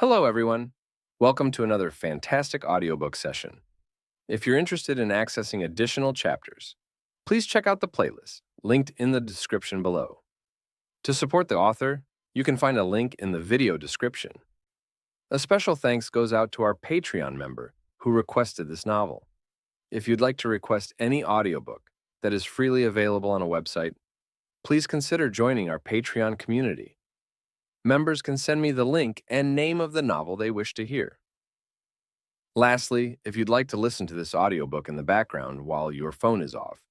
Hello, everyone. Welcome to another fantastic audiobook session. If you're interested in accessing additional chapters, please check out the playlist linked in the description below. To support the author, you can find a link in the video description. A special thanks goes out to our Patreon member who requested this novel. If you'd like to request any audiobook that is freely available on a website, please consider joining our Patreon community. Members can send me the link and name of the novel they wish to hear. Lastly, if you'd like to listen to this audiobook in the background while your phone is off,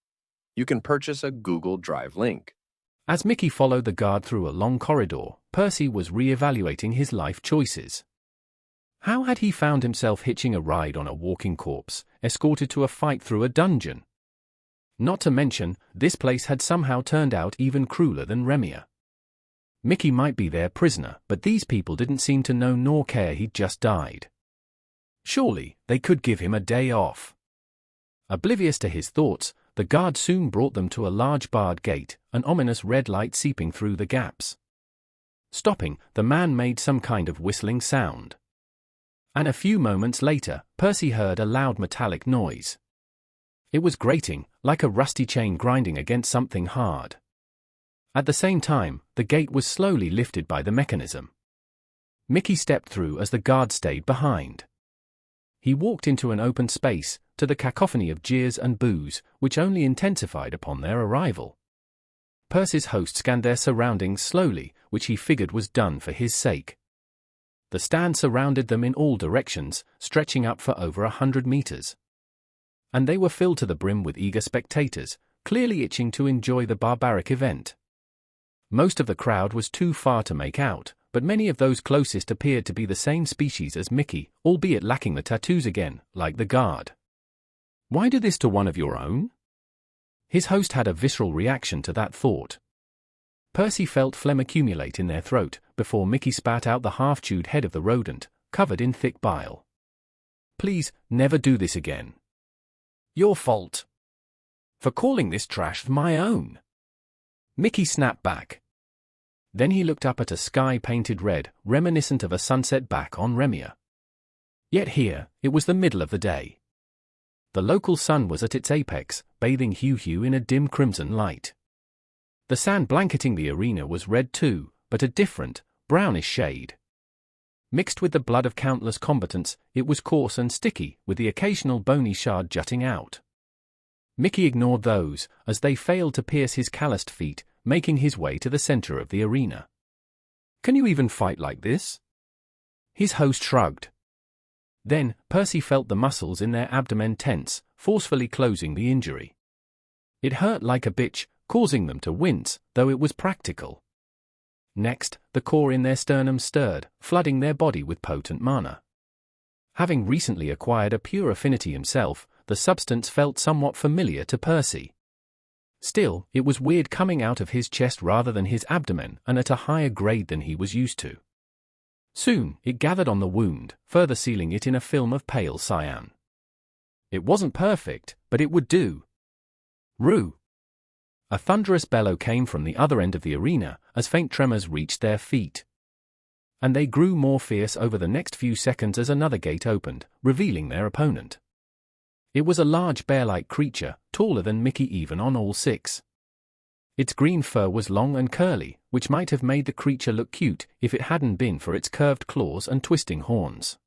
you can purchase a Google Drive link. As Mickey followed the guard through a long corridor, Percy was re-evaluating his life choices. How had he found himself hitching a ride on a walking corpse, escorted to a fight through a dungeon? Not to mention, this place had somehow turned out even crueler than Remia. Mickey might be their prisoner, but these people didn't seem to know nor care he'd just died. Surely, they could give him a day off. Oblivious to his thoughts, the guard soon brought them to a large barred gate, an ominous red light seeping through the gaps. Stopping, the man made some kind of whistling sound. And a few moments later, Percy heard a loud metallic noise. It was grating, like a rusty chain grinding against something hard. At the same time, the gate was slowly lifted by the mechanism. Mickey stepped through as the guard stayed behind. He walked into an open space, to the cacophony of jeers and boos, which only intensified upon their arrival. Percy's host scanned their surroundings slowly, which he figured was done for his sake. The stand surrounded them in all directions, stretching up for over 100 meters. And they were filled to the brim with eager spectators, clearly itching to enjoy the barbaric event. Most of the crowd was too far to make out, but many of those closest appeared to be the same species as Mickey, albeit lacking the tattoos again, like the guard. Why do this to one of your own? His host had a visceral reaction to that thought. Percy felt phlegm accumulate in their throat, before Mickey spat out the half-chewed head of the rodent, covered in thick bile. Please, never do this again. Your fault. For calling this trash my own. Mickey snapped back. Then he looked up at a sky painted red, reminiscent of a sunset back on Remia. Yet here, it was the middle of the day. The local sun was at its apex, bathing Hugh in a dim crimson light. The sand blanketing the arena was red too, but a different, brownish shade. Mixed with the blood of countless combatants, it was coarse and sticky, with the occasional bony shard jutting out. Mickey ignored those, as they failed to pierce his calloused feet, making his way to the center of the arena. Can you even fight like this? His host shrugged. Then, Percy felt the muscles in their abdomen tense, forcefully closing the injury. It hurt like a bitch, causing them to wince, though it was practical. Next, the core in their sternum stirred, flooding their body with potent mana. Having recently acquired a pure affinity himself, the substance felt somewhat familiar to Percy. Still, it was weird coming out of his chest rather than his abdomen, and at a higher grade than he was used to. Soon, it gathered on the wound, further sealing it in a film of pale cyan. It wasn't perfect, but it would do. Roo! A thunderous bellow came from the other end of the arena, as faint tremors reached their feet. And they grew more fierce over the next few seconds as another gate opened, revealing their opponent. It was a large bear-like creature, taller than Mickey even on all six. Its green fur was long and curly, which might have made the creature look cute if it hadn't been for its curved claws and twisting horns.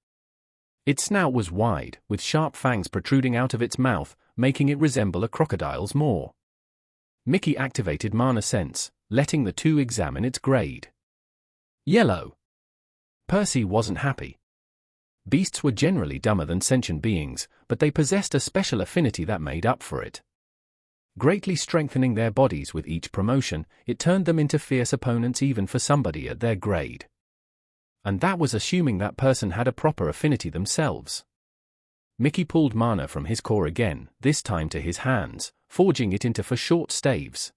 Its snout was wide, with sharp fangs protruding out of its mouth, making it resemble a crocodile's maw. Mickey activated Mana Sense, letting the two examine its grade. Yellow. Percy wasn't happy. Beasts were generally dumber than sentient beings, but they possessed a special affinity that made up for it. Greatly strengthening their bodies with each promotion, it turned them into fierce opponents even for somebody at their grade. And that was assuming that person had a proper affinity themselves. Mickey pulled mana from his core again, this time to his hands, forging it into 4 short staves.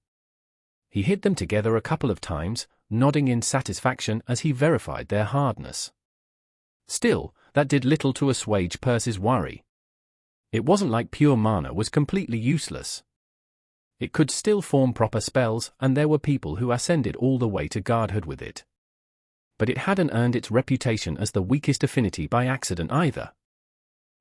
He hit them together a couple of times, nodding in satisfaction as he verified their hardness. Still, that did little to assuage Percy's worry. It wasn't like pure mana was completely useless. It could still form proper spells, and there were people who ascended all the way to godhood with it. but it hadn't earned its reputation as the weakest affinity by accident either.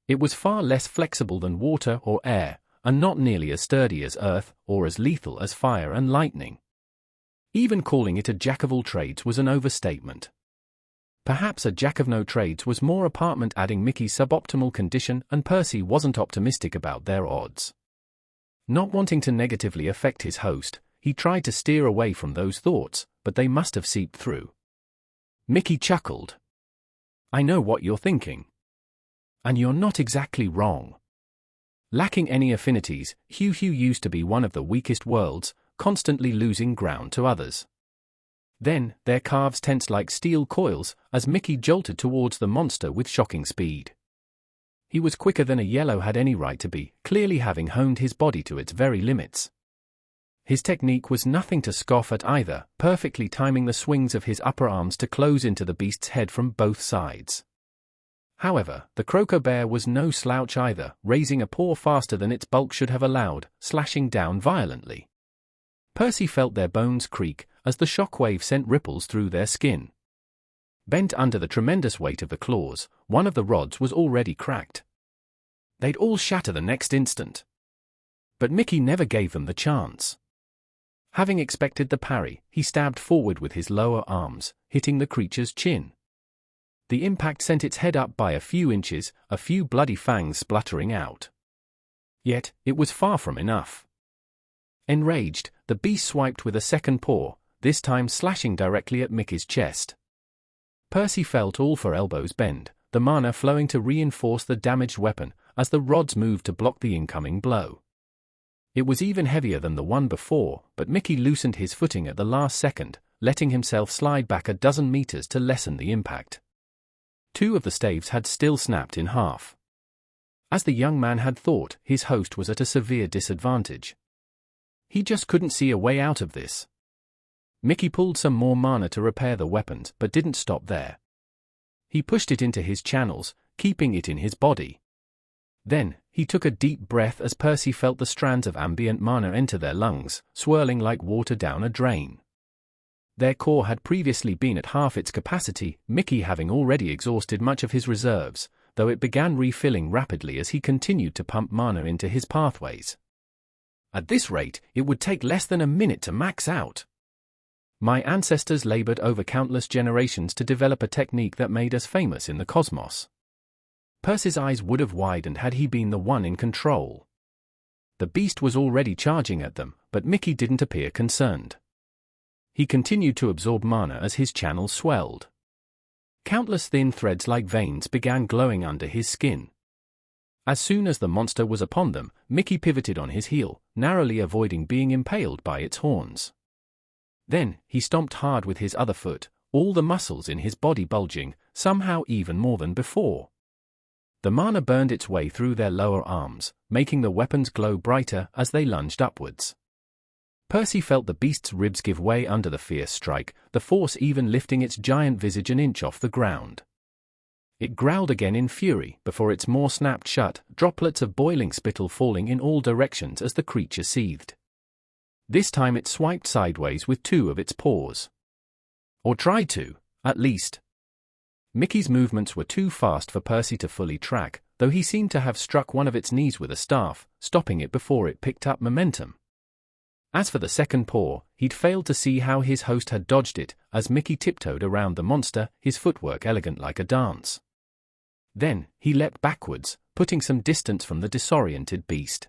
It was far less flexible than water or air, and not nearly as sturdy as earth or as lethal as fire and lightning. Even calling it a jack-of-all-trades was an overstatement. Perhaps a jack-of-no-trades was more apartment, adding Mickey's suboptimal condition, and Percy wasn't optimistic about their odds. Not wanting to negatively affect his host, he tried to steer away from those thoughts, but they must have seeped through. Mickey chuckled. "I know what you're thinking. And you're not exactly wrong." Lacking any affinities, Hugh used to be one of the weakest worlds, constantly losing ground to others. Then, their calves tensed like steel coils as Mickey jolted towards the monster with shocking speed. He was quicker than a yellow had any right to be, clearly having honed his body to its very limits. His technique was nothing to scoff at either, perfectly timing the swings of his upper arms to close into the beast's head from both sides. However, the Croco Bear was no slouch either, raising a paw faster than its bulk should have allowed, slashing down violently. Percy felt their bones creak as the shockwave sent ripples through their skin. Bent under the tremendous weight of the claws, one of the rods was already cracked. They'd all shatter the next instant. But Mickey never gave them the chance. Having expected the parry, he stabbed forward with his lower arms, hitting the creature's chin. The impact sent its head up by a few inches, a few bloody fangs spluttering out. Yet, it was far from enough. Enraged, the beast swiped with a second paw, this time slashing directly at Mickey's chest. Percy felt all four elbows bend, the mana flowing to reinforce the damaged weapon as the rods moved to block the incoming blow. It was even heavier than the one before, but Mickey loosened his footing at the last second, letting himself slide back a dozen meters to lessen the impact. Two of the staves had still snapped in half. As the young man had thought, his host was at a severe disadvantage. He just couldn't see a way out of this. Mickey pulled some more mana to repair the weapons, but didn't stop there. He pushed it into his channels, keeping it in his body. Then, he took a deep breath as Percy felt the strands of ambient mana enter their lungs, swirling like water down a drain. Their core had previously been at half its capacity, Mickey having already exhausted much of his reserves, though it began refilling rapidly as he continued to pump mana into his pathways. At this rate, it would take less than a minute to max out. My ancestors labored over countless generations to develop a technique that made us famous in the cosmos. Percy's eyes would have widened had he been the one in control. The beast was already charging at them, but Mickey didn't appear concerned. He continued to absorb mana as his channels swelled. Countless thin threads like veins began glowing under his skin. As soon as the monster was upon them, Mickey pivoted on his heel, narrowly avoiding being impaled by its horns. Then, he stomped hard with his other foot, all the muscles in his body bulging, somehow even more than before. The mana burned its way through their lower arms, making the weapons glow brighter as they lunged upwards. Percy felt the beast's ribs give way under the fierce strike, the force even lifting its giant visage an inch off the ground. It growled again in fury before its maw snapped shut, droplets of boiling spittle falling in all directions as the creature seethed. This time it swiped sideways with two of its paws. Or tried to, at least. Mickey's movements were too fast for Percy to fully track, though he seemed to have struck one of its knees with a staff, stopping it before it picked up momentum. As for the second paw, he'd failed to see how his host had dodged it, as Mickey tiptoed around the monster, his footwork elegant like a dance. Then, he leapt backwards, putting some distance from the disoriented beast.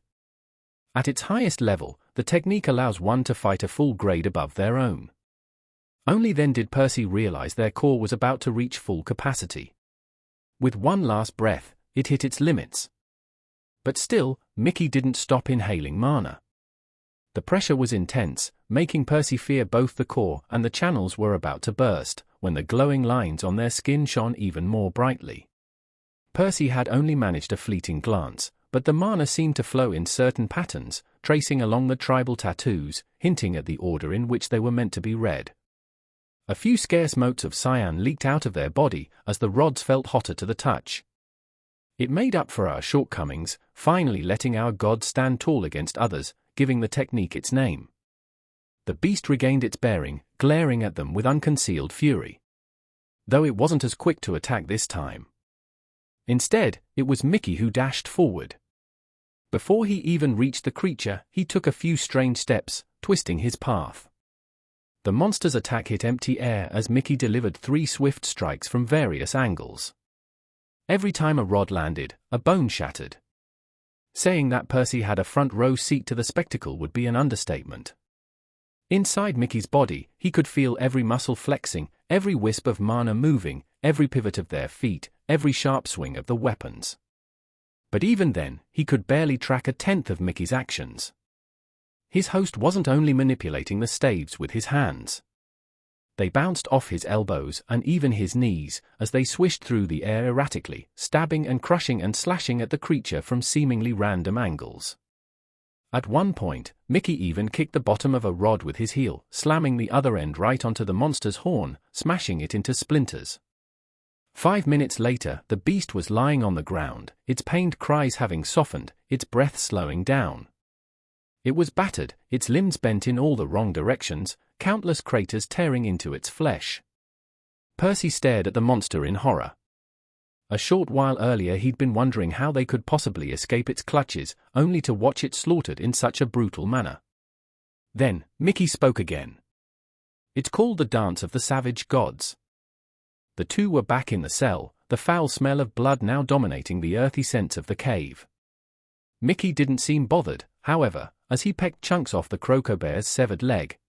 At its highest level, the technique allows one to fight a full grade above their own. Only then did Percy realize their core was about to reach full capacity. With one last breath, it hit its limits. But still, Mickey didn't stop inhaling mana. The pressure was intense, making Percy fear both the core and the channels were about to burst, when the glowing lines on their skin shone even more brightly. Percy had only managed a fleeting glance, but the mana seemed to flow in certain patterns, tracing along the tribal tattoos, hinting at the order in which they were meant to be read. A few scarce motes of cyan leaked out of their body as the rods felt hotter to the touch. It made up for our shortcomings, finally letting our gods stand tall against others, giving the technique its name. The beast regained its bearing, glaring at them with unconcealed fury. though it wasn't as quick to attack this time. Instead, it was Mickey who dashed forward. Before he even reached the creature, he took a few strange steps, twisting his path. The monster's attack hit empty air as Mickey delivered 3 swift strikes from various angles. Every time a rod landed, a bone shattered. Saying that Percy had a front row seat to the spectacle would be an understatement. Inside Mickey's body, he could feel every muscle flexing, every wisp of mana moving, every pivot of their feet, every sharp swing of the weapons. But even then, he could barely track a tenth of Mickey's actions. His host wasn't only manipulating the staves with his hands. They bounced off his elbows and even his knees as they swished through the air erratically, stabbing and crushing and slashing at the creature from seemingly random angles. At one point, Mickey even kicked the bottom of a rod with his heel, slamming the other end right onto the monster's horn, smashing it into splinters. 5 minutes later, the beast was lying on the ground, its pained cries having softened, its breath slowing down. It was battered, its limbs bent in all the wrong directions, countless craters tearing into its flesh. Percy stared at the monster in horror. A short while earlier he'd been wondering how they could possibly escape its clutches, only to watch it slaughtered in such a brutal manner. Then, Mickey spoke again. It's called the Dance of the Savage Gods. The two were back in the cell, the foul smell of blood now dominating the earthy scents of the cave. Mickey didn't seem bothered, however, as he pecked chunks off the crocobear's severed leg.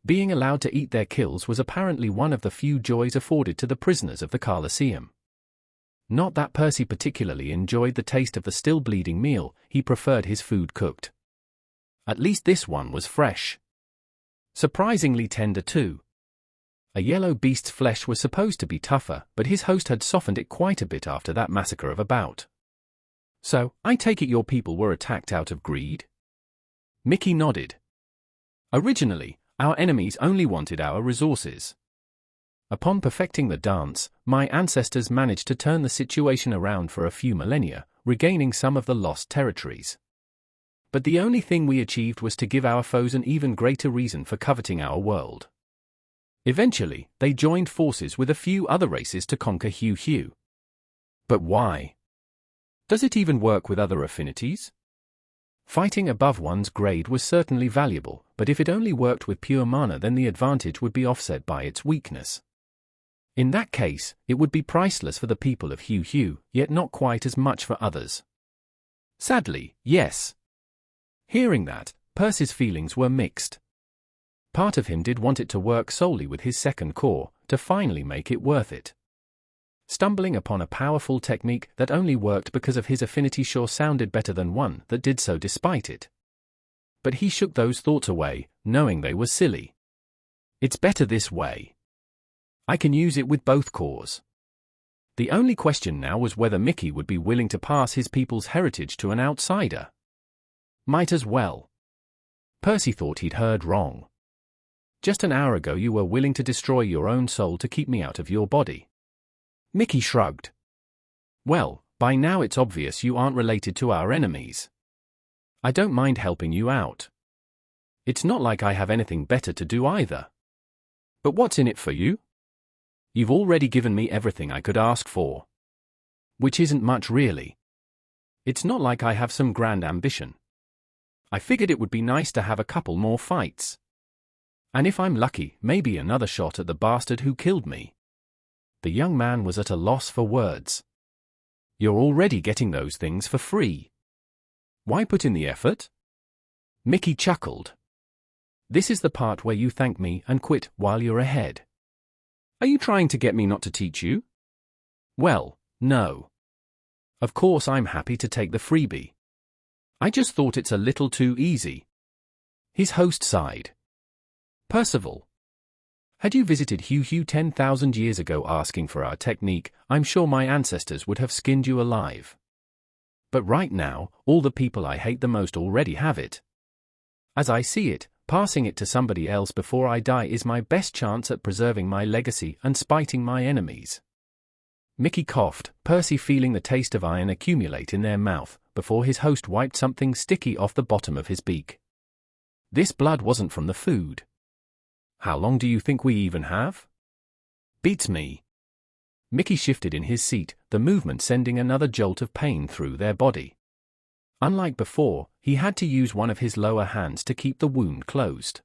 Being allowed to eat their kills was apparently one of the few joys afforded to the prisoners of the Colosseum. Not that Percy particularly enjoyed the taste of the still-bleeding meal, he preferred his food cooked. At least this one was fresh. Surprisingly tender too. A yellow beast's flesh was supposed to be tougher, but his host had softened it quite a bit after that massacre of a bout. So, I take it your people were attacked out of greed? Mickey nodded. Originally, our enemies only wanted our resources. Upon perfecting the dance, my ancestors managed to turn the situation around for a few millennia, regaining some of the lost territories. But the only thing we achieved was to give our foes an even greater reason for coveting our world. Eventually, they joined forces with a few other races to conquer Hu. But why? Does it even work with other affinities? Fighting above one's grade was certainly valuable, but if it only worked with pure mana, then the advantage would be offset by its weakness. In that case, it would be priceless for the people of Hu, yet not quite as much for others. Sadly, yes. Hearing that, Percy's feelings were mixed. Part of him did want it to work solely with his second core, to finally make it worth it. Stumbling upon a powerful technique that only worked because of his affinity sure sounded better than one that did so despite it. But he shook those thoughts away, knowing they were silly. It's better this way. I can use it with both cores. The only question now was whether Mickey would be willing to pass his people's heritage to an outsider. Might as well. Percy thought he'd heard wrong. Just an hour ago you were willing to destroy your own soul to keep me out of your body. Mickey shrugged. Well, by now it's obvious you aren't related to our enemies. I don't mind helping you out. It's not like I have anything better to do either. But what's in it for you? You've already given me everything I could ask for. Which isn't much really. It's not like I have some grand ambition. I figured it would be nice to have a couple more fights. And if I'm lucky, maybe another shot at the bastard who killed me. The young man was at a loss for words. You're already getting those things for free. Why put in the effort? Mickey chuckled. This is the part where you thank me and quit while you're ahead. Are you trying to get me not to teach you? Well, no. Of course I'm happy to take the freebie. I just thought it's a little too easy. His host sighed. Percival. Had you visited Hu 10,000 years ago asking for our technique, I'm sure my ancestors would have skinned you alive. But right now, all the people I hate the most already have it. As I see it, passing it to somebody else before I die is my best chance at preserving my legacy and spiting my enemies. Mickey coughed, Percy feeling the taste of iron accumulate in their mouth, before his host wiped something sticky off the bottom of his beak. This blood wasn't from the food. How long do you think we even have? Beats me. Mickey shifted in his seat, the movement sending another jolt of pain through their body. Unlike before, he had to use one of his lower hands to keep the wound closed.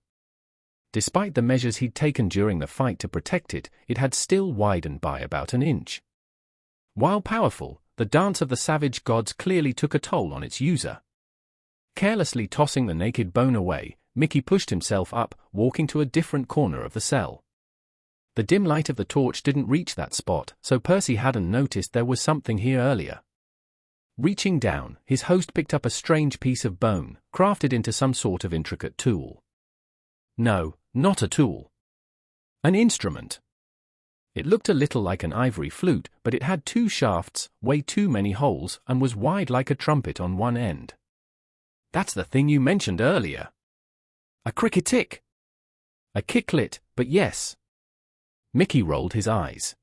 Despite the measures he'd taken during the fight to protect it, it had still widened by about an inch. While powerful, the dance of the savage gods clearly took a toll on its user. Carelessly tossing the naked bone away, Mickey pushed himself up, walking to a different corner of the cell. The dim light of the torch didn't reach that spot, so Percy hadn't noticed there was something here earlier. Reaching down, his host picked up a strange piece of bone, crafted into some sort of intricate tool. No, not a tool. An instrument. It looked a little like an ivory flute, but it had 2 shafts, way too many holes, and was wide like a trumpet on one end. That's the thing you mentioned earlier. A cricketic. A kicklet, but yes. Mickey rolled his eyes.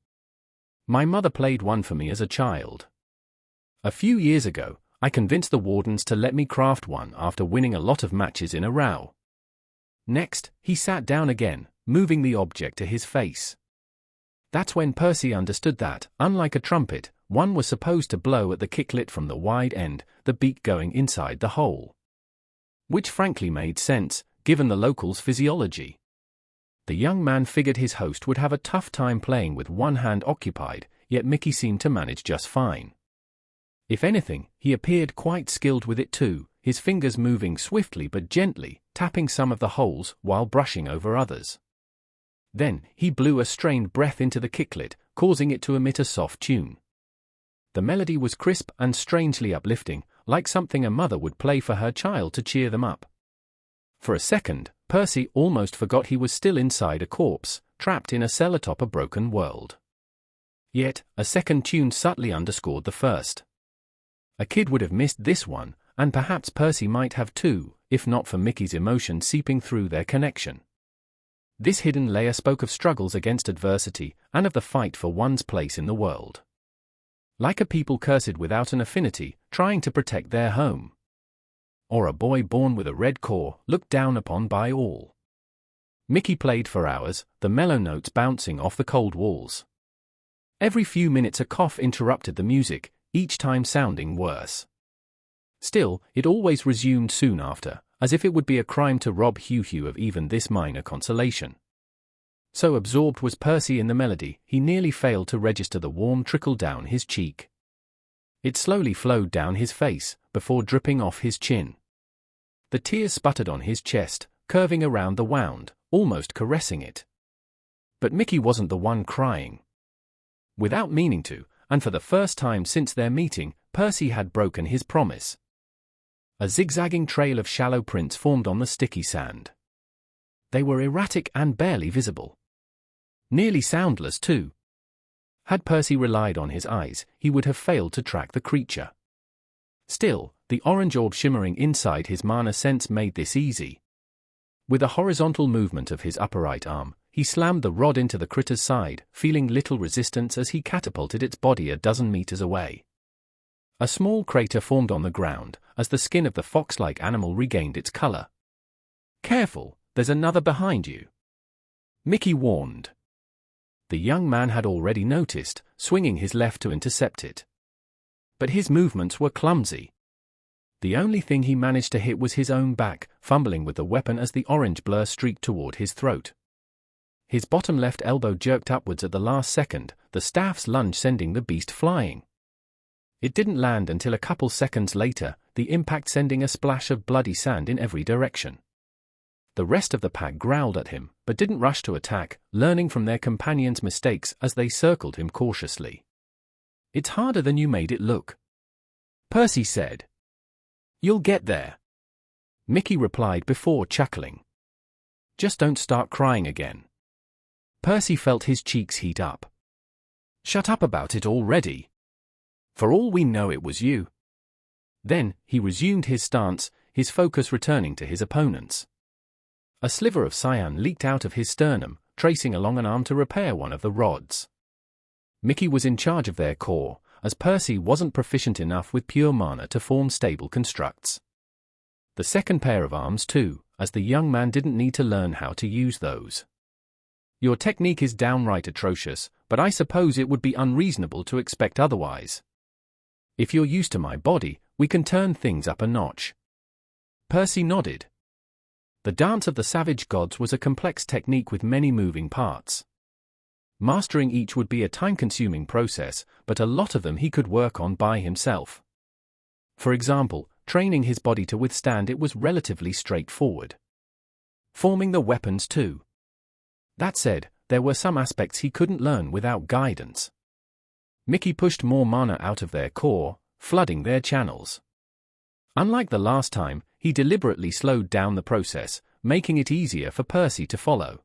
My mother played one for me as a child. A few years ago, I convinced the wardens to let me craft one after winning a lot of matches in a row. Next, he sat down again, moving the object to his face. That's when Percy understood that, unlike a trumpet, one was supposed to blow at the kicklet from the wide end, the beak going inside the hole. Which frankly made sense, given the locals' physiology. The young man figured his host would have a tough time playing with one hand occupied, yet Mickey seemed to manage just fine. If anything, he appeared quite skilled with it too, his fingers moving swiftly but gently, tapping some of the holes while brushing over others. Then, he blew a strained breath into the kicklet, causing it to emit a soft tune. The melody was crisp and strangely uplifting, like something a mother would play for her child to cheer them up. For a second, Percy almost forgot he was still inside a corpse, trapped in a cell atop a broken world. Yet, a second tune subtly underscored the first. A kid would have missed this one, and perhaps Percy might have too, if not for Mickey's emotion seeping through their connection. This hidden layer spoke of struggles against adversity, and of the fight for one's place in the world. Like a people cursed without an affinity, trying to protect their home. Or a boy born with a red core, looked down upon by all. Mickey played for hours, the mellow notes bouncing off the cold walls. Every few minutes a cough interrupted the music, each time sounding worse. Still, it always resumed soon after, as if it would be a crime to rob Hugh of even this minor consolation. So absorbed was Percy in the melody, he nearly failed to register the warm trickle down his cheek. It slowly flowed down his face, before dripping off his chin. The tears sputtered on his chest, curving around the wound, almost caressing it. But Mickey wasn't the one crying. Without meaning to, and for the first time since their meeting, Percy had broken his promise. A zigzagging trail of shallow prints formed on the sticky sand. They were erratic and barely visible. Nearly soundless too. Had Percy relied on his eyes, he would have failed to track the creature. Still, the orange orb shimmering inside his mana sense made this easy. With a horizontal movement of his upper right arm, he slammed the rod into the critter's side, feeling little resistance as he catapulted its body a dozen meters away. A small crater formed on the ground, as the skin of the fox-like animal regained its color. "Careful, there's another behind you," Mickey warned. The young man had already noticed, swinging his left to intercept it. But his movements were clumsy. The only thing he managed to hit was his own back, fumbling with the weapon as the orange blur streaked toward his throat. His bottom left elbow jerked upwards at the last second, the staff's lunge sending the beast flying. It didn't land until a couple seconds later, the impact sending a splash of bloody sand in every direction. The rest of the pack growled at him, but didn't rush to attack, learning from their companions' mistakes as they circled him cautiously. "It's harder than you made it look," Percy said. "You'll get there," Mickey replied before chuckling. "Just don't start crying again." Percy felt his cheeks heat up. "Shut up about it already. For all we know it was you." Then, he resumed his stance, his focus returning to his opponents. A sliver of cyan leaked out of his sternum, tracing along an arm to repair one of the rods. Mickey was in charge of their core, as Percy wasn't proficient enough with pure mana to form stable constructs. The second pair of arms too, as the young man didn't need to learn how to use those. Your technique is downright atrocious, but I suppose it would be unreasonable to expect otherwise. If you're used to my body, we can turn things up a notch. Percy nodded. The Dance of the Savage Gods was a complex technique with many moving parts. Mastering each would be a time-consuming process, but a lot of them he could work on by himself. For example, training his body to withstand it was relatively straightforward. Forming the weapons too. That said, there were some aspects he couldn't learn without guidance. Mickey pushed more mana out of their core, flooding their channels. Unlike the last time, he deliberately slowed down the process, making it easier for Percy to follow.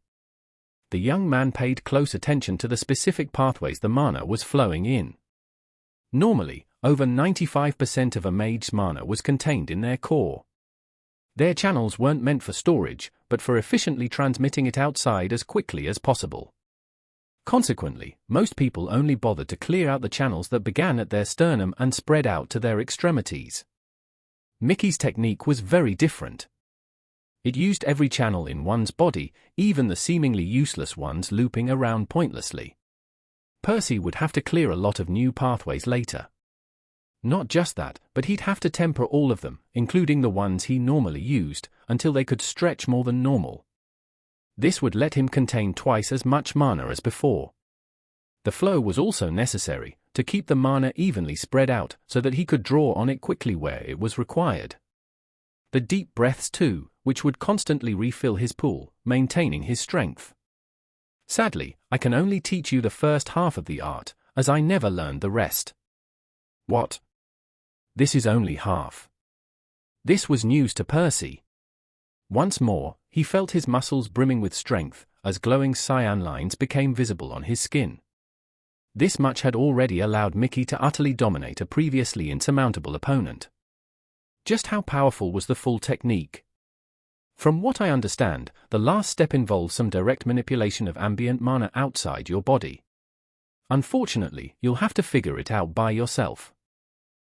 The young man paid close attention to the specific pathways the mana was flowing in. Normally, over 95% of a mage's mana was contained in their core. Their channels weren't meant for storage, but for efficiently transmitting it outside as quickly as possible. Consequently, most people only bothered to clear out the channels that began at their sternum and spread out to their extremities. Mickey's technique was very different. It used every channel in one's body, even the seemingly useless ones looping around pointlessly. Percy would have to clear a lot of new pathways later. Not just that, but he'd have to temper all of them, including the ones he normally used, until they could stretch more than normal. This would let him contain twice as much mana as before. The flow was also necessary, to keep the mana evenly spread out so that he could draw on it quickly where it was required. The deep breaths too, which would constantly refill his pool, maintaining his strength. Sadly, I can only teach you the first half of the art, as I never learned the rest. What? This is only half. This was news to Percy. Once more, he felt his muscles brimming with strength, as glowing cyan lines became visible on his skin. This much had already allowed Mickey to utterly dominate a previously insurmountable opponent. Just how powerful was the full technique? From what I understand, the last step involves some direct manipulation of ambient mana outside your body. Unfortunately, you'll have to figure it out by yourself.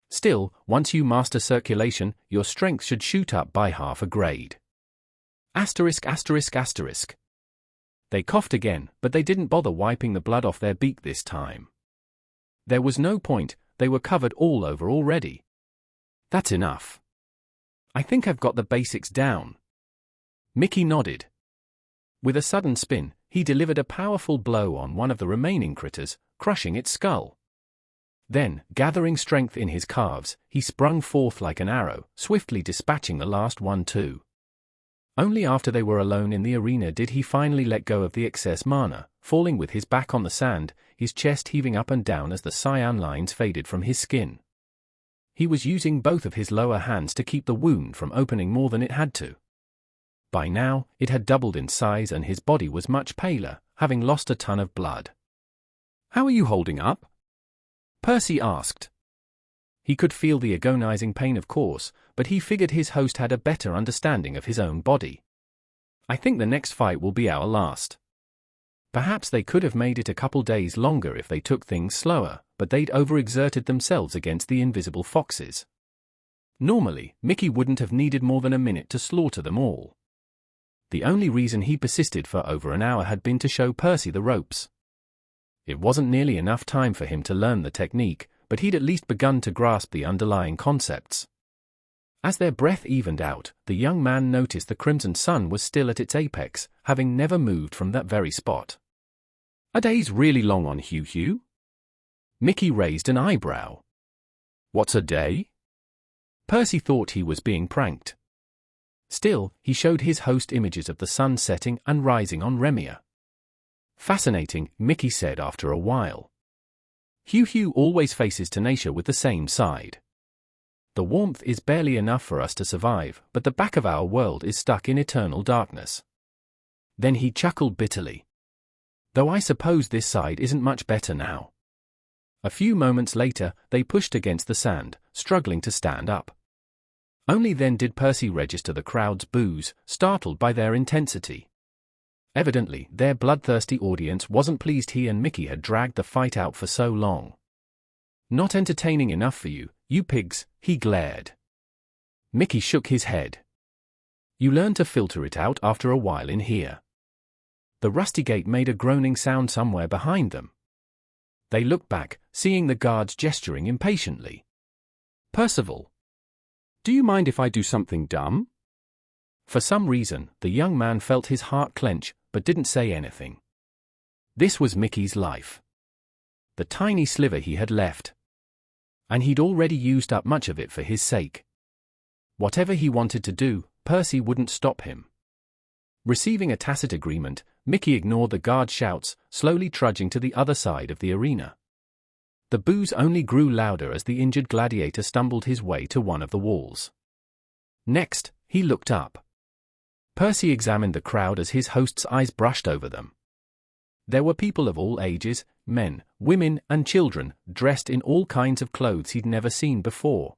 Still, once you master circulation, your strength should shoot up by half a grade. Asterisk asterisk asterisk. They coughed again, but they didn't bother wiping the blood off their beak this time. There was no point, they were covered all over already. That's enough. I think I've got the basics down. Mickey nodded. With a sudden spin, he delivered a powerful blow on one of the remaining critters, crushing its skull. Then, gathering strength in his calves, he sprung forth like an arrow, swiftly dispatching the last one too. Only after they were alone in the arena did he finally let go of the excess mana, falling with his back on the sand, his chest heaving up and down as the cyan lines faded from his skin. He was using both of his lower hands to keep the wound from opening more than it had to. By now, it had doubled in size and his body was much paler, having lost a ton of blood. "How are you holding up?" Percy asked. He could feel the agonizing pain, of course, but he figured his host had a better understanding of his own body. "I think the next fight will be our last." Perhaps they could have made it a couple days longer if they took things slower, but they'd overexerted themselves against the invisible foxes. Normally, Mickey wouldn't have needed more than a minute to slaughter them all. The only reason he persisted for over an hour had been to show Percy the ropes. It wasn't nearly enough time for him to learn the technique, but he'd at least begun to grasp the underlying concepts. As their breath evened out, the young man noticed the crimson sun was still at its apex, having never moved from that very spot. "A day's really long on Hugh?" Mickey raised an eyebrow. "What's a day?" Percy thought he was being pranked. Still, he showed his host images of the sun setting and rising on Remia. "Fascinating," Mickey said after a while. Hugh always faces Tenacia with the same side. The warmth is barely enough for us to survive, but the back of our world is stuck in eternal darkness. Then he chuckled bitterly. "Though I suppose this side isn't much better now." A few moments later, they pushed against the sand, struggling to stand up. Only then did Percy register the crowd's boos, startled by their intensity. Evidently, their bloodthirsty audience wasn't pleased he and Mickey had dragged the fight out for so long. "Not entertaining enough for you, you pigs," he glared. Mickey shook his head. "You learn to filter it out after a while in here." The rusty gate made a groaning sound somewhere behind them. They looked back, seeing the guards gesturing impatiently. Percival, do you mind if I do something dumb? For some reason, the young man felt his heart clench, but didn't say anything. This was Mickey's life. The tiny sliver he had left. And he'd already used up much of it for his sake. Whatever he wanted to do, Percy wouldn't stop him. Receiving a tacit agreement, Mickey ignored the guard shouts, slowly trudging to the other side of the arena. The boos only grew louder as the injured gladiator stumbled his way to one of the walls. Next, he looked up. Percy examined the crowd as his host's eyes brushed over them. There were people of all ages, men, women, and children, dressed in all kinds of clothes he'd never seen before.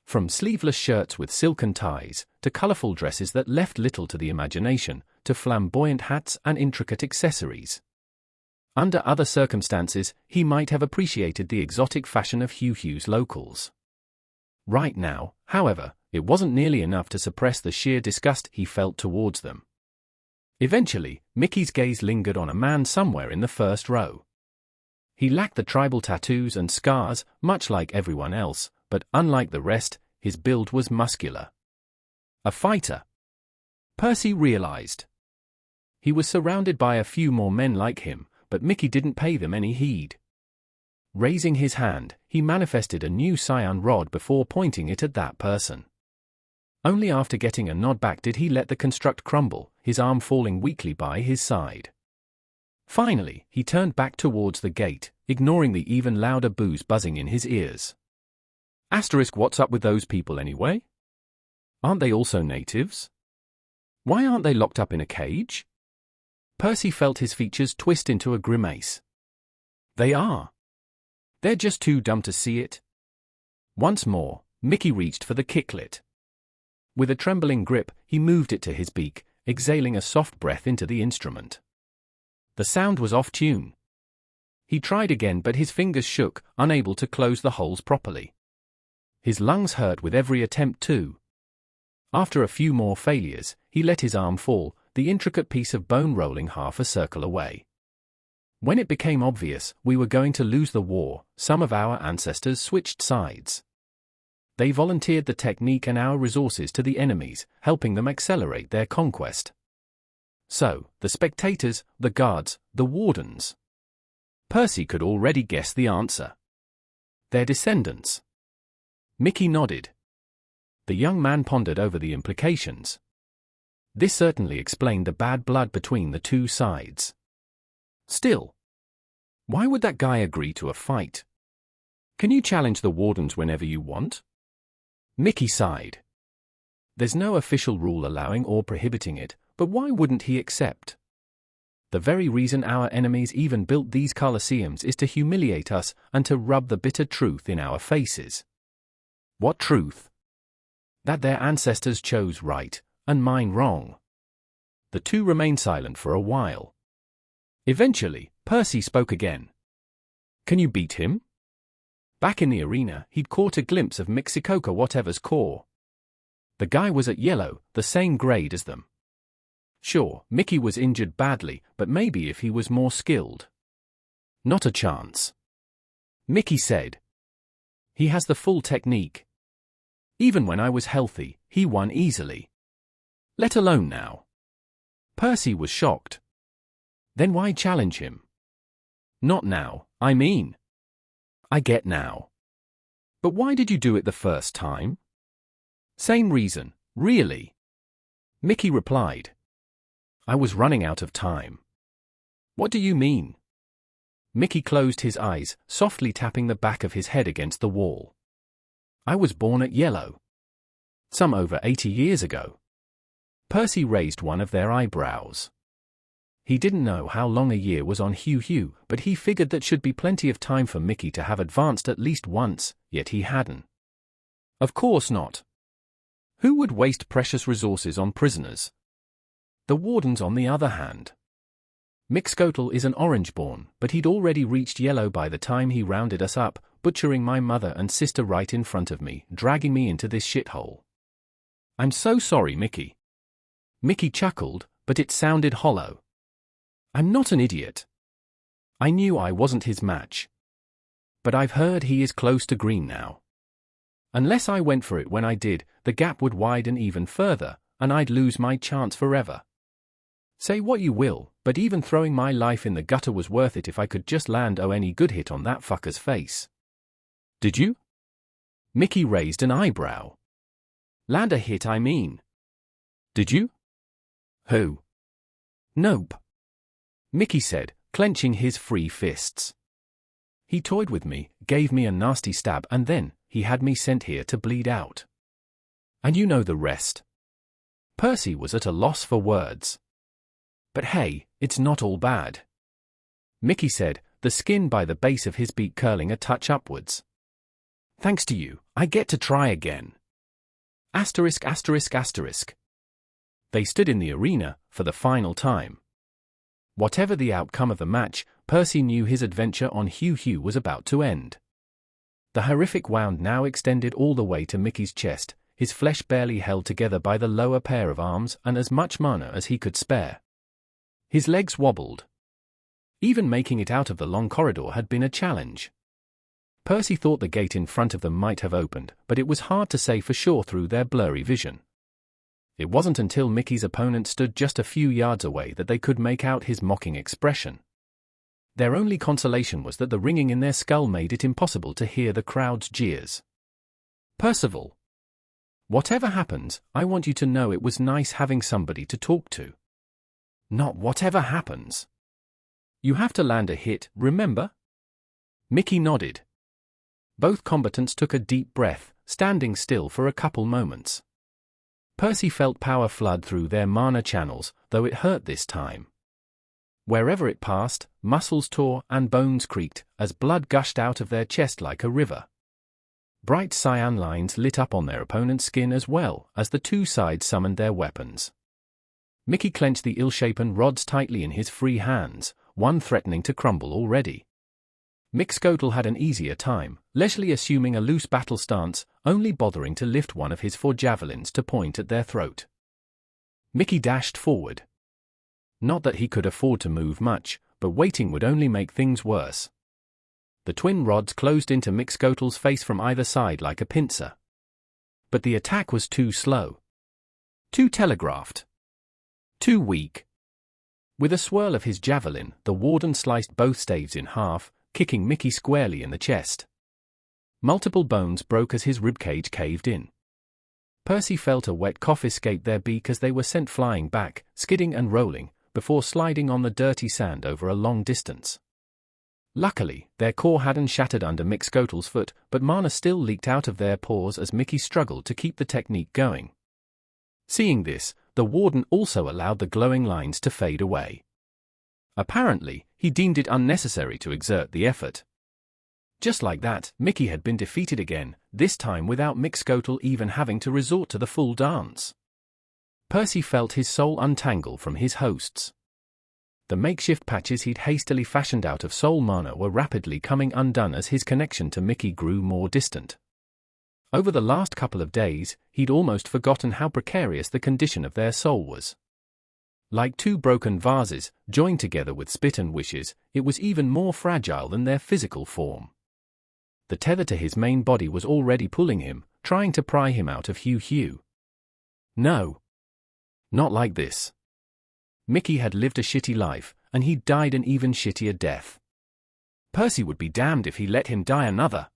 From sleeveless shirts with silken ties, to colorful dresses that left little to the imagination, to flamboyant hats and intricate accessories. Under other circumstances, he might have appreciated the exotic fashion of Hugh's locals. Right now, however, it wasn't nearly enough to suppress the sheer disgust he felt towards them. Eventually, Mickey's gaze lingered on a man somewhere in the first row. He lacked the tribal tattoos and scars, much like everyone else, but unlike the rest, his build was muscular. A fighter. Percy realized. He was surrounded by a few more men like him, but Mickey didn't pay them any heed. Raising his hand, he manifested a new scion rod before pointing it at that person. Only after getting a nod back did he let the construct crumble, his arm falling weakly by his side. Finally, he turned back towards the gate, ignoring the even louder boos buzzing in his ears. What's up with those people anyway? Aren't they also natives? Why aren't they locked up in a cage? Percy felt his features twist into a grimace. They are. They're just too dumb to see it. Once more, Mickey reached for the kicklet. With a trembling grip, he moved it to his beak, exhaling a soft breath into the instrument. The sound was off tune. He tried again, but his fingers shook, unable to close the holes properly. His lungs hurt with every attempt too. After a few more failures, he let his arm fall, the intricate piece of bone rolling half a circle away. When it became obvious we were going to lose the war, some of our ancestors switched sides. They volunteered the technique and our resources to the enemies, helping them accelerate their conquest. So, the spectators, the guards, the wardens. Percy could already guess the answer. Their descendants. Mickey nodded. The young man pondered over the implications. This certainly explained the bad blood between the two sides. Still, why would that guy agree to a fight? Can you challenge the wardens whenever you want? Mickey sighed. There's no official rule allowing or prohibiting it, but why wouldn't he accept? The very reason our enemies even built these colosseums is to humiliate us and to rub the bitter truth in our faces. What truth? That their ancestors chose right, and mine wrong. The two remained silent for a while. Eventually, Percy spoke again. Can you beat him? Back in the arena, he'd caught a glimpse of Mixcoca whatever's core. The guy was at yellow, the same grade as them. Sure, Mickey was injured badly, but maybe if he was more skilled. Not a chance. Mickey said. He has the full technique. Even when I was healthy, he won easily. Let alone now. Percy was shocked. Then why challenge him? Not now, I mean. I get now. But why did you do it the first time? Same reason, really. Mickey replied. I was running out of time. What do you mean? Mickey closed his eyes, softly tapping the back of his head against the wall. I was born at yellow. Some over 80 years ago. Percy raised one of their eyebrows. He didn't know how long a year was on Hugh, but he figured that should be plenty of time for Mickey to have advanced at least once, yet he hadn't. Of course not. Who would waste precious resources on prisoners? The wardens on the other hand. Mixcoatl is an orange-born, but he'd already reached yellow by the time he rounded us up, butchering my mother and sister right in front of me, dragging me into this shithole. I'm so sorry, Mickey. Mickey chuckled, but it sounded hollow. I'm not an idiot. I knew I wasn't his match. But I've heard he is close to green now. Unless I went for it when I did, the gap would widen even further, and I'd lose my chance forever. Say what you will, but even throwing my life in the gutter was worth it if I could just land any good hit on that fucker's face. Did you? Mickey raised an eyebrow. Land a hit, I mean. Did you? Who? Nope. Mickey said, clenching his free fists. He toyed with me, gave me a nasty stab, and then he had me sent here to bleed out. And you know the rest. Percy was at a loss for words. But hey, it's not all bad. Mickey said, the skin by the base of his beak curling a touch upwards. Thanks to you, I get to try again. Asterisk, asterisk, asterisk. They stood in the arena for the final time. Whatever the outcome of the match, Percy knew his adventure on Hugh was about to end. The horrific wound now extended all the way to Mickey's chest, his flesh barely held together by the lower pair of arms and as much mana as he could spare. His legs wobbled. Even making it out of the long corridor had been a challenge. Percy thought the gate in front of them might have opened, but it was hard to say for sure through their blurry vision. It wasn't until Mickey's opponent stood just a few yards away that they could make out his mocking expression. Their only consolation was that the ringing in their skull made it impossible to hear the crowd's jeers. Percival. Whatever happens, I want you to know it was nice having somebody to talk to. Not whatever happens. You have to land a hit, remember? Mickey nodded. Both combatants took a deep breath, standing still for a couple moments. Percy felt power flood through their mana channels, though it hurt this time. Wherever it passed, muscles tore and bones creaked as blood gushed out of their chest like a river. Bright cyan lines lit up on their opponent's skin as well as the two sides summoned their weapons. Mickey clenched the ill-shapen rods tightly in his free hands, one threatening to crumble already. Mixcoatl had an easier time, leisurely assuming a loose battle stance, only bothering to lift one of his 4 javelins to point at their throat. Mickey dashed forward. Not that he could afford to move much, but waiting would only make things worse. The twin rods closed into Mixcoatl's face from either side like a pincer. But the attack was too slow. Too telegraphed. Too weak. With a swirl of his javelin, the warden sliced both staves in half, kicking Mickey squarely in the chest. Multiple bones broke as his ribcage caved in. Percy felt a wet cough escape their beak as they were sent flying back, skidding and rolling, before sliding on the dirty sand over a long distance. Luckily, their core hadn't shattered under Mixcoatl's foot, but mana still leaked out of their paws as Mickey struggled to keep the technique going. Seeing this, the warden also allowed the glowing lines to fade away. Apparently, he deemed it unnecessary to exert the effort. Just like that, Mickey had been defeated again, this time without Mixcoatl even having to resort to the full dance. Percy felt his soul untangle from his hosts. The makeshift patches he'd hastily fashioned out of soul mana were rapidly coming undone as his connection to Mickey grew more distant. Over the last couple of days, he'd almost forgotten how precarious the condition of their soul was. Like 2 broken vases, joined together with spit and wishes, it was even more fragile than their physical form. The tether to his main body was already pulling him, trying to pry him out of Hugh. No. Not like this. Mickey had lived a shitty life, and he'd died an even shittier death. Percy would be damned if he let him die another.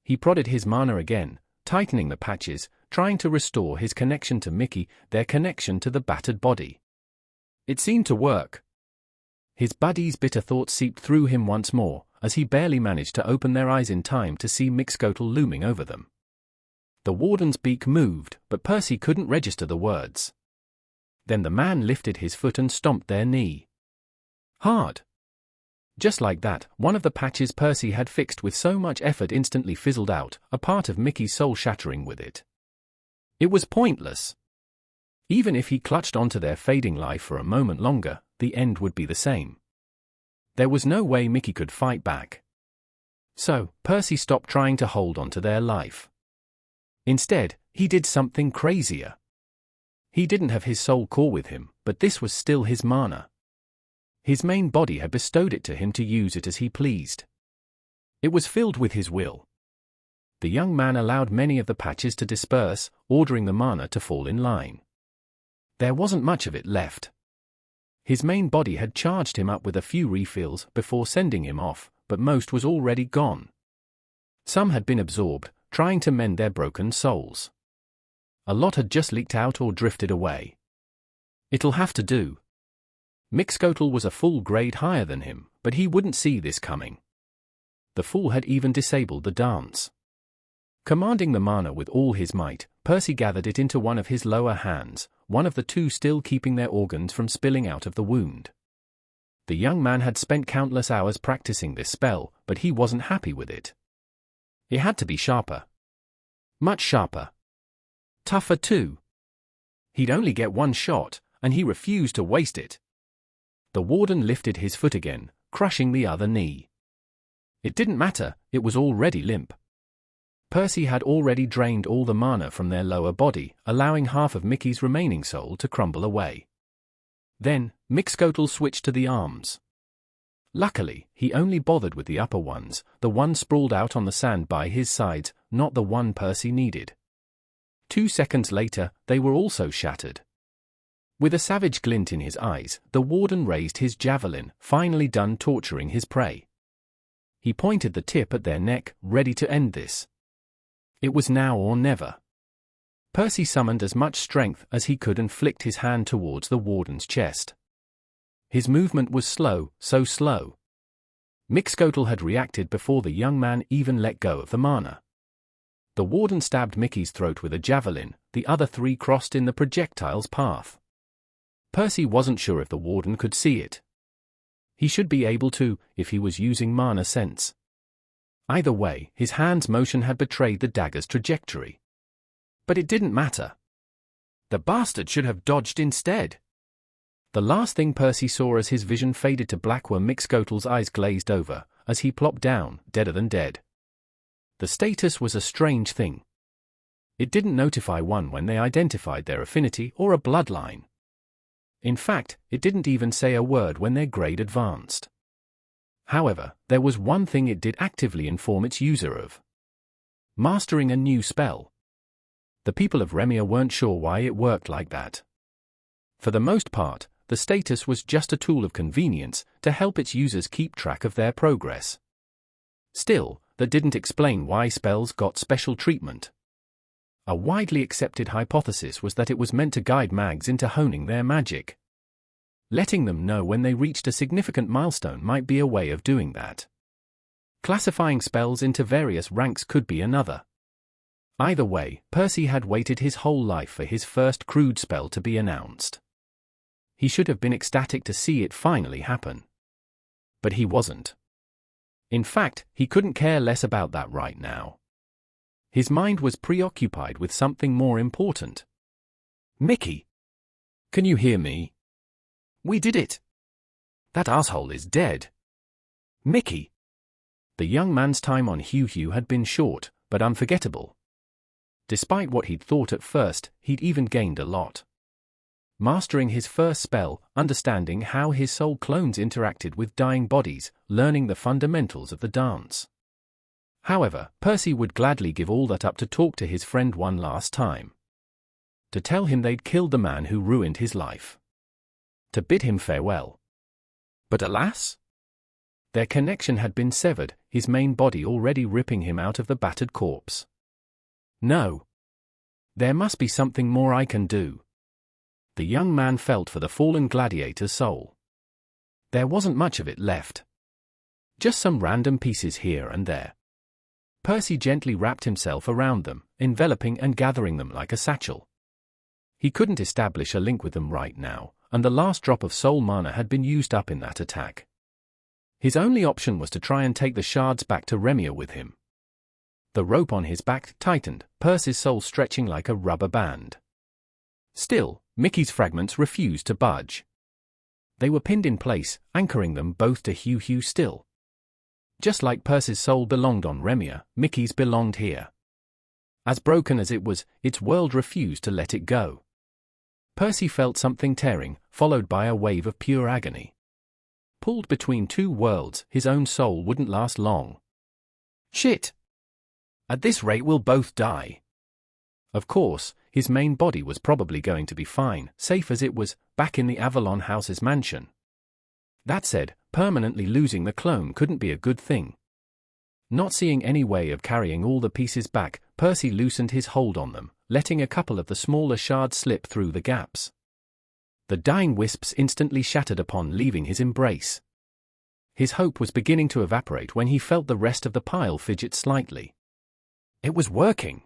He prodded his mana again, tightening the patches, trying to restore his connection to Mickey, their connection to the battered body. It seemed to work. His buddy's bitter thoughts seeped through him once more, as he barely managed to open their eyes in time to see Mixcoatl looming over them. The warden's beak moved, but Percy couldn't register the words. Then the man lifted his foot and stomped their knee. Hard. Just like that, one of the patches Percy had fixed with so much effort instantly fizzled out, a part of Mickey's soul shattering with it. It was pointless. Even if he clutched onto their fading life for a moment longer, the end would be the same. There was no way Mickey could fight back. So, Percy stopped trying to hold onto their life. Instead, he did something crazier. He didn't have his soul core with him, but this was still his mana. His main body had bestowed it to him to use it as he pleased. It was filled with his will. The young man allowed many of the patches to disperse, ordering the mana to fall in line. There wasn't much of it left. His main body had charged him up with a few refills before sending him off, but most was already gone. Some had been absorbed, trying to mend their broken souls. A lot had just leaked out or drifted away. It'll have to do. Mixcoatl was a full grade higher than him, but he wouldn't see this coming. The fool had even disabled the dance. Commanding the mana with all his might, Percy gathered it into one of his lower hands, one of the two still keeping their organs from spilling out of the wound. The young man had spent countless hours practicing this spell, but he wasn't happy with it. It had to be sharper. Much sharper. Tougher too. He'd only get one shot, and he refused to waste it. The warden lifted his foot again, crushing the other knee. It didn't matter, it was already limp. Percy had already drained all the mana from their lower body, allowing half of Mickey's remaining soul to crumble away. Then, Mixcoatl switched to the arms. Luckily, he only bothered with the upper ones, the one sprawled out on the sand by his sides, not the one Percy needed. 2 seconds later, they were also shattered. With a savage glint in his eyes, the warden raised his javelin, finally done torturing his prey. He pointed the tip at their neck, ready to end this. It was now or never. Percy summoned as much strength as he could and flicked his hand towards the warden's chest. His movement was slow, so slow. Mixcoatl had reacted before the young man even let go of the mana. The warden stabbed Mickey's throat with a javelin, the other 3 crossed in the projectile's path. Percy wasn't sure if the warden could see it. He should be able to, if he was using mana sense. Either way, his hand's motion had betrayed the dagger's trajectory. But it didn't matter. The bastard should have dodged instead. The last thing Percy saw as his vision faded to black were Mixcoatl's eyes glazed over, as he plopped down, deader than dead. The status was a strange thing. It didn't notify one when they identified their affinity or a bloodline. In fact, it didn't even say a word when their grade advanced. However, there was one thing it did actively inform its user of. Mastering a new spell. The people of Remia weren't sure why it worked like that. For the most part, the status was just a tool of convenience to help its users keep track of their progress. Still, that didn't explain why spells got special treatment. A widely accepted hypothesis was that it was meant to guide mags into honing their magic. Letting them know when they reached a significant milestone might be a way of doing that. Classifying spells into various ranks could be another. Either way, Percy had waited his whole life for his first crude spell to be announced. He should have been ecstatic to see it finally happen. But he wasn't. In fact, he couldn't care less about that right now. His mind was preoccupied with something more important. Mickey! Can you hear me? We did it! That asshole is dead. Mickey! The young man's time on Hugh had been short, but unforgettable. Despite what he'd thought at first, he'd even gained a lot. Mastering his first spell, understanding how his soul clones interacted with dying bodies, learning the fundamentals of the dance. However, Percy would gladly give all that up to talk to his friend one last time. To tell him they'd killed the man who ruined his life. To bid him farewell. But alas! Their connection had been severed, his main body already ripping him out of the battered corpse. No. There must be something more I can do. The young man felt for the fallen gladiator's soul. There wasn't much of it left. Just some random pieces here and there. Percy gently wrapped himself around them, enveloping and gathering them like a satchel. He couldn't establish a link with them right now, and the last drop of soul mana had been used up in that attack. His only option was to try and take the shards back to Remia with him. The rope on his back tightened, Percy's soul stretching like a rubber band. Still, Mickey's fragments refused to budge. They were pinned in place, anchoring them both to Hugh still. Just like Percy's soul belonged on Remia, Mickey's belonged here. As broken as it was, its world refused to let it go. Percy felt something tearing, followed by a wave of pure agony. Pulled between two worlds, his own soul wouldn't last long. Shit! At this rate we'll both die. Of course, his main body was probably going to be fine, safe as it was, back in the Avalon House's mansion. That said, permanently losing the clone couldn't be a good thing. Not seeing any way of carrying all the pieces back, Percy loosened his hold on them, letting a couple of the smaller shards slip through the gaps. The dying wisps instantly shattered upon leaving his embrace. His hope was beginning to evaporate when he felt the rest of the pile fidget slightly. It was working.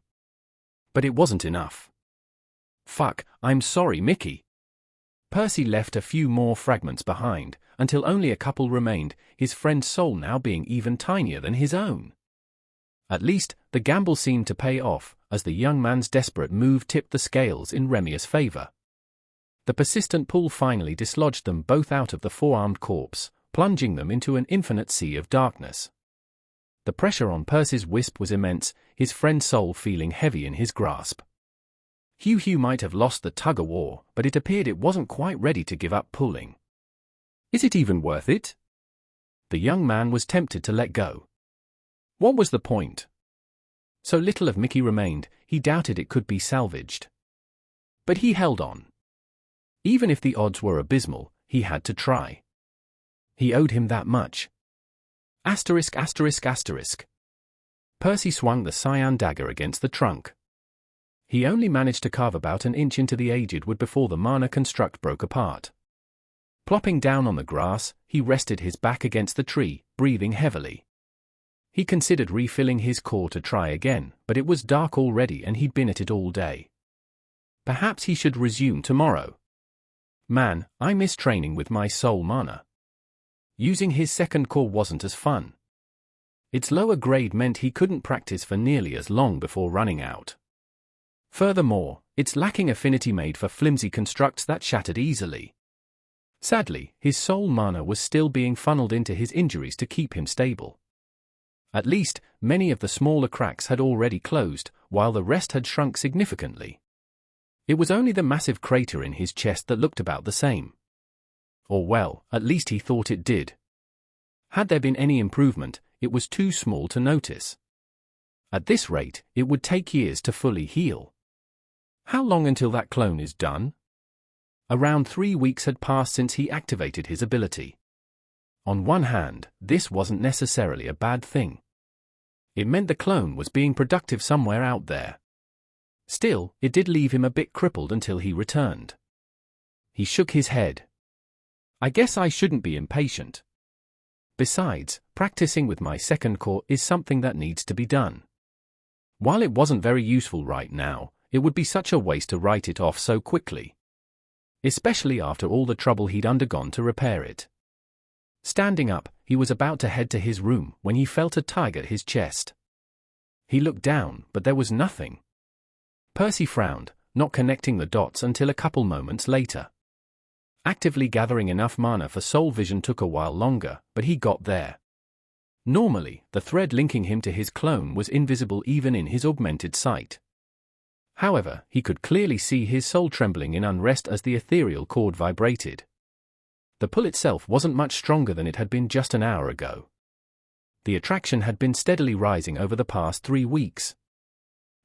But it wasn't enough. Fuck, I'm sorry, Mickey. Percy left a few more fragments behind, until only a couple remained, his friend's soul now being even tinier than his own. At least, the gamble seemed to pay off, as the young man's desperate move tipped the scales in Remia's favor. The persistent pull finally dislodged them both out of the four-armed corpse, plunging them into an infinite sea of darkness. The pressure on Percy's wisp was immense, his friend's soul feeling heavy in his grasp. Hugh might have lost the tug-of-war, but it appeared it wasn't quite ready to give up pulling. Is it even worth it? The young man was tempted to let go. What was the point? So little of Mickey remained, he doubted it could be salvaged. But he held on. Even if the odds were abysmal, he had to try. He owed him that much. Asterisk. Percy swung the cyan dagger against the trunk. He only managed to carve about an inch into the aged wood before the mana construct broke apart. Plopping down on the grass, he rested his back against the tree, breathing heavily. He considered refilling his core to try again, but it was dark already and he'd been at it all day. Perhaps he should resume tomorrow. Man, I miss training with my soul mana. Using his second core wasn't as fun. Its lower grade meant he couldn't practice for nearly as long before running out. Furthermore, its lacking affinity made for flimsy constructs that shattered easily. Sadly, his soul mana was still being funneled into his injuries to keep him stable. At least, many of the smaller cracks had already closed, while the rest had shrunk significantly. It was only the massive crater in his chest that looked about the same. Or well, at least he thought it did. Had there been any improvement, it was too small to notice. At this rate, it would take years to fully heal. How long until that clone is done? Around 3 weeks had passed since he activated his ability. On one hand, this wasn't necessarily a bad thing. It meant the clone was being productive somewhere out there. Still, it did leave him a bit crippled until he returned. He shook his head. I guess I shouldn't be impatient. Besides, practicing with my second core is something that needs to be done. While it wasn't very useful right now, it would be such a waste to write it off so quickly. Especially after all the trouble he'd undergone to repair it. Standing up, he was about to head to his room when he felt a tug at his chest. He looked down, but there was nothing. Percy frowned, not connecting the dots until a couple moments later. Actively gathering enough mana for soul vision took a while longer, but he got there. Normally, the thread linking him to his clone was invisible even in his augmented sight. However, he could clearly see his soul trembling in unrest as the ethereal cord vibrated. The pull itself wasn't much stronger than it had been just an hour ago. The attraction had been steadily rising over the past 3 weeks.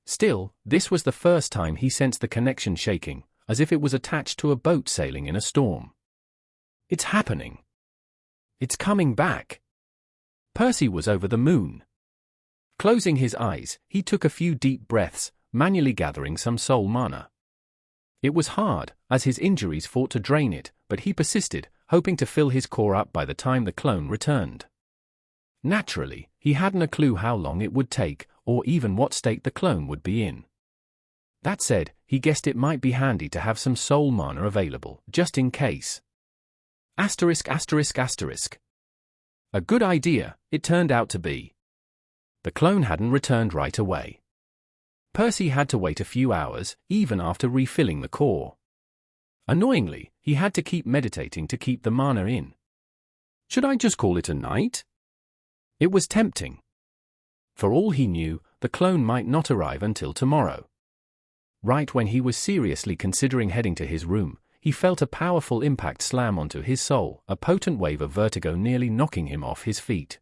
Still, this was the first time he sensed the connection shaking, as if it was attached to a boat sailing in a storm. It's happening. It's coming back. Percy was over the moon. Closing his eyes, he took a few deep breaths, manually gathering some soul mana. It was hard, as his injuries fought to drain it, but he persisted, hoping to fill his core up by the time the clone returned. Naturally, he hadn't a clue how long it would take, or even what state the clone would be in. That said, he guessed it might be handy to have some soul mana available, just in case. Asterisk. A good idea, it turned out to be. The clone hadn't returned right away. Percy had to wait a few hours, even after refilling the core. Annoyingly, he had to keep meditating to keep the mana in. Should I just call it a night? It was tempting. For all he knew, the clone might not arrive until tomorrow. Right when he was seriously considering heading to his room, he felt a powerful impact slam onto his soul, a potent wave of vertigo nearly knocking him off his feet.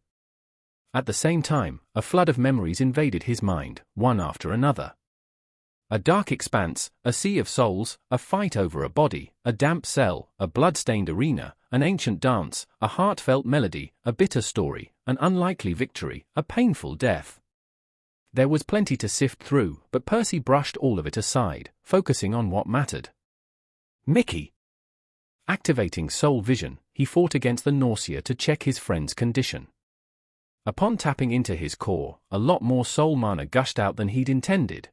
At the same time, a flood of memories invaded his mind, one after another. A dark expanse, a sea of souls, a fight over a body, a damp cell, a blood-stained arena, an ancient dance, a heartfelt melody, a bitter story, an unlikely victory, a painful death. There was plenty to sift through, but Percy brushed all of it aside, focusing on what mattered. Mickey! Activating soul vision, he fought against the nausea to check his friend's condition. Upon tapping into his core, a lot more soul mana gushed out than he'd intended.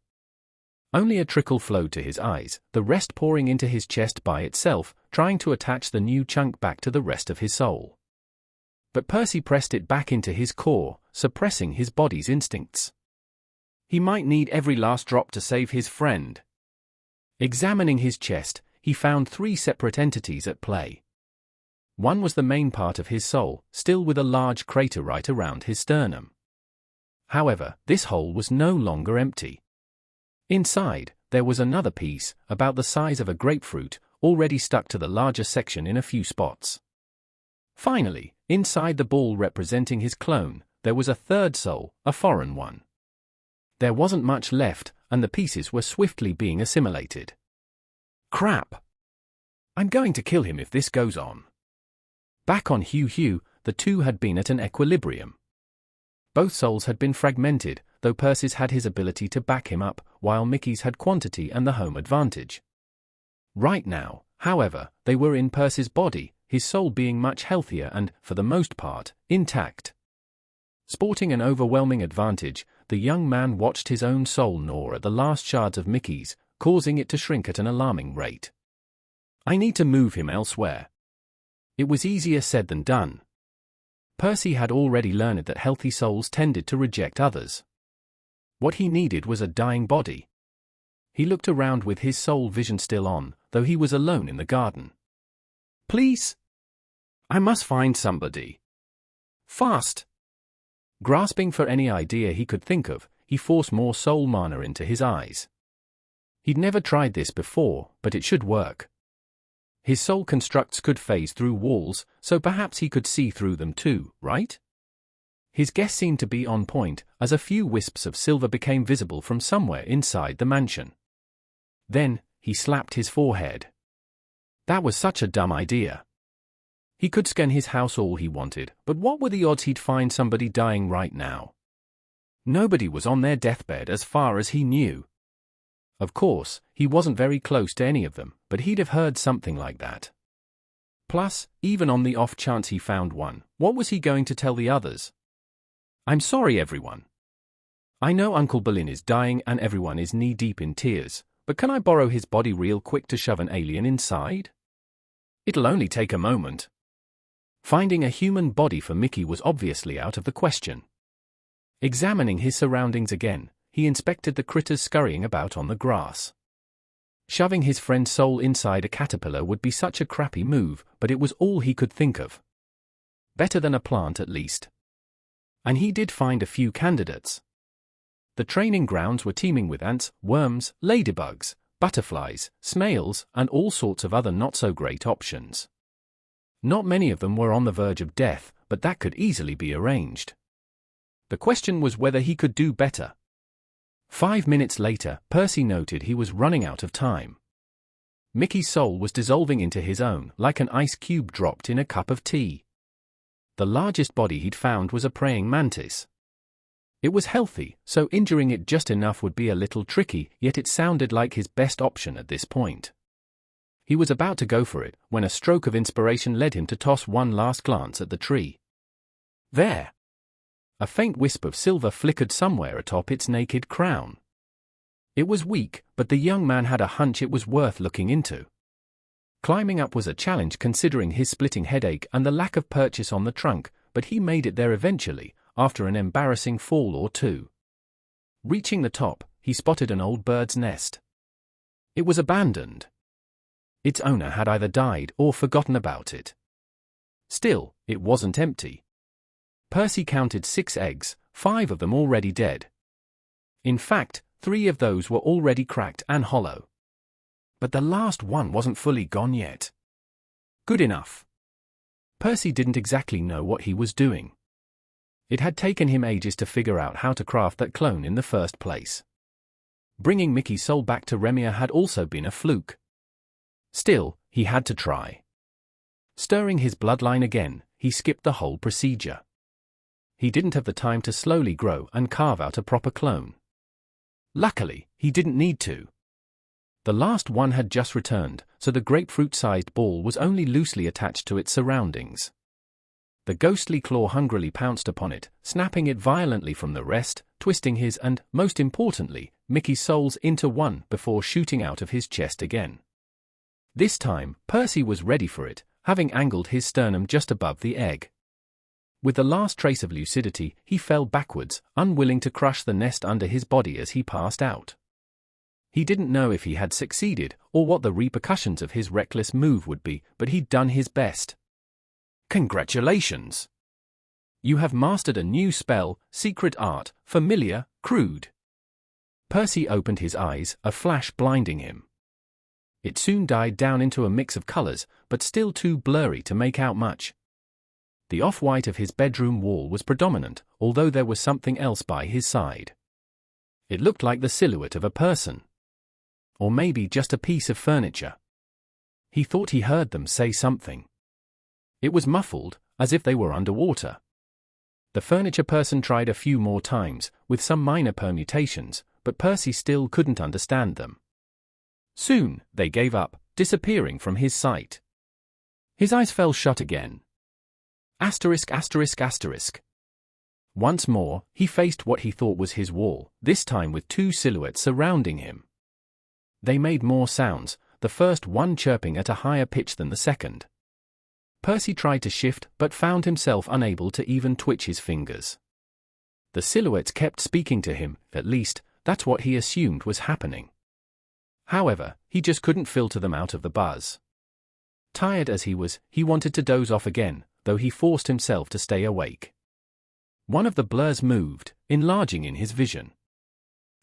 Only a trickle flowed to his eyes, the rest pouring into his chest by itself, trying to attach the new chunk back to the rest of his soul. But Percy pressed it back into his core, suppressing his body's instincts. He might need every last drop to save his friend. Examining his chest, he found 3 separate entities at play. One was the main part of his soul, still with a large crater right around his sternum. However, this hole was no longer empty. Inside, there was another piece, about the size of a grapefruit, already stuck to the larger section in a few spots. Finally, inside the ball representing his clone, there was a third soul, a foreign one. There wasn't much left, and the pieces were swiftly being assimilated. Crap! I'm going to kill him if this goes on. Back on Hugh, the two had been at an equilibrium. Both souls had been fragmented, though Percy's had his ability to back him up, while Mickey's had quantity and the home advantage. Right now, however, they were in Percy's body, his soul being much healthier and, for the most part, intact. Sporting an overwhelming advantage, the young man watched his own soul gnaw at the last shards of Mickey's, causing it to shrink at an alarming rate. I need to move him elsewhere. It was easier said than done. Percy had already learned that healthy souls tended to reject others. What he needed was a dying body. He looked around with his soul vision still on, though he was alone in the garden. Please? I must find somebody. Fast! Grasping for any idea he could think of, he forced more soul mana into his eyes. He'd never tried this before, but it should work. His soul constructs could phase through walls, so perhaps he could see through them too, right? His guess seemed to be on point, as a few wisps of silver became visible from somewhere inside the mansion. Then, he slapped his forehead. That was such a dumb idea. He could scan his house all he wanted, but what were the odds he'd find somebody dying right now? Nobody was on their deathbed as far as he knew. Of course, he wasn't very close to any of them, but he'd have heard something like that. Plus, even on the off chance he found one, what was he going to tell the others? I'm sorry, everyone. I know Uncle Boleyn is dying and everyone is knee-deep in tears, but can I borrow his body real quick to shove an alien inside? It'll only take a moment. Finding a human body for Mickey was obviously out of the question. Examining his surroundings again, he inspected the critters scurrying about on the grass. Shoving his friend's soul inside a caterpillar would be such a crappy move, but it was all he could think of. Better than a plant at least. And he did find a few candidates. The training grounds were teeming with ants, worms, ladybugs, butterflies, snails, and all sorts of other not-so-great options. Not many of them were on the verge of death, but that could easily be arranged. The question was whether he could do better. 5 minutes later, Percy noted he was running out of time. Mickey's soul was dissolving into his own, like an ice cube dropped in a cup of tea. The largest body he'd found was a praying mantis. It was healthy, so injuring it just enough would be a little tricky, yet it sounded like his best option at this point. He was about to go for it, when a stroke of inspiration led him to toss one last glance at the tree. There! A faint wisp of silver flickered somewhere atop its naked crown. It was weak, but the young man had a hunch it was worth looking into. Climbing up was a challenge considering his splitting headache and the lack of purchase on the trunk, but he made it there eventually, after an embarrassing fall or two. Reaching the top, he spotted an old bird's nest. It was abandoned. Its owner had either died or forgotten about it. Still, it wasn't empty. Percy counted 6 eggs, 5 of them already dead. In fact, 3 of those were already cracked and hollow. but the last one wasn't fully gone yet. Good enough. Percy didn't exactly know what he was doing. It had taken him ages to figure out how to craft that clone in the first place. Bringing Mickey's soul back to Remia had also been a fluke. Still, he had to try. Stirring his bloodline again, he skipped the whole procedure. He didn't have the time to slowly grow and carve out a proper clone. Luckily, he didn't need to. The last one had just returned, so the grapefruit-sized ball was only loosely attached to its surroundings. The ghostly claw hungrily pounced upon it, snapping it violently from the rest, twisting his and, most importantly, Mickey's souls into one before shooting out of his chest again. This time, Percy was ready for it, having angled his sternum just above the egg. With the last trace of lucidity, he fell backwards, unwilling to crush the nest under his body as he passed out. He didn't know if he had succeeded, or what the repercussions of his reckless move would be, but he'd done his best. Congratulations! You have mastered a new spell, secret art, familiar, crude. Percy opened his eyes, a flash blinding him. It soon died down into a mix of colors, but still too blurry to make out much. The off-white of his bedroom wall was predominant, although there was something else by his side. It looked like the silhouette of a person. Or maybe just a piece of furniture. He thought he heard them say something. It was muffled, as if they were underwater. The furniture person tried a few more times, with some minor permutations, but Percy still couldn't understand them. Soon, they gave up, disappearing from his sight. His eyes fell shut again. Asterisk, asterisk, asterisk. Once more, he faced what he thought was his wall, this time with two silhouettes surrounding him. They made more sounds, the first one chirping at a higher pitch than the second. Percy tried to shift but found himself unable to even twitch his fingers. The silhouettes kept speaking to him, at least, that's what he assumed was happening. However, he just couldn't filter them out of the buzz. Tired as he was, he wanted to doze off again, though he forced himself to stay awake. One of the blurs moved, enlarging in his vision.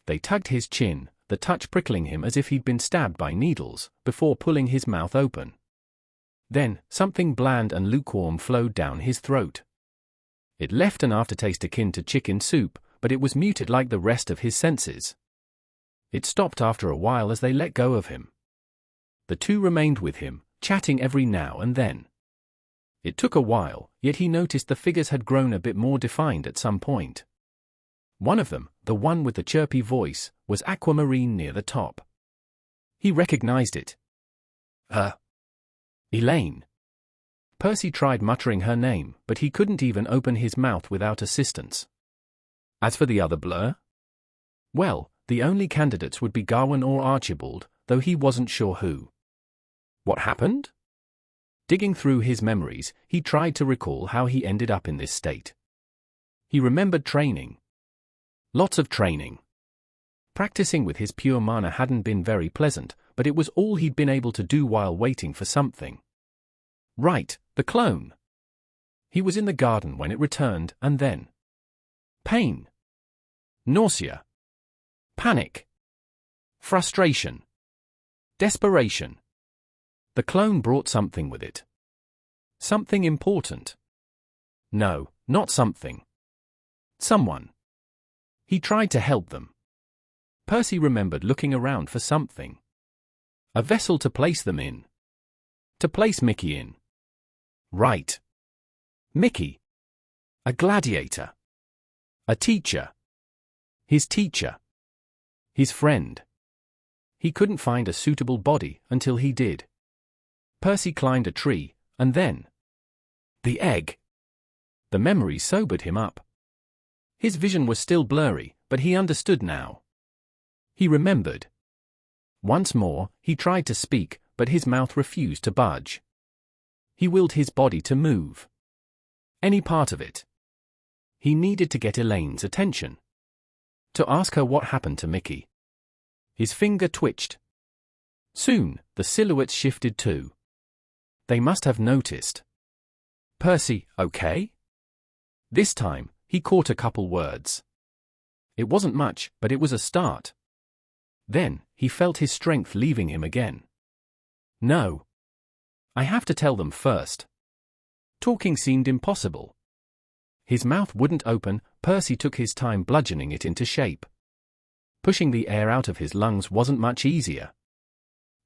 They tugged his chin, the touch prickling him as if he'd been stabbed by needles, before pulling his mouth open. Then, something bland and lukewarm flowed down his throat. It left an aftertaste akin to chicken soup, but it was muted like the rest of his senses. It stopped after a while as they let go of him. The two remained with him, chatting every now and then. It took a while, yet he noticed the figures had grown a bit more defined at some point. One of them, the one with the chirpy voice, was aquamarine near the top. He recognized it. Elaine. Percy tried muttering her name, but he couldn't even open his mouth without assistance. As for the other blur? Well, the only candidates would be Gawain or Archibald, though he wasn't sure who. What happened? Digging through his memories, he tried to recall how he ended up in this state. He remembered training. Lots of training. Practicing with his pure mana hadn't been very pleasant, but it was all he'd been able to do while waiting for something. Right, the clone. He was in the garden when it returned, and then pain. Nausea. Panic. Frustration. Desperation. The clone brought something with it. Something important. No, not something. Someone. He tried to help them. Percy remembered looking around for something. A vessel to place them in. To place Mickey in. Right. Mickey. A gladiator. A teacher. His teacher. His friend. He couldn't find a suitable body until he did. Percy climbed a tree, and then the egg. The memory sobered him up. His vision was still blurry, but he understood now. He remembered. Once more, he tried to speak, but his mouth refused to budge. He willed his body to move. Any part of it. He needed to get Elaine's attention. To ask her what happened to Mickey. His finger twitched. Soon, the silhouettes shifted too. They must have noticed. Percy, okay? This time, he caught a couple words. It wasn't much, but it was a start. Then, he felt his strength leaving him again. No. I have to tell them first. Talking seemed impossible. His mouth wouldn't open. Percy took his time bludgeoning it into shape. Pushing the air out of his lungs wasn't much easier.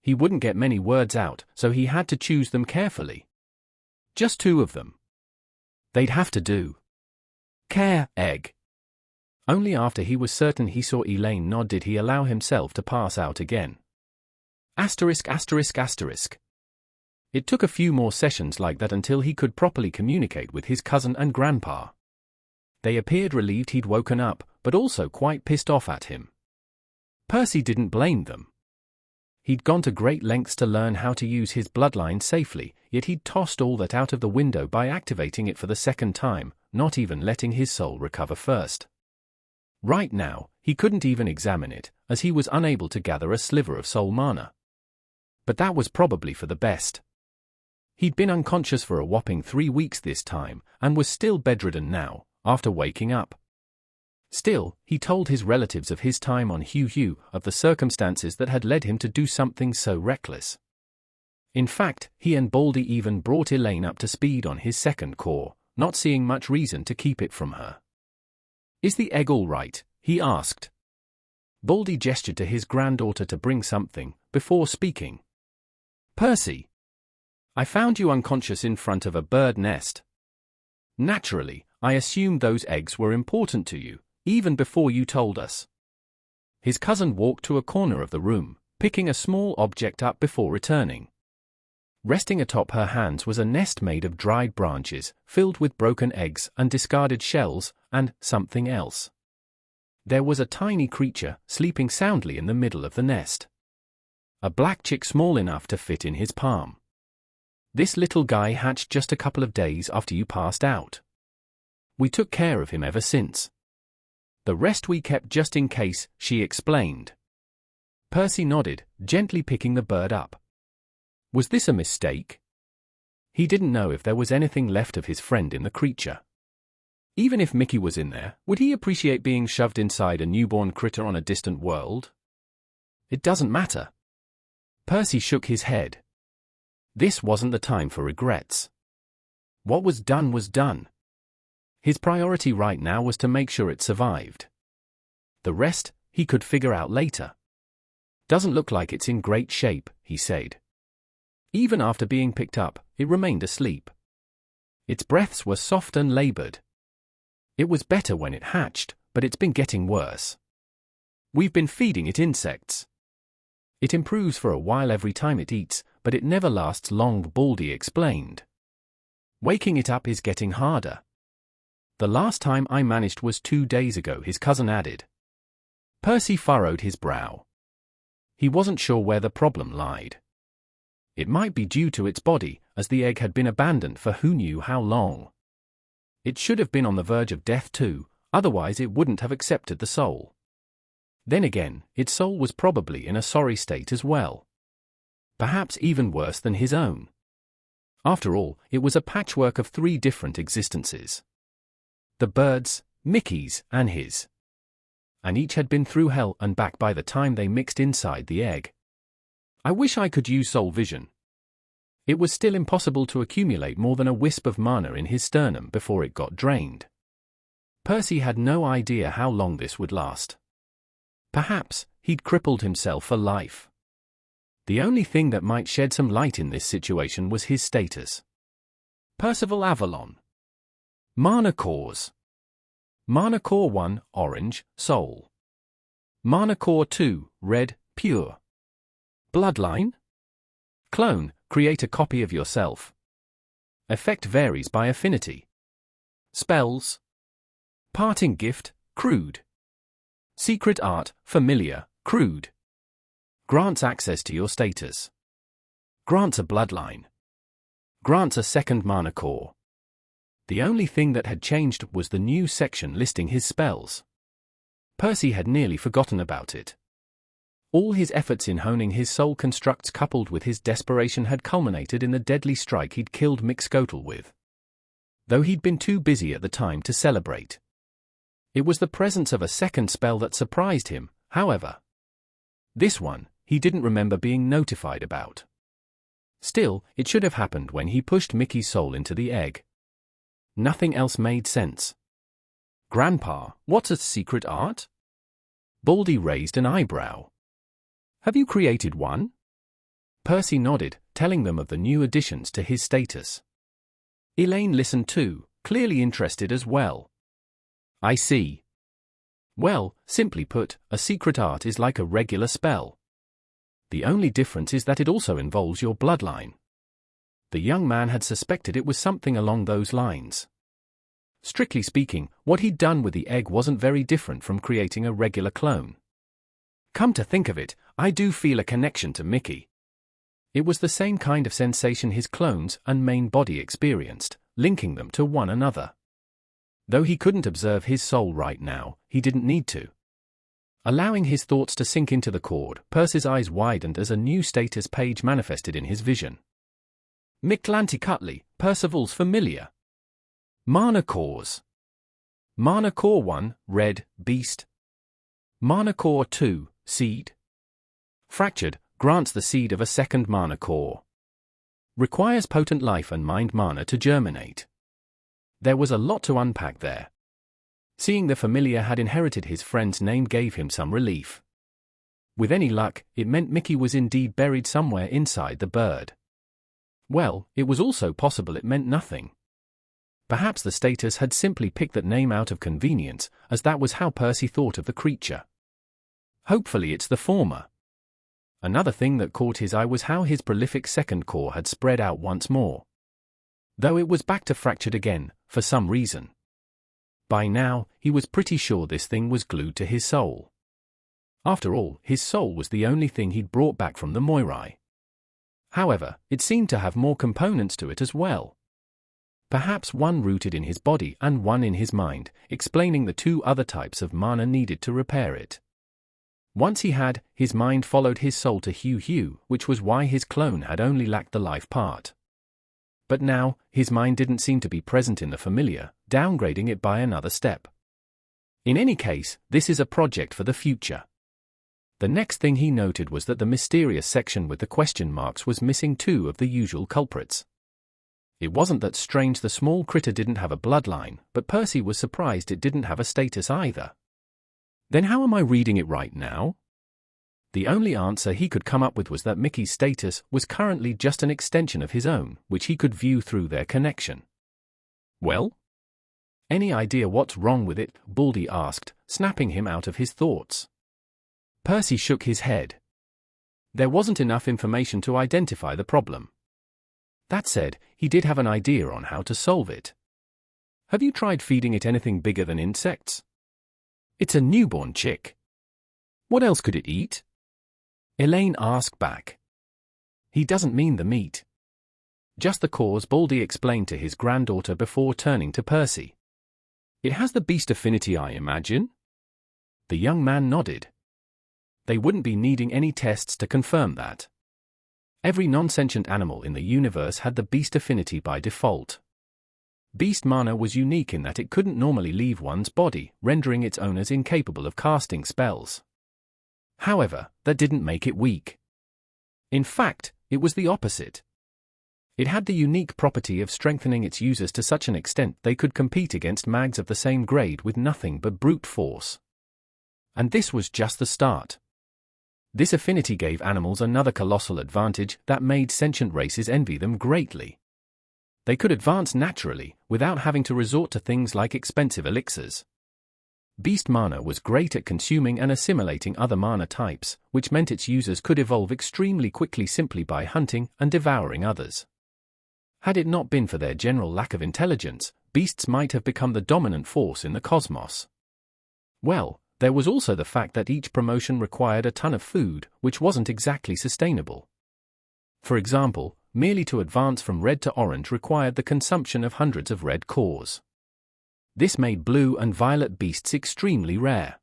He wouldn't get many words out, so he had to choose them carefully. Just 2 of them. They'd have to do. Care, egg. Only after he was certain he saw Elaine nod did he allow himself to pass out again. Asterisk, asterisk, asterisk. It took a few more sessions like that until he could properly communicate with his cousin and grandpa. They appeared relieved he'd woken up, but also quite pissed off at him. Percy didn't blame them. He'd gone to great lengths to learn how to use his bloodline safely, yet he'd tossed all that out of the window by activating it for the second time, not even letting his soul recover first. Right now, he couldn't even examine it, as he was unable to gather a sliver of soul mana. But that was probably for the best. He'd been unconscious for a whopping 3 weeks this time, and was still bedridden now, after waking up. Still, he told his relatives of his time on Hugh, of the circumstances that had led him to do something so reckless. In fact, he and Baldy even brought Elaine up to speed on his second core, not seeing much reason to keep it from her. "Is the egg all right?" he asked. Baldy gestured to his granddaughter to bring something, before speaking. "Percy, I found you unconscious in front of a bird nest. Naturally, I assumed those eggs were important to you, even before you told us." His cousin walked to a corner of the room, picking a small object up before returning. Resting atop her hands was a nest made of dried branches, filled with broken eggs and discarded shells, and something else. There was a tiny creature, sleeping soundly in the middle of the nest. A black chick small enough to fit in his palm. "This little guy hatched just a couple of days after you passed out. We took care of him ever since. The rest we kept just in case," she explained. Percy nodded, gently picking the bird up. Was this a mistake? He didn't know if there was anything left of his friend in the creature. Even if Mickey was in there, would he appreciate being shoved inside a newborn critter on a distant world? It doesn't matter. Percy shook his head. This wasn't the time for regrets. What was done. His priority right now was to make sure it survived. The rest, he could figure out later. "Doesn't look like it's in great shape," he said. Even after being picked up, it remained asleep. Its breaths were soft and labored. It was better when it hatched, but it's been getting worse. "We've been feeding it insects. It improves for a while every time it eats, but it never lasts long," Baldy explained. "Waking it up is getting harder. The last time I managed was 2 days ago," his cousin added. Percy furrowed his brow. He wasn't sure where the problem lied. It might be due to its body, as the egg had been abandoned for who knew how long. It should have been on the verge of death too, otherwise it wouldn't have accepted the soul. Then again, its soul was probably in a sorry state as well. Perhaps even worse than his own. After all, it was a patchwork of 3 different existences. The bird's, Mickey's, and his. And each had been through hell and back by the time they mixed inside the egg. I wish I could use soul vision. It was still impossible to accumulate more than a wisp of mana in his sternum before it got drained. Percy had no idea how long this would last. Perhaps he'd crippled himself for life. The only thing that might shed some light in this situation was his status. Percival Avalon. Mana cores. Mana core 1, orange, soul. Mana core 2, red, pure. Bloodline? Clone, create a copy of yourself. Effect varies by affinity. Spells. Parting gift, crude. Secret art, familiar, crude. Grants access to your status. Grants a bloodline. Grants a second mana core. The only thing that had changed was the new section listing his spells. Percy had nearly forgotten about it. All his efforts in honing his soul constructs coupled with his desperation had culminated in the deadly strike he'd killed Mick Scotle with. Though he'd been too busy at the time to celebrate. It was the presence of a second spell that surprised him, however. This one, he didn't remember being notified about. Still, it should have happened when he pushed Mickey's soul into the egg. Nothing else made sense. Grandpa, what's a secret art? Baldy raised an eyebrow. Have you created one? Percy nodded, telling them of the new additions to his status. Elaine listened too, clearly interested as well. I see. Well, simply put, a secret art is like a regular spell. The only difference is that it also involves your bloodline. The young man had suspected it was something along those lines. Strictly speaking, what he'd done with the egg wasn't very different from creating a regular clone. Come to think of it, I do feel a connection to Mickey. It was the same kind of sensation his clones and main body experienced, linking them to one another. Though he couldn't observe his soul right now, he didn't need to. Allowing his thoughts to sink into the cord, Percy's eyes widened as a new status page manifested in his vision. Mictlantecuhtli, Percival's familiar. Mana cores. Mana Core 1, Red, Beast. Mana Core 2, Seed. Fractured, grants the seed of a second Mana Core. Requires potent life and mind mana to germinate. There was a lot to unpack there. Seeing the familiar had inherited his friend's name gave him some relief. With any luck, it meant Mickey was indeed buried somewhere inside the bird. Well, it was also possible it meant nothing. Perhaps the status had simply picked that name out of convenience, as that was how Percy thought of the creature. Hopefully it's the former. Another thing that caught his eye was how his prolific second core had spread out once more. Though it was back to fractured again, for some reason. By now, he was pretty sure this thing was glued to his soul. After all, his soul was the only thing he'd brought back from the Moirai. However, it seemed to have more components to it as well. Perhaps one rooted in his body and one in his mind, explaining the two other types of mana needed to repair it. Once he had, his mind followed his soul to Hugh, which was why his clone had only lacked the life part. But now, his mind didn't seem to be present in the familiar, downgrading it by another step. In any case, this is a project for the future. The next thing he noted was that the mysterious section with the question marks was missing two of the usual culprits. It wasn't that strange the small critter didn't have a bloodline, but Percy was surprised it didn't have a status either. Then how am I reading it right now? The only answer he could come up with was that Mickey's status was currently just an extension of his own, which he could view through their connection. Well? Any idea what's wrong with it? Baldy asked, snapping him out of his thoughts. Percy shook his head. There wasn't enough information to identify the problem. That said, he did have an idea on how to solve it. Have you tried feeding it anything bigger than insects? It's a newborn chick. What else could it eat? Elaine asked back. He doesn't mean the meat. Just the cause, Baldy explained to his granddaughter before turning to Percy. It has the beast affinity, I imagine? The young man nodded. They wouldn't be needing any tests to confirm that. Every non-sentient animal in the universe had the beast affinity by default. Beast mana was unique in that it couldn't normally leave one's body, rendering its owners incapable of casting spells. However, that didn't make it weak. In fact, it was the opposite. It had the unique property of strengthening its users to such an extent they could compete against mags of the same grade with nothing but brute force. And this was just the start. This affinity gave animals another colossal advantage that made sentient races envy them greatly. They could advance naturally, without having to resort to things like expensive elixirs. Beast mana was great at consuming and assimilating other mana types, which meant its users could evolve extremely quickly simply by hunting and devouring others. Had it not been for their general lack of intelligence, beasts might have become the dominant force in the cosmos. Well, there was also the fact that each promotion required a ton of food, which wasn't exactly sustainable. For example, merely to advance from red to orange required the consumption of hundreds of red cores. This made blue and violet beasts extremely rare.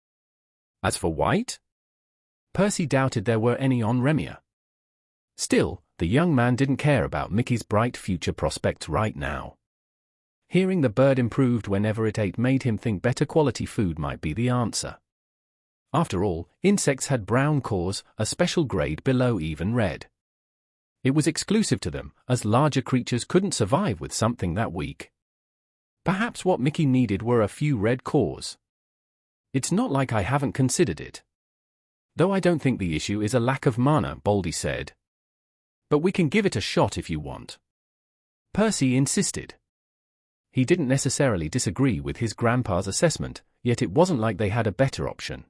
As for white? Percy doubted there were any on Remia. Still, the young man didn't care about Mickey's bright future prospects right now. Hearing the bird improved whenever it ate made him think better quality food might be the answer. After all, insects had brown cores, a special grade below even red. It was exclusive to them, as larger creatures couldn't survive with something that weak. Perhaps what Mickey needed were a few red cores. It's not like I haven't considered it. Though I don't think the issue is a lack of mana, Baldy said. But we can give it a shot if you want. Percy insisted. He didn't necessarily disagree with his grandpa's assessment, yet it wasn't like they had a better option.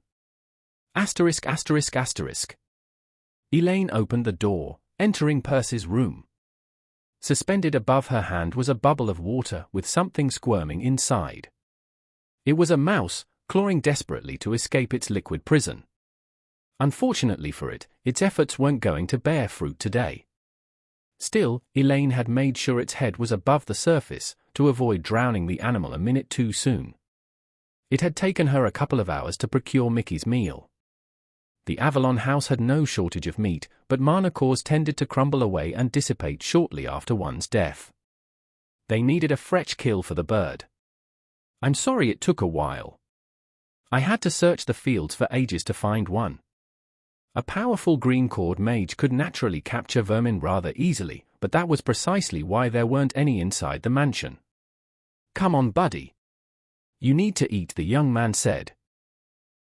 Asterisk asterisk asterisk. Elaine opened the door, entering Percy's room. Suspended above her hand was a bubble of water with something squirming inside. It was a mouse, clawing desperately to escape its liquid prison. Unfortunately for it, its efforts weren't going to bear fruit today. Still, Elaine had made sure its head was above the surface, to avoid drowning the animal a minute too soon. It had taken her a couple of hours to procure Mickey's meal. The Avalon house had no shortage of meat, but mana cores tended to crumble away and dissipate shortly after one's death. They needed a fresh kill for the bird. I'm sorry it took a while. I had to search the fields for ages to find one. A powerful green cord mage could naturally capture vermin rather easily, but that was precisely why there weren't any inside the mansion. Come on, buddy. You need to eat, the young man said.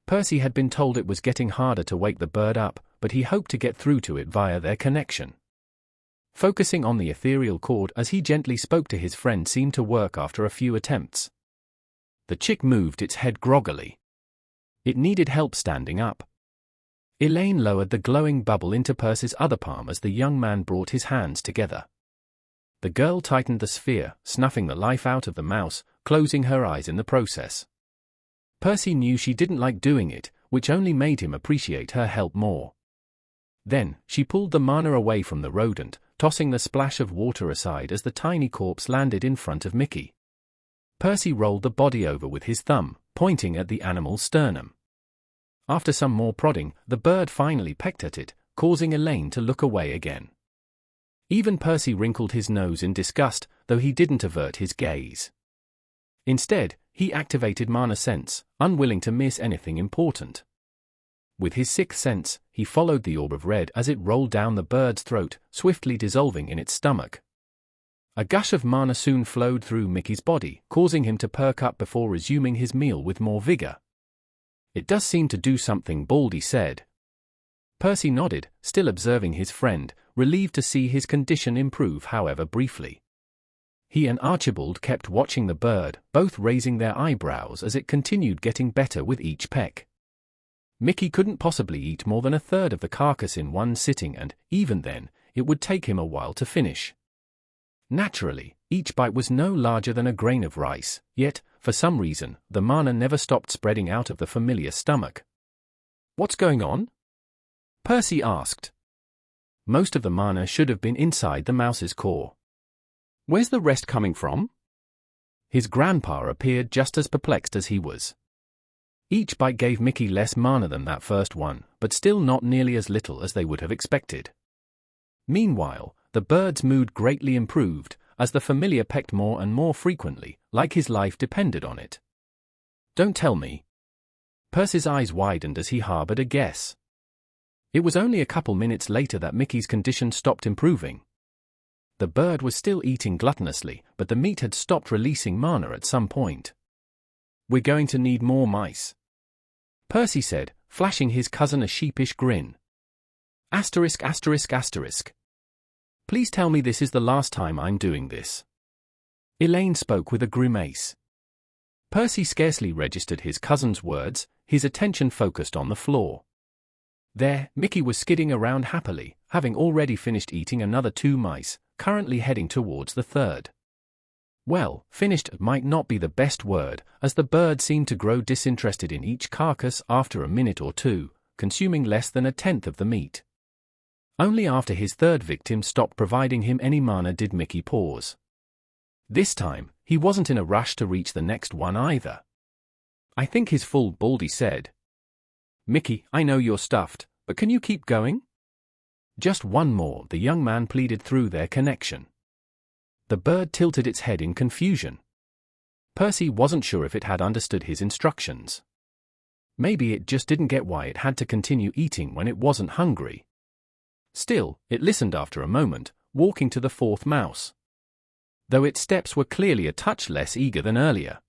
Percy had been told it was getting harder to wake the bird up, but he hoped to get through to it via their connection. Focusing on the ethereal cord as he gently spoke to his friend seemed to work after a few attempts. The chick moved its head groggily. It needed help standing up. Elaine lowered the glowing bubble into Percy's other palm as the young man brought his hands together. The girl tightened the sphere, snuffing the life out of the mouse, closing her eyes in the process. Percy knew she didn't like doing it, which only made him appreciate her help more. Then, she pulled the mana away from the rodent, tossing the splash of water aside as the tiny corpse landed in front of Mickey. Percy rolled the body over with his thumb, pointing at the animal's sternum. After some more prodding, the bird finally pecked at it, causing Elaine to look away again. Even Percy wrinkled his nose in disgust, though he didn't avert his gaze. Instead, he activated Mana Sense, unwilling to miss anything important. With his sixth sense, he followed the orb of red as it rolled down the bird's throat, swiftly dissolving in its stomach. A gush of mana soon flowed through Mickey's body, causing him to perk up before resuming his meal with more vigor. It does seem to do something, Baldy said. Percy nodded, still observing his friend, relieved to see his condition improve however briefly. He and Archibald kept watching the bird, both raising their eyebrows as it continued getting better with each peck. Mickey couldn't possibly eat more than a third of the carcass in one sitting and, even then, it would take him a while to finish. Naturally, each bite was no larger than a grain of rice, yet, for some reason, the mana never stopped spreading out of the familiar stomach. What's going on? Percy asked. Most of the mana should have been inside the mouse's core. Where's the rest coming from? His grandpa appeared just as perplexed as he was. Each bite gave Mickey less mana than that first one, but still not nearly as little as they would have expected. Meanwhile, the bird's mood greatly improved, as the familiar pecked more and more frequently, like his life depended on it. Don't tell me. Percy's eyes widened as he harbored a guess. It was only a couple minutes later that Mickey's condition stopped improving. The bird was still eating gluttonously, but the meat had stopped releasing mana at some point. We're going to need more mice, Percy said, flashing his cousin a sheepish grin. Asterisk asterisk asterisk. Please tell me this is the last time I'm doing this. Elaine spoke with a grimace. Percy scarcely registered his cousin's words, his attention focused on the floor. There, Mickey was skidding around happily, having already finished eating another 2 mice, currently heading towards the third. Well, finished might not be the best word, as the bird seemed to grow disinterested in each carcass after a minute or two, consuming less than a tenth of the meat. Only after his third victim stopped providing him any mana did Mickey pause. This time, he wasn't in a rush to reach the next one either. I think he's full, Baldy said. Mickey, I know you're stuffed, but can you keep going? Just one more, the young man pleaded through their connection. The bird tilted its head in confusion. Percy wasn't sure if it had understood his instructions. Maybe it just didn't get why it had to continue eating when it wasn't hungry. Still, it listened after a moment, walking to the fourth mouse. Though its steps were clearly a touch less eager than earlier.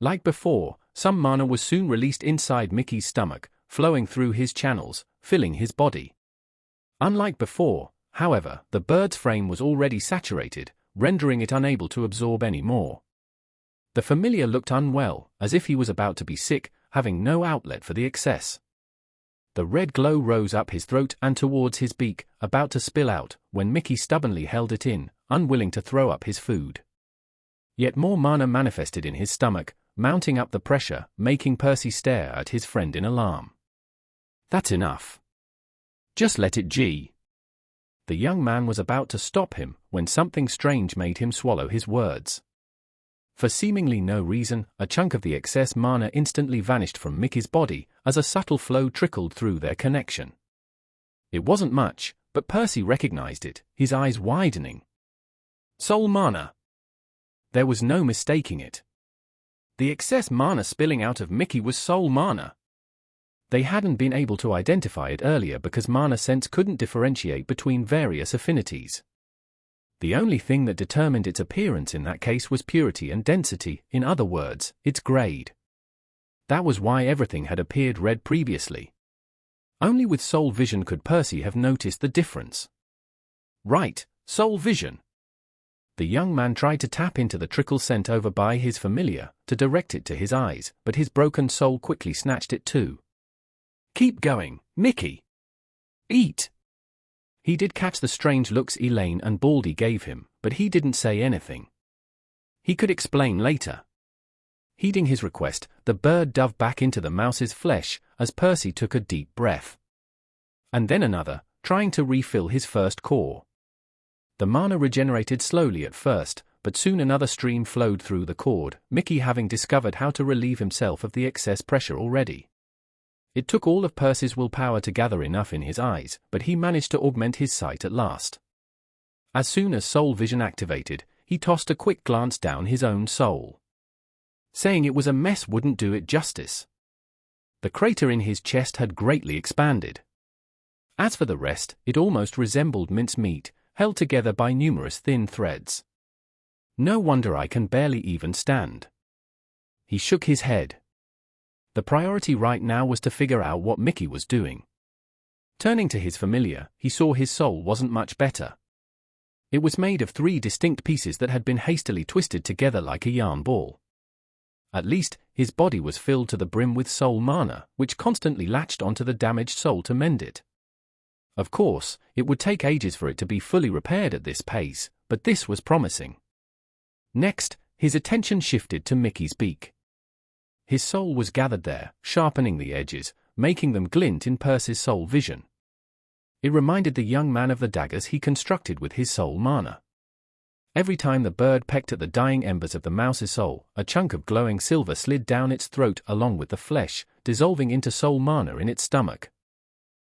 Like before, some mana was soon released inside Mickey's stomach, flowing through his channels, filling his body. Unlike before, however, the bird's frame was already saturated, rendering it unable to absorb any more. The familiar looked unwell, as if he was about to be sick, having no outlet for the excess. The red glow rose up his throat and towards his beak, about to spill out, when Mickey stubbornly held it in, unwilling to throw up his food. Yet more mana manifested in his stomach, mounting up the pressure, making Percy stare at his friend in alarm. "That's enough. Just let it G." The young man was about to stop him, when something strange made him swallow his words. For seemingly no reason, a chunk of the excess mana instantly vanished from Mickey's body, as a subtle flow trickled through their connection. It wasn't much, but Percy recognized it, his eyes widening. Soul mana. There was no mistaking it. The excess mana spilling out of Mickey was soul mana. They hadn't been able to identify it earlier because mana sense couldn't differentiate between various affinities. The only thing that determined its appearance in that case was purity and density, in other words, its grade. That was why everything had appeared red previously. Only with soul vision could Percy have noticed the difference. Right, soul vision. The young man tried to tap into the trickle sent over by his familiar, to direct it to his eyes, but his broken soul quickly snatched it too. "Keep going, Mickey. Eat." He did catch the strange looks Elaine and Baldy gave him, but he didn't say anything. He could explain later. Heeding his request, the bird dove back into the mouse's flesh, as Percy took a deep breath. And then another, trying to refill his first core. The mana regenerated slowly at first, but soon another stream flowed through the cord, Mickey having discovered how to relieve himself of the excess pressure already. It took all of Percy's willpower to gather enough in his eyes, but he managed to augment his sight at last. As soon as soul vision activated, he tossed a quick glance down his own soul. Saying it was a mess wouldn't do it justice. The crater in his chest had greatly expanded. As for the rest, it almost resembled mincemeat, held together by numerous thin threads. "No wonder I can barely even stand." He shook his head. The priority right now was to figure out what Mickey was doing. Turning to his familiar, he saw his soul wasn't much better. It was made of 3 distinct pieces that had been hastily twisted together like a yarn ball. At least, his body was filled to the brim with soul mana, which constantly latched onto the damaged soul to mend it. Of course, it would take ages for it to be fully repaired at this pace, but this was promising. Next, his attention shifted to Mickey's beak. His soul was gathered there, sharpening the edges, making them glint in Percy's soul vision. It reminded the young man of the daggers he constructed with his soul mana. Every time the bird pecked at the dying embers of the mouse's soul, a chunk of glowing silver slid down its throat along with the flesh, dissolving into soul mana in its stomach.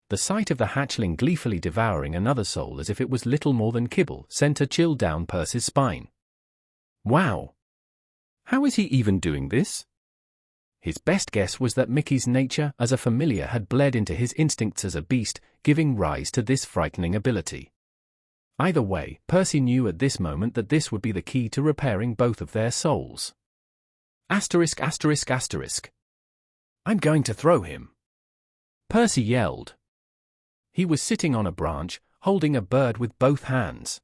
The sight of the hatchling gleefully devouring another soul as if it was little more than kibble sent a chill down Percy's spine. Wow! How is he even doing this? His best guess was that Mickey's nature as a familiar had bled into his instincts as a beast, giving rise to this frightening ability. Either way, Percy knew at this moment that this would be the key to repairing both of their souls. Asterisk asterisk asterisk. "I'm going to throw him," Percy yelled. He was sitting on a branch, holding a bird with both hands.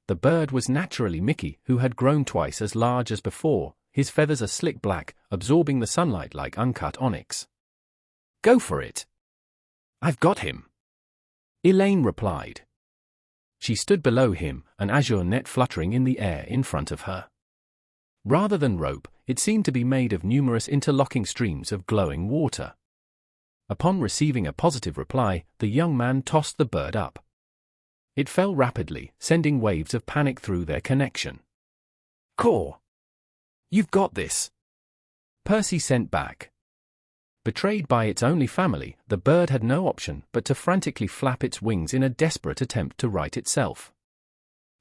The bird was naturally Mickey, who had grown twice as large as before, his feathers a slick black, absorbing the sunlight like uncut onyx. "Go for it." "I've got him," Elaine replied. She stood below him, an azure net fluttering in the air in front of her. Rather than rope, it seemed to be made of numerous interlocking streams of glowing water. Upon receiving a positive reply, the young man tossed the bird up. It fell rapidly, sending waves of panic through their connection. "Core! You've got this," Percy sent back. Betrayed by its only family, the bird had no option but to frantically flap its wings in a desperate attempt to right itself.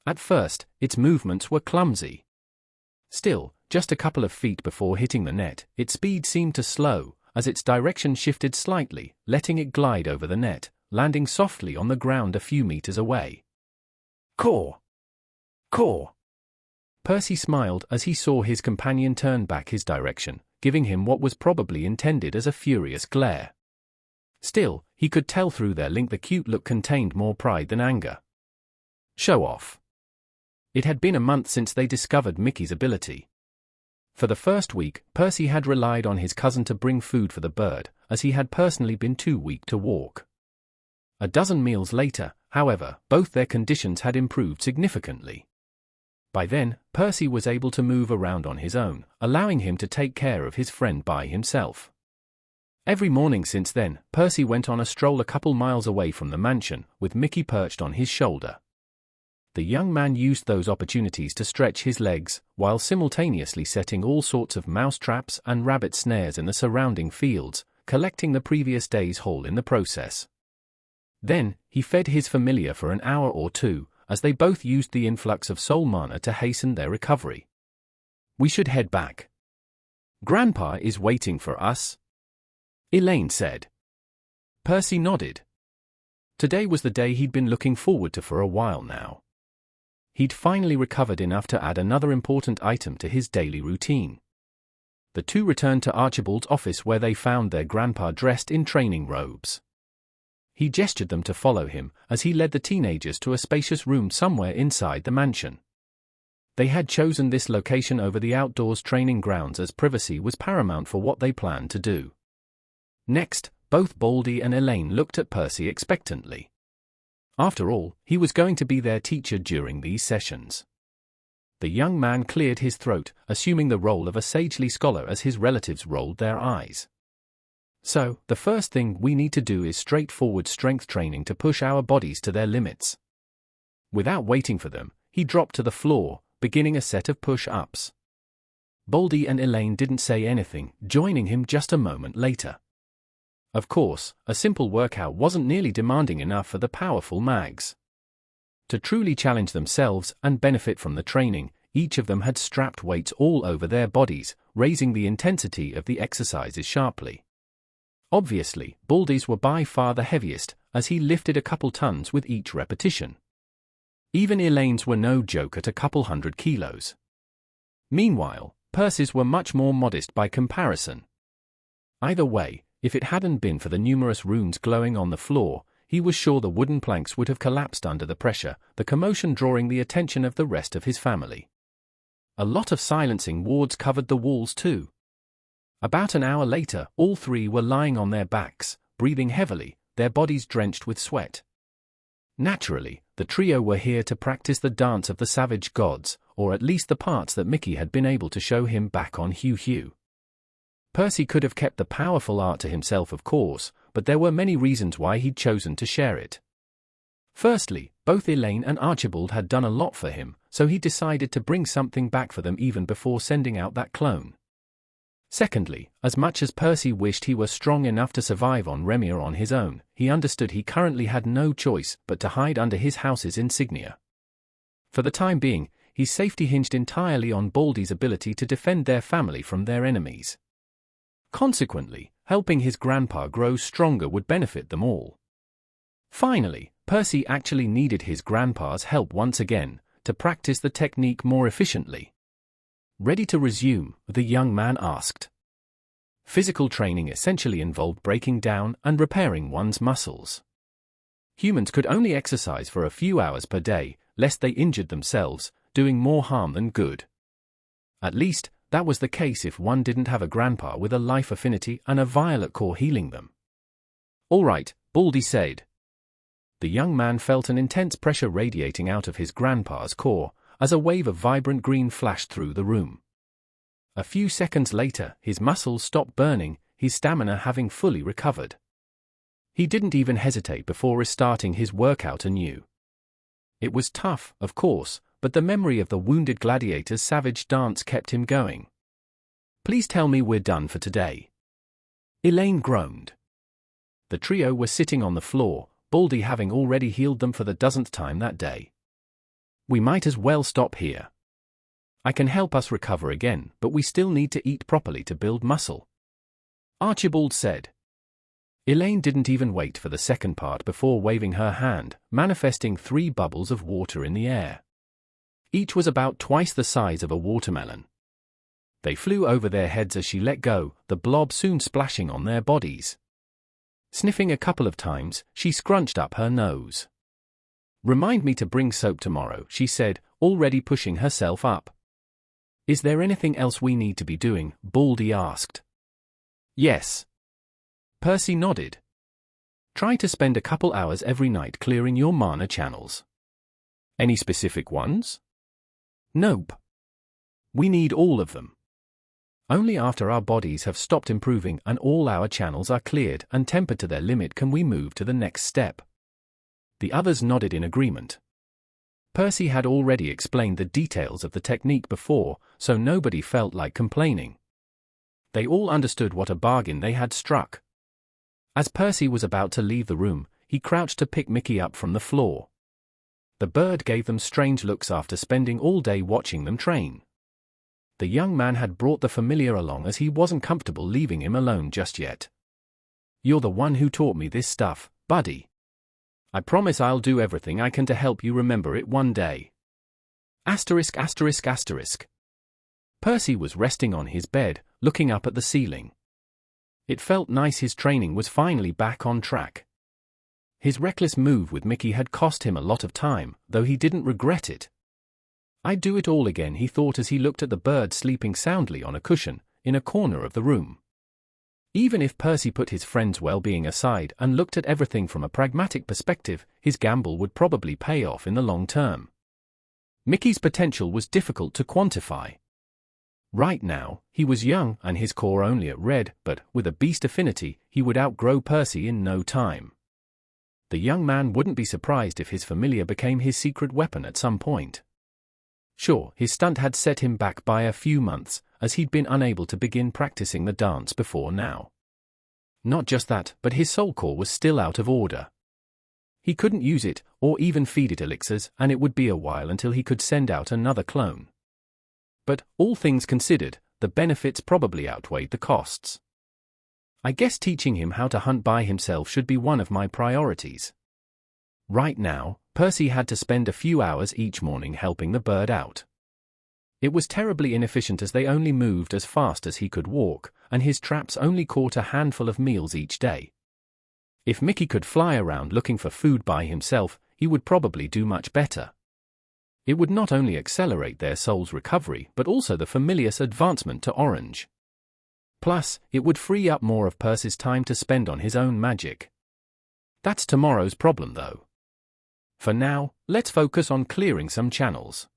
At first, its movements were clumsy. Still, just a couple of feet before hitting the net, its speed seemed to slow, as its direction shifted slightly, letting it glide over the net, landing softly on the ground a few meters away. "Caw! Caw!" Percy smiled as he saw his companion turn back his direction, giving him what was probably intended as a furious glare. Still, he could tell through their link the cute look contained more pride than anger. Show off. It had been a month since they discovered Mickey's ability. For the first week, Percy had relied on his cousin to bring food for the bird, as he had personally been too weak to walk. A dozen meals later, however, both their conditions had improved significantly. By then, Percy was able to move around on his own, allowing him to take care of his friend by himself. Every morning since then, Percy went on a stroll a couple miles away from the mansion, with Mickey perched on his shoulder. The young man used those opportunities to stretch his legs, while simultaneously setting all sorts of mouse traps and rabbit snares in the surrounding fields, collecting the previous day's haul in the process. Then, he fed his familiar for an hour or two, as they both used the influx of soul mana to hasten their recovery. "We should head back. Grandpa is waiting for us," Elaine said. Percy nodded. Today was the day he'd been looking forward to for a while now. He'd finally recovered enough to add another important item to his daily routine. The two returned to Archibald's office where they found their grandpa dressed in training robes. He gestured them to follow him as he led the teenagers to a spacious room somewhere inside the mansion. They had chosen this location over the outdoors training grounds as privacy was paramount for what they planned to do. Next, both Baldy and Elaine looked at Percy expectantly. After all, he was going to be their teacher during these sessions. The young man cleared his throat, assuming the role of a sagely scholar as his relatives rolled their eyes. "So, the first thing we need to do is straightforward strength training to push our bodies to their limits." Without waiting for them, he dropped to the floor, beginning a set of push-ups. Baldy and Elaine didn't say anything, joining him just a moment later. Of course, a simple workout wasn't nearly demanding enough for the powerful mags. To truly challenge themselves and benefit from the training, each of them had strapped weights all over their bodies, raising the intensity of the exercises sharply. Obviously, Baldy's were by far the heaviest, as he lifted a couple tons with each repetition. Even Elaine's were no joke at a couple 100 kilos. Meanwhile, Percy's were much more modest by comparison. Either way, if it hadn't been for the numerous runes glowing on the floor, he was sure the wooden planks would have collapsed under the pressure, the commotion drawing the attention of the rest of his family. A lot of silencing wards covered the walls too. About an hour later, all three were lying on their backs, breathing heavily, their bodies drenched with sweat. Naturally, the trio were here to practice the dance of the savage gods, or at least the parts that Mickey had been able to show him back on Hugh. Percy could have kept the powerful art to himself, of course, but there were many reasons why he'd chosen to share it. Firstly, both Elaine and Archibald had done a lot for him, so he decided to bring something back for them even before sending out that clone. Secondly, as much as Percy wished he were strong enough to survive on Remir on his own, he understood he currently had no choice but to hide under his house's insignia. For the time being, his safety hinged entirely on Baldy's ability to defend their family from their enemies. Consequently, helping his grandpa grow stronger would benefit them all. Finally, Percy actually needed his grandpa's help once again, to practice the technique more efficiently. Ready to resume, the young man asked. Physical training essentially involved breaking down and repairing one's muscles. Humans could only exercise for a few hours per day, lest they injured themselves, doing more harm than good. At least, that was the case if one didn't have a grandpa with a life affinity and a violet core healing them. "All right," Baldy said. The young man felt an intense pressure radiating out of his grandpa's core, as a wave of vibrant green flashed through the room. A few seconds later, his muscles stopped burning, his stamina having fully recovered. He didn't even hesitate before restarting his workout anew. It was tough, of course, but the memory of the wounded gladiator's savage dance kept him going. "Please tell me we're done for today," Elaine groaned. The trio were sitting on the floor, Baldy having already healed them for the dozenth time that day. "We might as well stop here. I can help us recover again, but we still need to eat properly to build muscle," Archibald said. Elaine didn't even wait for the second part before waving her hand, manifesting 3 bubbles of water in the air. Each was about twice the size of a watermelon. They flew over their heads as she let go, the blob soon splashing on their bodies. Sniffing a couple of times, she scrunched up her nose. "Remind me to bring soap tomorrow," she said, already pushing herself up. "Is there anything else we need to be doing?" Baldy asked. "Yes." Percy nodded. "Try to spend a couple hours every night clearing your mana channels." "Any specific ones?" "Nope. We need all of them. Only after our bodies have stopped improving and all our channels are cleared and tempered to their limit can we move to the next step." The others nodded in agreement. Percy had already explained the details of the technique before, so nobody felt like complaining. They all understood what a bargain they had struck. As Percy was about to leave the room, he crouched to pick Mickey up from the floor. The bird gave them strange looks after spending all day watching them train. The young man had brought the familiar along as he wasn't comfortable leaving him alone just yet. "You're the one who taught me this stuff, buddy. I promise I'll do everything I can to help you remember it one day." Asterisk asterisk asterisk. Percy was resting on his bed, looking up at the ceiling. It felt nice his training was finally back on track. His reckless move with Mickey had cost him a lot of time, though he didn't regret it. "I'd do it all again," he thought as he looked at the bird sleeping soundly on a cushion, in a corner of the room. Even if Percy put his friend's well-being aside and looked at everything from a pragmatic perspective, his gamble would probably pay off in the long term. Mickey's potential was difficult to quantify. Right now, he was young and his core only at red, but with a beast affinity, he would outgrow Percy in no time. The young man wouldn't be surprised if his familiar became his secret weapon at some point. Sure, his stunt had set him back by a few months, as he'd been unable to begin practicing the dance before now. Not just that, but his soul core was still out of order. He couldn't use it, or even feed it elixirs, and it would be a while until he could send out another clone. But, all things considered, the benefits probably outweighed the costs. "I guess teaching him how to hunt by himself should be one of my priorities." Right now, Percy had to spend a few hours each morning helping the bird out. It was terribly inefficient as they only moved as fast as he could walk, and his traps only caught a handful of meals each day. If Mickey could fly around looking for food by himself, he would probably do much better. It would not only accelerate their soul's recovery but also the familiar's advancement to orange. Plus, it would free up more of Percy's time to spend on his own magic. That's tomorrow's problem though. For now, let's focus on clearing some channels.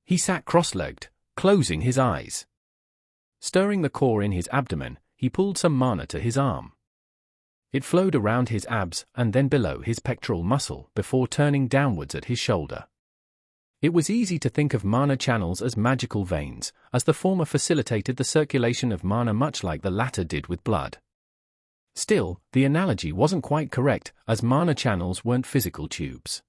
He sat cross-legged, closing his eyes. Stirring the core in his abdomen, he pulled some mana to his arm. It flowed around his abs and then below his pectoral muscle before turning downwards at his shoulder. It was easy to think of mana channels as magical veins, as the former facilitated the circulation of mana much like the latter did with blood. Still, the analogy wasn't quite correct, as mana channels weren't physical tubes.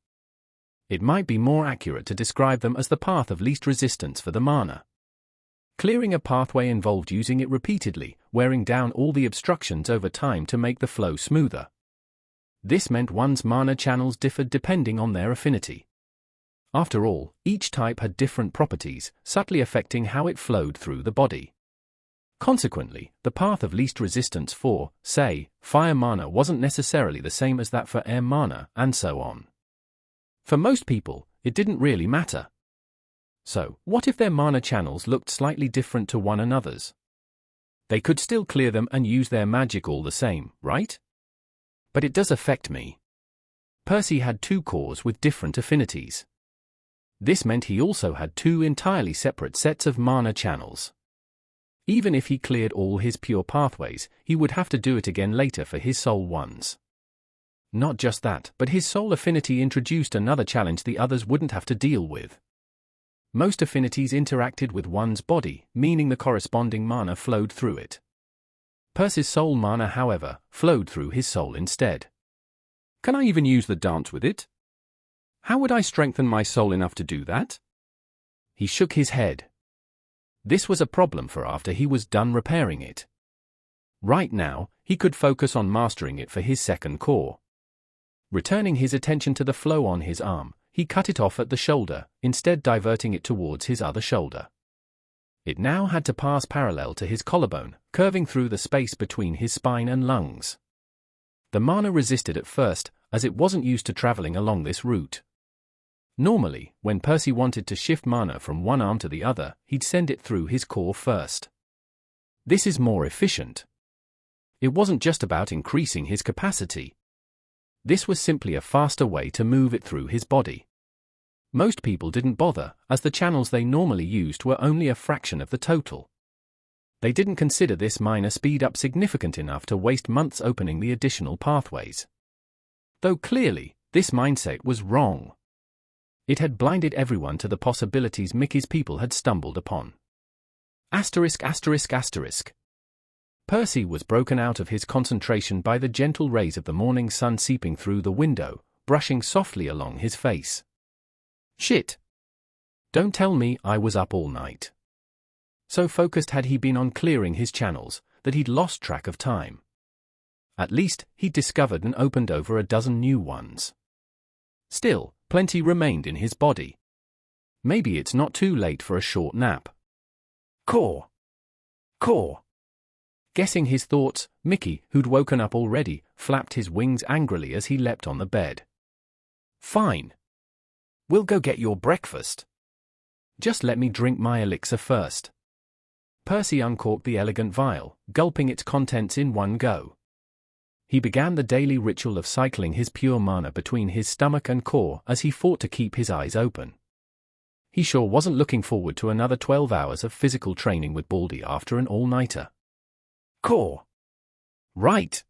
It might be more accurate to describe them as the path of least resistance for the mana. Clearing a pathway involved using it repeatedly, wearing down all the obstructions over time to make the flow smoother. This meant one's mana channels differed depending on their affinity. After all, each type had different properties, subtly affecting how it flowed through the body. Consequently, the path of least resistance for, say, fire mana wasn't necessarily the same as that for air mana, and so on. For most people, it didn't really matter. So, what if their mana channels looked slightly different to one another's? They could still clear them and use their magic all the same, right? But it does affect me. Percy had 2 cores with different affinities. This meant he also had 2 entirely separate sets of mana channels. Even if he cleared all his pure pathways, he would have to do it again later for his soul ones. Not just that, but his soul affinity introduced another challenge the others wouldn't have to deal with. Most affinities interacted with one's body, meaning the corresponding mana flowed through it. Percy's soul mana, however, flowed through his soul instead. Can I even use the dance with it? How would I strengthen my soul enough to do that? He shook his head. This was a problem for after he was done repairing it. Right now, he could focus on mastering it for his second core. Returning his attention to the flow on his arm, he cut it off at the shoulder, instead diverting it towards his other shoulder. It now had to pass parallel to his collarbone, curving through the space between his spine and lungs. The mana resisted at first, as it wasn't used to traveling along this route. Normally, when Percy wanted to shift mana from one arm to the other, he'd send it through his core first. This is more efficient. It wasn't just about increasing his capacity. This was simply a faster way to move it through his body. Most people didn't bother, as the channels they normally used were only a fraction of the total. They didn't consider this minor speed-up significant enough to waste months opening the additional pathways. Though clearly, this mindset was wrong. It had blinded everyone to the possibilities Mickey's people had stumbled upon. Asterisk. Percy was broken out of his concentration by the gentle rays of the morning sun seeping through the window, brushing softly along his face. Shit! Don't tell me I was up all night. So focused had he been on clearing his channels, that he'd lost track of time. At least, he'd discovered and opened over a dozen new ones. Still, plenty remained in his body. Maybe it's not too late for a short nap. Core. Guessing his thoughts, Mickey, who'd woken up already, flapped his wings angrily as he leapt on the bed. Fine. We'll go get your breakfast. Just let me drink my elixir first. Percy uncorked the elegant vial, gulping its contents in one go. He began the daily ritual of cycling his pure mana between his stomach and core as he fought to keep his eyes open. He sure wasn't looking forward to another 12 hours of physical training with Baldy after an all-nighter. Core. Right.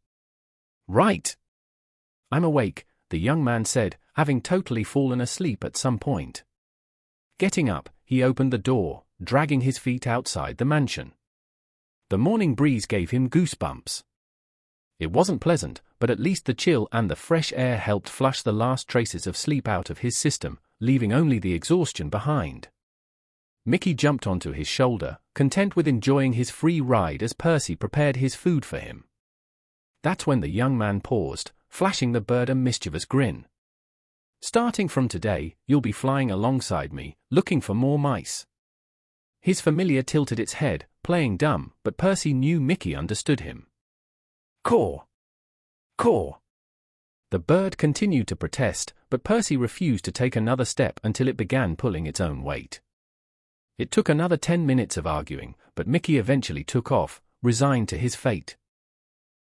I'm awake, the young man said, having totally fallen asleep at some point. Getting up, he opened the door, dragging his feet outside the mansion. The morning breeze gave him goosebumps. It wasn't pleasant, but at least the chill and the fresh air helped flush the last traces of sleep out of his system, leaving only the exhaustion behind. Mickey jumped onto his shoulder, content with enjoying his free ride as Percy prepared his food for him. That's when the young man paused, flashing the bird a mischievous grin. Starting from today, you'll be flying alongside me, looking for more mice. His familiar tilted its head, playing dumb, but Percy knew Mickey understood him. Core. The bird continued to protest, but Percy refused to take another step until it began pulling its own weight. It took another 10 minutes of arguing, but Mickey eventually took off, resigned to his fate.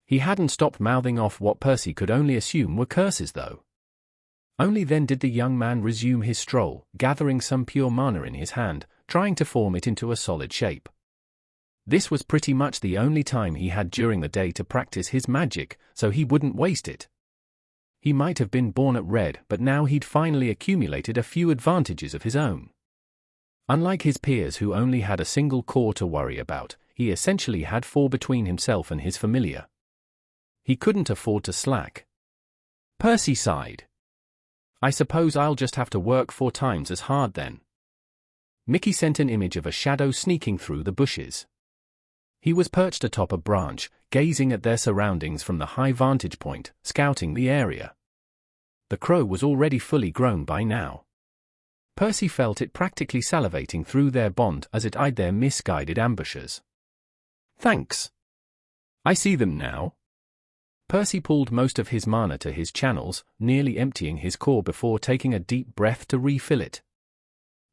He hadn't stopped mouthing off what Percy could only assume were curses, though. Only then did the young man resume his stroll, gathering some pure mana in his hand, trying to form it into a solid shape. This was pretty much the only time he had during the day to practice his magic, so he wouldn't waste it. He might have been born at red, but now he'd finally accumulated a few advantages of his own. Unlike his peers who only had a single core to worry about, he essentially had 4 between himself and his familiar. He couldn't afford to slack. Percy sighed. I suppose I'll just have to work 4 times as hard then. Mickey sent an image of a shadow sneaking through the bushes. He was perched atop a branch, gazing at their surroundings from the high vantage point, scouting the area. The crow was already fully grown by now. Percy felt it practically salivating through their bond as it eyed their misguided ambushers. Thanks. I see them now. Percy pulled most of his mana to his channels, nearly emptying his core before taking a deep breath to refill it.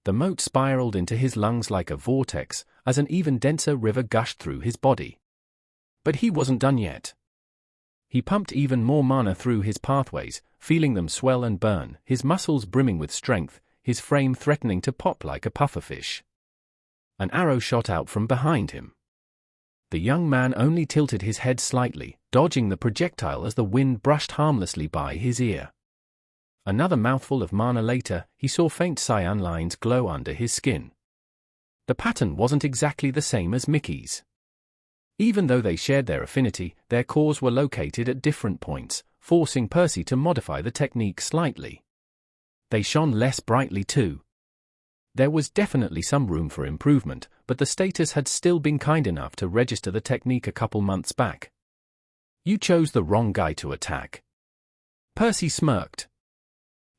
The moat spiraled into his lungs like a vortex, as an even denser river gushed through his body. But he wasn't done yet. He pumped even more mana through his pathways, feeling them swell and burn, his muscles brimming with strength, his frame threatening to pop like a pufferfish. An arrow shot out from behind him. The young man only tilted his head slightly, dodging the projectile as the wind brushed harmlessly by his ear. Another mouthful of mana later, he saw faint cyan lines glow under his skin. The pattern wasn't exactly the same as Mickey's. Even though they shared their affinity, their cores were located at different points, forcing Percy to modify the technique slightly. They shone less brightly too. There was definitely some room for improvement, but the status had still been kind enough to register the technique a couple months back. You chose the wrong guy to attack. Percy smirked.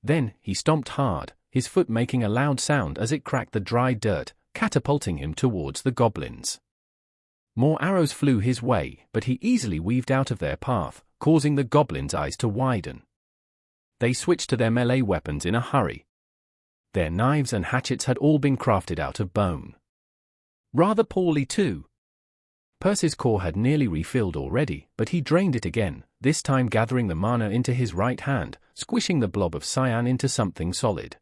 Then, he stomped hard, his foot making a loud sound as it cracked the dry dirt, catapulting him towards the goblins. More arrows flew his way, but he easily weaved out of their path, causing the goblins' eyes to widen. They switched to their melee weapons in a hurry. Their knives and hatchets had all been crafted out of bone. Rather poorly too. Percy's core had nearly refilled already, but he drained it again, this time gathering the mana into his right hand, squishing the blob of cyan into something solid.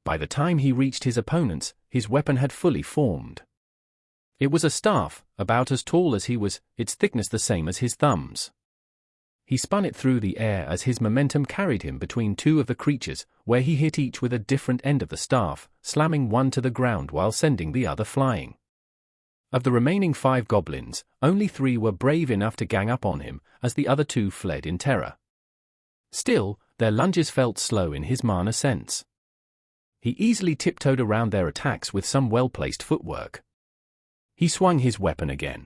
By the time he reached his opponents, his weapon had fully formed. It was a staff, about as tall as he was, its thickness the same as his thumbs. He spun it through the air as his momentum carried him between two of the creatures, where he hit each with a different end of the staff, slamming one to the ground while sending the other flying. Of the remaining 5 goblins, only 3 were brave enough to gang up on him, as the other 2 fled in terror. Still, their lunges felt slow in his mana sense. He easily tiptoed around their attacks with some well-placed footwork. He swung his weapon again.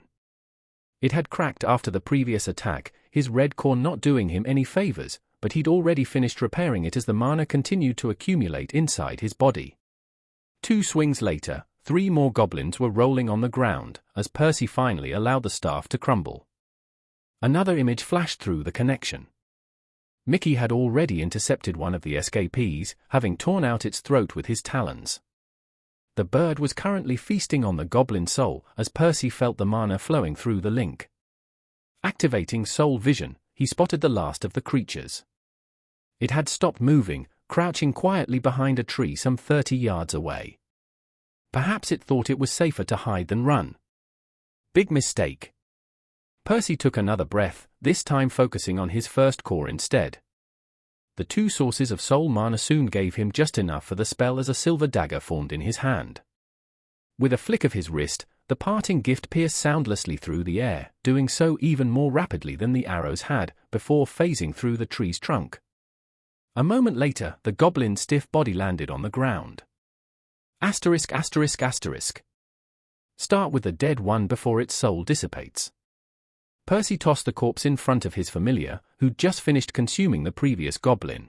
It had cracked after the previous attack, his red core not doing him any favors, but he'd already finished repairing it as the mana continued to accumulate inside his body. 2 swings later, 3 more goblins were rolling on the ground, as Percy finally allowed the staff to crumble. Another image flashed through the connection. Mickey had already intercepted one of the escapees, having torn out its throat with his talons. The bird was currently feasting on the goblin soul as Percy felt the mana flowing through the link. Activating soul vision, he spotted the last of the creatures. It had stopped moving, crouching quietly behind a tree some 30 yards away. Perhaps it thought it was safer to hide than run. Big mistake. Percy took another breath, this time focusing on his first core instead. The 2 sources of soul mana soon gave him just enough for the spell as a silver dagger formed in his hand. With a flick of his wrist, the parting gift pierced soundlessly through the air, doing so even more rapidly than the arrows had, before phasing through the tree's trunk. A moment later, the goblin's stiff body landed on the ground. Asterisk asterisk asterisk. Start with the dead one before its soul dissipates. Percy tossed the corpse in front of his familiar, who'd just finished consuming the previous goblin.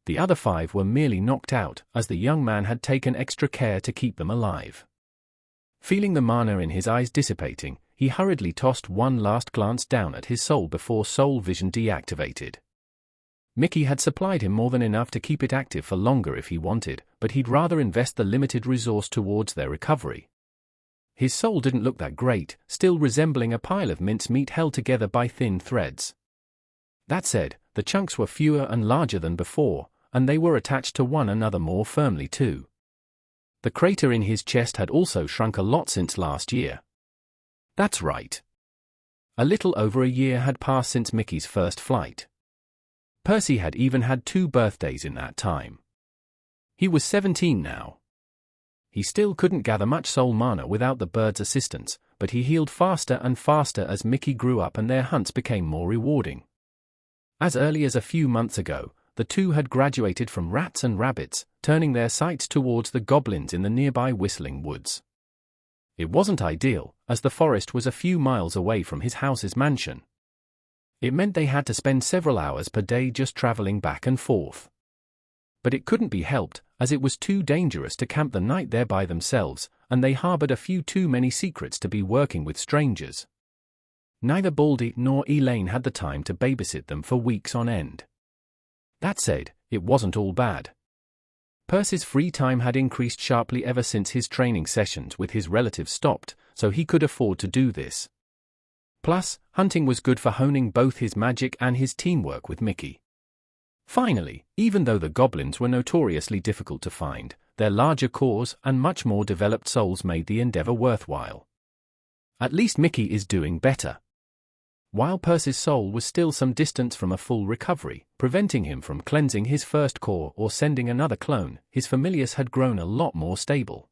The other 5 were merely knocked out, as the young man had taken extra care to keep them alive. Feeling the mana in his eyes dissipating, he hurriedly tossed one last glance down at his soul before soul vision deactivated. Mickey had supplied him more than enough to keep it active for longer if he wanted, but he'd rather invest the limited resource towards their recovery. His soul didn't look that great, still resembling a pile of mincemeat held together by thin threads. That said, the chunks were fewer and larger than before, and they were attached to one another more firmly too. The crater in his chest had also shrunk a lot since last year. That's right. A little over a year had passed since Mickey's first flight. Percy had even had 2 birthdays in that time. He was 17 now. He still couldn't gather much soul mana without the bird's assistance, but he healed faster and faster as Mickey grew up and their hunts became more rewarding. As early as a few months ago, the 2 had graduated from rats and rabbits, turning their sights towards the goblins in the nearby whistling woods. It wasn't ideal, as the forest was a few miles away from his house's mansion. It meant they had to spend several hours per day just traveling back and forth. But it couldn't be helped, as it was too dangerous to camp the night there by themselves, and they harbored a few too many secrets to be working with strangers. Neither Baldy nor Elaine had the time to babysit them for weeks on end. That said, it wasn't all bad. Percy's free time had increased sharply ever since his training sessions with his relatives stopped, so he could afford to do this. Plus, hunting was good for honing both his magic and his teamwork with Mickey. Finally, even though the goblins were notoriously difficult to find, their larger cores and much more developed souls made the endeavor worthwhile. At least Mickey is doing better. While Percy's soul was still some distance from a full recovery, preventing him from cleansing his first core or sending another clone, his familiars had grown a lot more stable.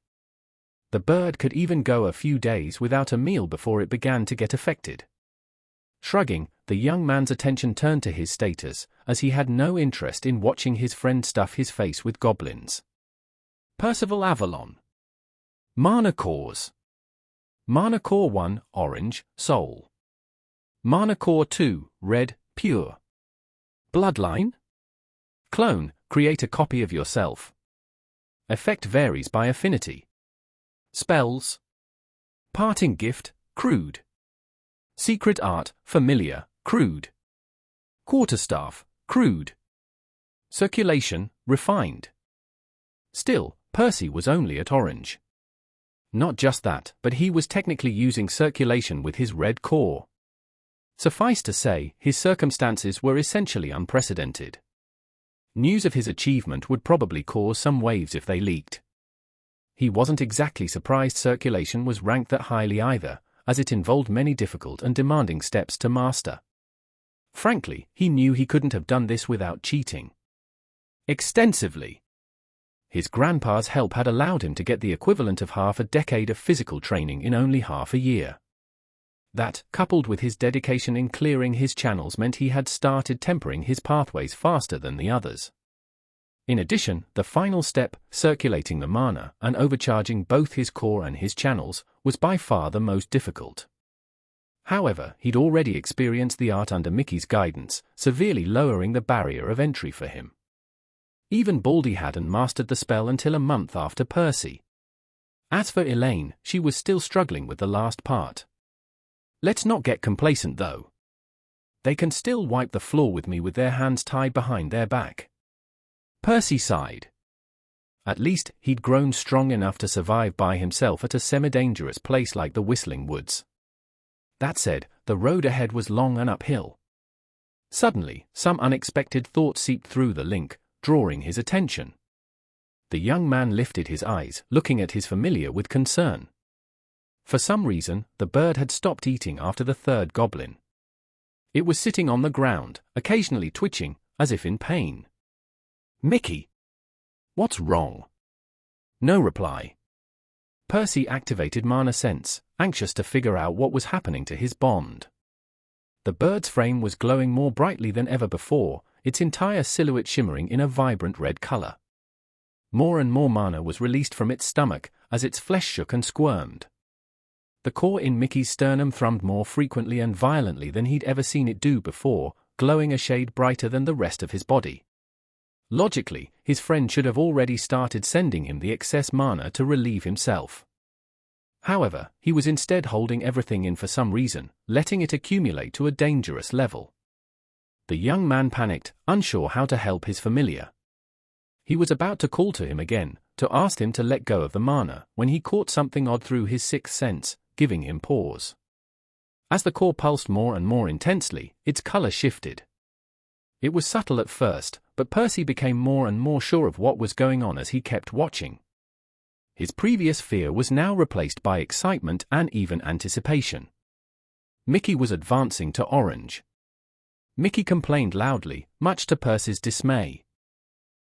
The bird could even go a few days without a meal before it began to get affected. Shrugging, the young man's attention turned to his status, as he had no interest in watching his friend stuff his face with goblins. Percival Avalon. Mana cores. Mana core 1, orange, soul. Mana core 2, red, pure. Bloodline? Clone, create a copy of yourself. Effect varies by affinity. Spells. Parting gift, crude. Secret art, familiar, crude. Quarterstaff, crude. Circulation, refined. Still, Percy was only at orange. Not just that, but he was technically using circulation with his red core. Suffice to say, his circumstances were essentially unprecedented. News of his achievement would probably cause some waves if they leaked. He wasn't exactly surprised circulation was ranked that highly either, as it involved many difficult and demanding steps to master. Frankly, he knew he couldn't have done this without cheating extensively. His grandpa's help had allowed him to get the equivalent of half a decade of physical training in only half a year. That, coupled with his dedication in clearing his channels, meant he had started tempering his pathways faster than the others. In addition, the final step, circulating the mana and overcharging both his core and his channels, was by far the most difficult. However, he'd already experienced the art under Mickey's guidance, severely lowering the barrier of entry for him. Even Baldy hadn't mastered the spell until a month after Percy. As for Elaine, she was still struggling with the last part. Let's not get complacent though. They can still wipe the floor with me with their hands tied behind their back. Percy sighed. At least, he'd grown strong enough to survive by himself at a semi-dangerous place like the Whistling Woods. That said, the road ahead was long and uphill. Suddenly, some unexpected thought seeped through the link, drawing his attention. The young man lifted his eyes, looking at his familiar with concern. For some reason, the bird had stopped eating after the third goblin. It was sitting on the ground, occasionally twitching, as if in pain. "Mickey! What's wrong?" No reply. Percy activated Mana Sense, anxious to figure out what was happening to his bond. The bird's frame was glowing more brightly than ever before, its entire silhouette shimmering in a vibrant red color. More and more mana was released from its stomach, as its flesh shook and squirmed. The core in Mickey's sternum thrummed more frequently and violently than he'd ever seen it do before, glowing a shade brighter than the rest of his body. Logically, his friend should have already started sending him the excess mana to relieve himself. However, he was instead holding everything in for some reason, letting it accumulate to a dangerous level. The young man panicked, unsure how to help his familiar. He was about to call to him again, to ask him to let go of the mana, when he caught something odd through his sixth sense, giving him pause. As the core pulsed more and more intensely, its color shifted. It was subtle at first, but Percy became more and more sure of what was going on as he kept watching. His previous fear was now replaced by excitement and even anticipation. Mickey was advancing to orange. Mickey complained loudly, much to Percy's dismay.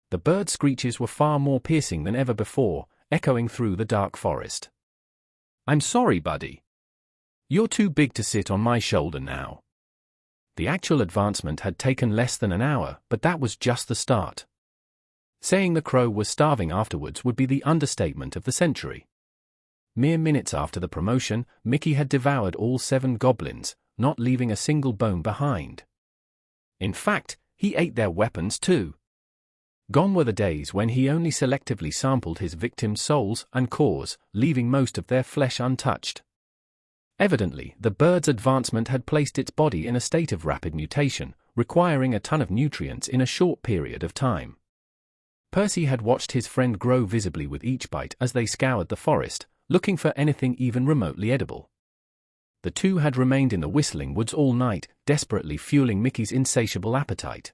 The bird's screeches were far more piercing than ever before, echoing through the dark forest. "I'm sorry, buddy. You're too big to sit on my shoulder now." The actual advancement had taken less than an hour, but that was just the start. Saying the crow was starving afterwards would be the understatement of the century. Mere minutes after the promotion, Mickey had devoured all 7 goblins, not leaving a single bone behind. In fact, he ate their weapons too. Gone were the days when he only selectively sampled his victims' souls and cores, leaving most of their flesh untouched. Evidently, the bird's advancement had placed its body in a state of rapid mutation, requiring a ton of nutrients in a short period of time. Percy had watched his friend grow visibly with each bite as they scoured the forest, looking for anything even remotely edible. The two had remained in the Whistling Woods all night, desperately fueling Mickey's insatiable appetite.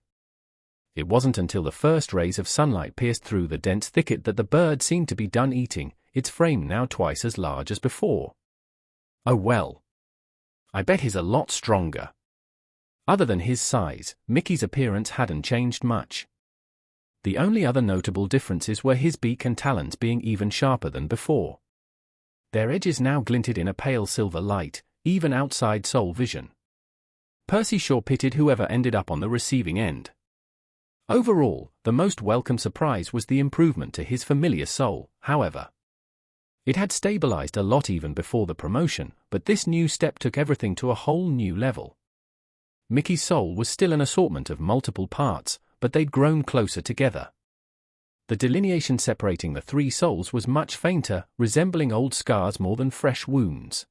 It wasn't until the first rays of sunlight pierced through the dense thicket that the bird seemed to be done eating, its frame now twice as large as before. "Oh well. I bet he's a lot stronger." Other than his size, Mickey's appearance hadn't changed much. The only other notable differences were his beak and talons being even sharper than before. Their edges now glinted in a pale silver light, even outside soul vision. Percy sure pitied whoever ended up on the receiving end. Overall, the most welcome surprise was the improvement to his familiar soul, however. It had stabilized a lot even before the promotion, but this new step took everything to a whole new level. Mickey's soul was still an assortment of multiple parts, but they'd grown closer together. The delineation separating the three souls was much fainter, resembling old scars more than fresh wounds.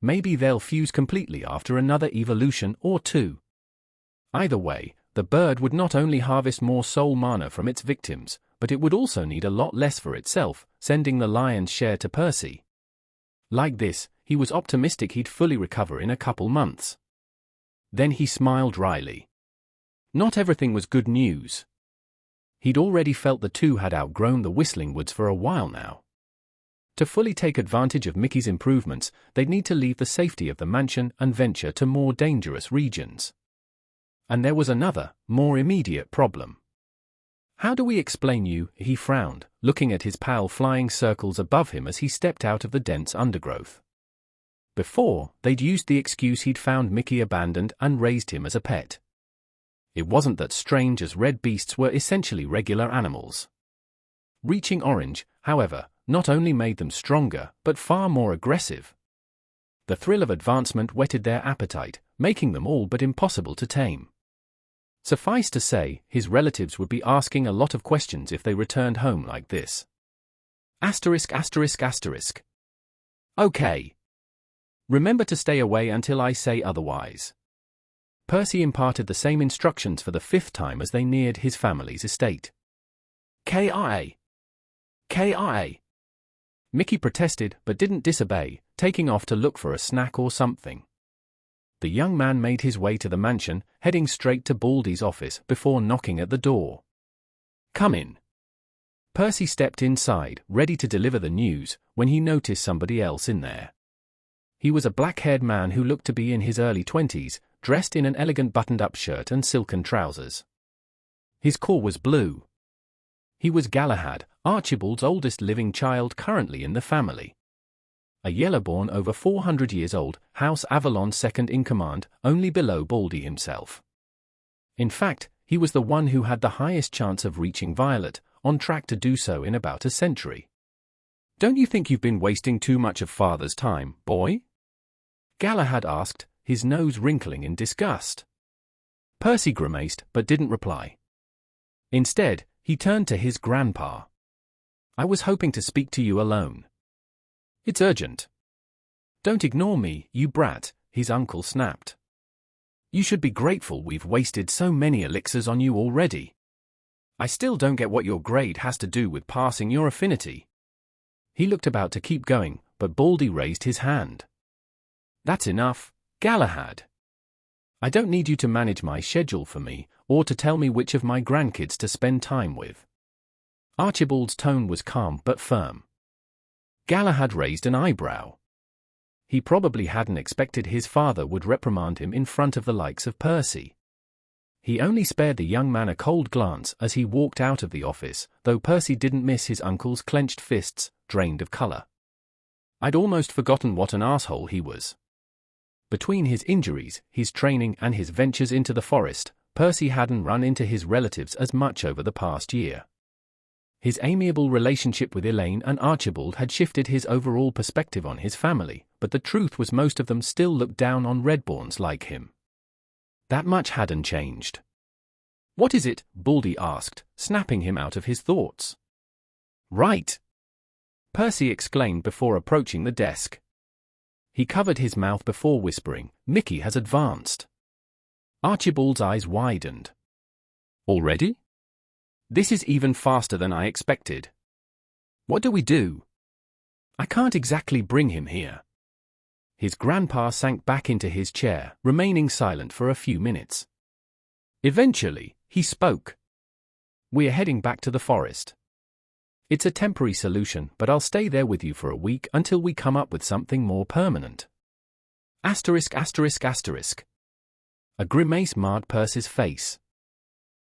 Maybe they'll fuse completely after another evolution or two. Either way, the bird would not only harvest more soul mana from its victims, but it would also need a lot less for itself, sending the lion's share to Percy. Like this, he was optimistic he'd fully recover in a couple months. Then he smiled wryly. Not everything was good news. He'd already felt the two had outgrown the Whistling Woods for a while now. To fully take advantage of Mickey's improvements, they'd need to leave the safety of the mansion and venture to more dangerous regions. And there was another, more immediate problem. How do we explain you? He frowned, looking at his pal flying circles above him as he stepped out of the dense undergrowth. Before, they'd used the excuse he'd found Mickey abandoned and raised him as a pet. It wasn't that strange, as red beasts were essentially regular animals. Reaching orange, however, not only made them stronger, but far more aggressive. The thrill of advancement whetted their appetite, making them all but impossible to tame. Suffice to say, his relatives would be asking a lot of questions if they returned home like this. Asterisk, asterisk, asterisk. Okay. Remember to stay away until I say otherwise. Percy imparted the same instructions for the 5th time as they neared his family's estate. KIA. KIA. Mickey protested but didn't disobey, taking off to look for a snack or something. The young man made his way to the mansion, heading straight to Baldy's office before knocking at the door. Come in. Percy stepped inside, ready to deliver the news, when he noticed somebody else in there. He was a black-haired man who looked to be in his early 20s, dressed in an elegant buttoned-up shirt and silken trousers. His core was blue. He was Galahad, Archibald's oldest living child currently in the family. A yellowborn over 400 years old, House Avalon's second in command, only below Baldy himself. In fact, he was the one who had the highest chance of reaching Violet, on track to do so in about a century. Don't you think you've been wasting too much of Father's time, boy? Galahad asked, his nose wrinkling in disgust. Percy grimaced but didn't reply. Instead, he turned to his grandpa. I was hoping to speak to you alone. It's urgent. Don't ignore me, you brat, his uncle snapped. You should be grateful we've wasted so many elixirs on you already. I still don't get what your grade has to do with passing your affinity. He looked about to keep going, but Baldy raised his hand. That's enough, Galahad. I don't need you to manage my schedule for me, or to tell me which of my grandkids to spend time with. Archibald's tone was calm but firm. Galahad raised an eyebrow. He probably hadn't expected his father would reprimand him in front of the likes of Percy. He only spared the young man a cold glance as he walked out of the office, though Percy didn't miss his uncle's clenched fists, drained of color. I'd almost forgotten what an asshole he was. Between his injuries, his training and his ventures into the forest, Percy hadn't run into his relatives as much over the past year. His amiable relationship with Elaine and Archibald had shifted his overall perspective on his family, but the truth was most of them still looked down on Redborns like him. That much hadn't changed. What is it? Baldy asked, snapping him out of his thoughts. Right! Percy exclaimed before approaching the desk. He covered his mouth before whispering, Mickey has advanced. Archibald's eyes widened. Already? This is even faster than I expected. What do we do? I can't exactly bring him here. His grandpa sank back into his chair, remaining silent for a few minutes. Eventually, he spoke. We're heading back to the forest. It's a temporary solution, but I'll stay there with you for a week until we come up with something more permanent. Asterisk, asterisk, asterisk. A grimace marred Percy's face.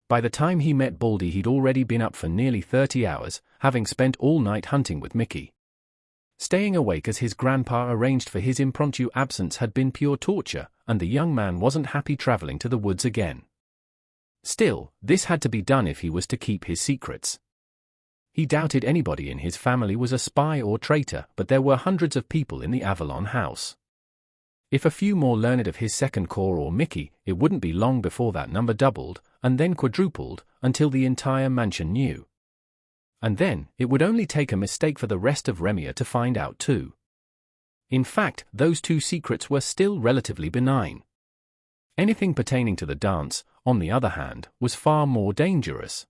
By the time he met Baldy, he'd already been up for nearly 30 hours, having spent all night hunting with Mickey. Staying awake as his grandpa arranged for his impromptu absence had been pure torture, and the young man wasn't happy traveling to the woods again. Still, this had to be done if he was to keep his secrets. He doubted anybody in his family was a spy or traitor, but there were hundreds of people in the Avalon house. If a few more learned of his second core or Mickey, it wouldn't be long before that number doubled, and then quadrupled, until the entire mansion knew. And then, it would only take a mistake for the rest of Remia to find out too. In fact, those two secrets were still relatively benign. Anything pertaining to the dance, on the other hand, was far more dangerous.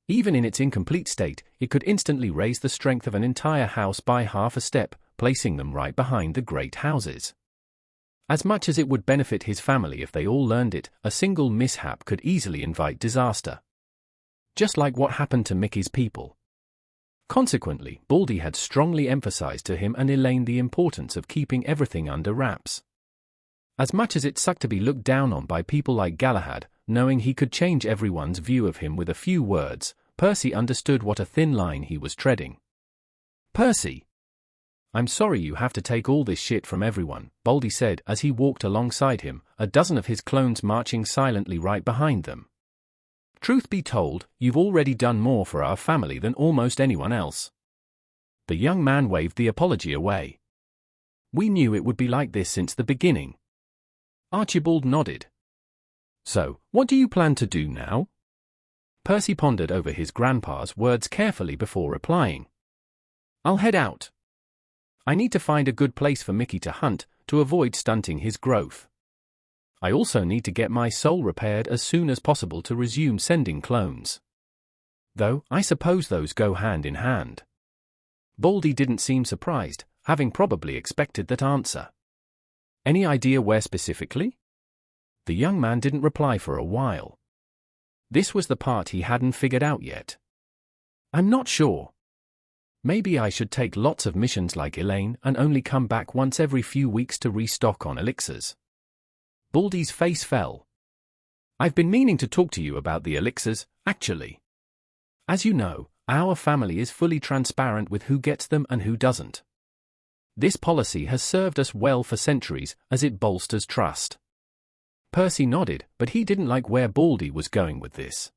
Even in its incomplete state, it could instantly raise the strength of an entire house by half a step, placing them right behind the great houses. As much as it would benefit his family if they all learned it, a single mishap could easily invite disaster. Just like what happened to Mickey's people. Consequently, Baldy had strongly emphasized to him and Elaine the importance of keeping everything under wraps. As much as it sucked to be looked down on by people like Galahad, knowing he could change everyone's view of him with a few words, Percy understood what a thin line he was treading. "Percy! I'm sorry you have to take all this shit from everyone," Baldy said as he walked alongside him, a dozen of his clones marching silently right behind them. "Truth be told, you've already done more for our family than almost anyone else." The young man waved the apology away. "We knew it would be like this since the beginning." Archibald nodded. "So, what do you plan to do now?" Percy pondered over his grandpa's words carefully before replying. "I'll head out. I need to find a good place for Mickey to hunt, to avoid stunting his growth. I also need to get my soul repaired as soon as possible to resume sending clones. Though, I suppose those go hand in hand." Baldy didn't seem surprised, having probably expected that answer. "Any idea where specifically?" The young man didn't reply for a while. This was the part he hadn't figured out yet. "I'm not sure. Maybe I should take lots of missions like Elaine and only come back once every few weeks to restock on elixirs." Baldy's face fell. "I've been meaning to talk to you about the elixirs, actually. As you know, our family is fully transparent with who gets them and who doesn't. This policy has served us well for centuries as it bolsters trust." Percy nodded, but he didn't like where Baldy was going with this.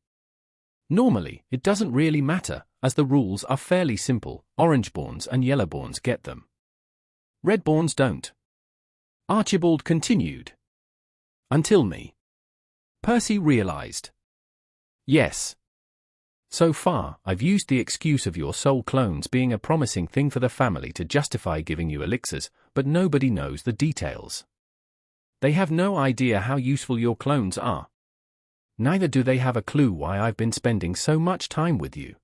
"Normally, it doesn't really matter, as the rules are fairly simple. Orangeborns and Yellowborns get them. Redborns don't." Archibald continued. "Until me." Percy realized. "Yes. So far, I've used the excuse of your soul clones being a promising thing for the family to justify giving you elixirs, but nobody knows the details. They have no idea how useful your clones are. Neither do they have a clue why I've been spending so much time with you."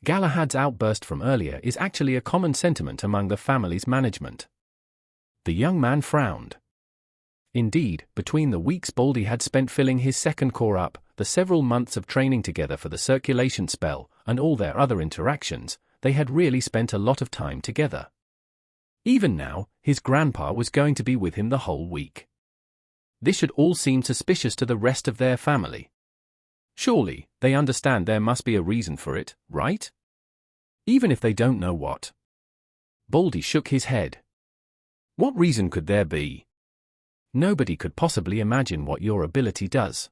Galahad's outburst from earlier is actually a common sentiment among the family's management. The young man frowned. Indeed, between the weeks Baldy had spent filling his second core up, the several months of training together for the circulation spell, and all their other interactions, they had really spent a lot of time together. Even now, his grandpa was going to be with him the whole week. This should all seem suspicious to the rest of their family. Surely, they understand there must be a reason for it, right? Even if they don't know what. Baldy shook his head. "What reason could there be? Nobody could possibly imagine what your ability does.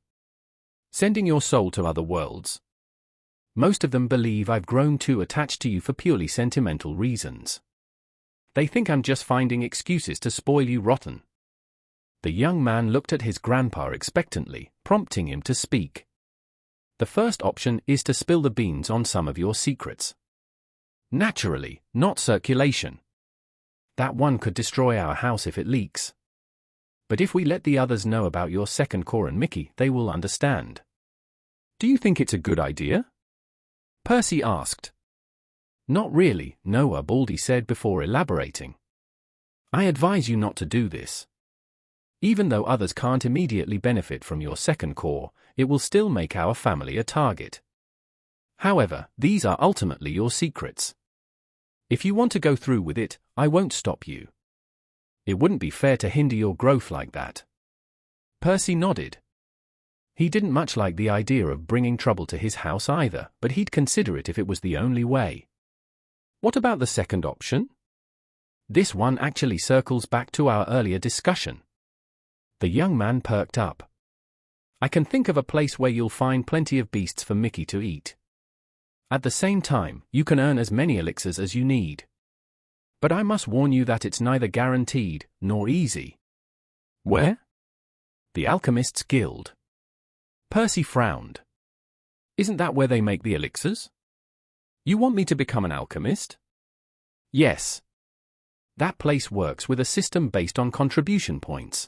Sending your soul to other worlds. Most of them believe I've grown too attached to you for purely sentimental reasons. They think I'm just finding excuses to spoil you rotten." The young man looked at his grandpa expectantly, prompting him to speak. "The first option is to spill the beans on some of your secrets. Naturally, not circulation. That one could destroy our house if it leaks. But if we let the others know about your second core and Mickey, they will understand." "Do you think it's a good idea?" Percy asked. "Not really, Noah," Baldy said before elaborating. "I advise you not to do this. Even though others can't immediately benefit from your second core, it will still make our family a target. However, these are ultimately your secrets. If you want to go through with it, I won't stop you. It wouldn't be fair to hinder your growth like that." Percy nodded. He didn't much like the idea of bringing trouble to his house either, but he'd consider it if it was the only way. "What about the second option?" "This one actually circles back to our earlier discussion." The young man perked up. "I can think of a place where you'll find plenty of beasts for Mickey to eat. At the same time, you can earn as many elixirs as you need. But I must warn you that it's neither guaranteed nor easy. Where? The Alchemist's Guild. Percy frowned. Isn't that where they make the elixirs? You want me to become an alchemist? Yes. That place works with a system based on contribution points.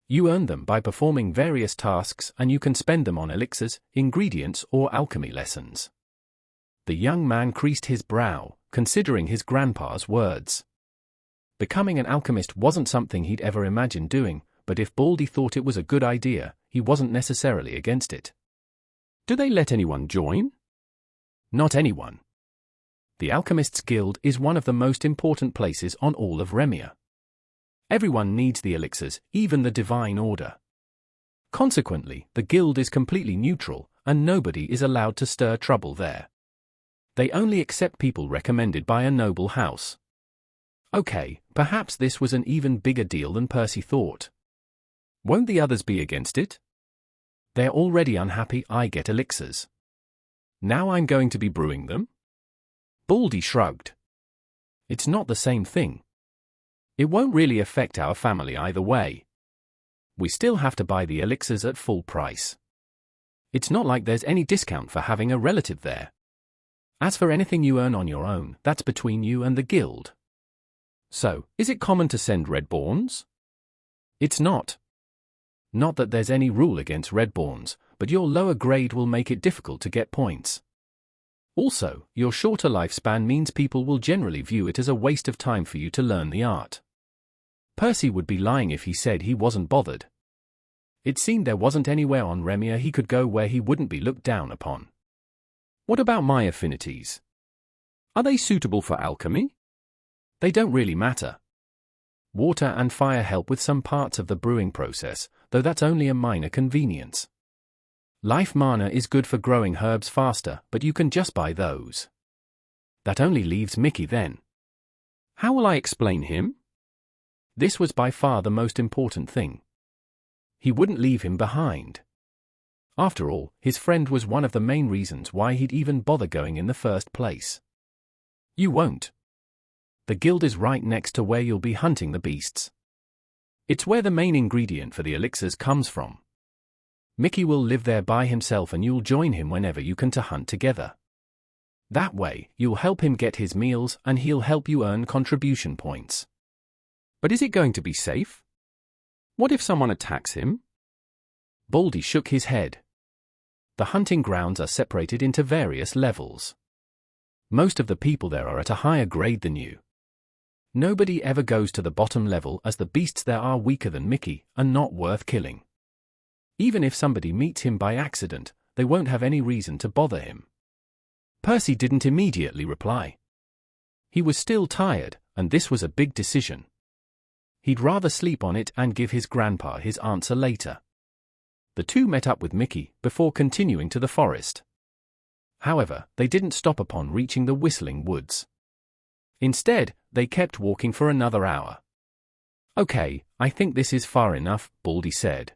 You earn them by performing various tasks and you can spend them on elixirs, ingredients, or alchemy lessons. The young man creased his brow, considering his grandpa's words. Becoming an alchemist wasn't something he'd ever imagined doing, but if Baldy thought it was a good idea, he wasn't necessarily against it. Do they let anyone join? Not anyone. The Alchemist's Guild is one of the most important places on all of Remia. Everyone needs the elixirs, even the Divine Order. Consequently, the guild is completely neutral, and nobody is allowed to stir trouble there. They only accept people recommended by a noble house. Okay, perhaps this was an even bigger deal than Percy thought. Won't the others be against it? They're already unhappy I get elixirs. Now I'm going to be brewing them? Baldy shrugged. It's not the same thing. It won't really affect our family either way. We still have to buy the elixirs at full price. It's not like there's any discount for having a relative there. As for anything you earn on your own, that's between you and the guild. So, is it common to send Redborns? It's not. Not that there's any rule against Redborns, but your lower grade will make it difficult to get points. Also, your shorter lifespan means people will generally view it as a waste of time for you to learn the art. Percy would be lying if he said he wasn't bothered. It seemed there wasn't anywhere on Remia he could go where he wouldn't be looked down upon. What about my affinities? Are they suitable for alchemy? They don't really matter. Water and fire help with some parts of the brewing process, though that's only a minor convenience. Life mana is good for growing herbs faster, but you can just buy those. That only leaves Mickey then. How will I explain him? This was by far the most important thing. He wouldn't leave him behind. After all, his friend was one of the main reasons why he'd even bother going in the first place. You won't. The guild is right next to where you'll be hunting the beasts. It's where the main ingredient for the elixirs comes from. Mickey will live there by himself and you'll join him whenever you can to hunt together. That way, you'll help him get his meals and he'll help you earn contribution points. But is it going to be safe? What if someone attacks him? Baldy shook his head. The hunting grounds are separated into various levels. Most of the people there are at a higher grade than you. Nobody ever goes to the bottom level as the beasts there are weaker than Mickey and not worth killing. Even if somebody meets him by accident, they won't have any reason to bother him. Percy didn't immediately reply. He was still tired, and this was a big decision. He'd rather sleep on it and give his grandpa his answer later. The two met up with Mickey before continuing to the forest. However, they didn't stop upon reaching the Whistling Woods. Instead, they kept walking for another hour. Okay, I think this is far enough, Baldy said.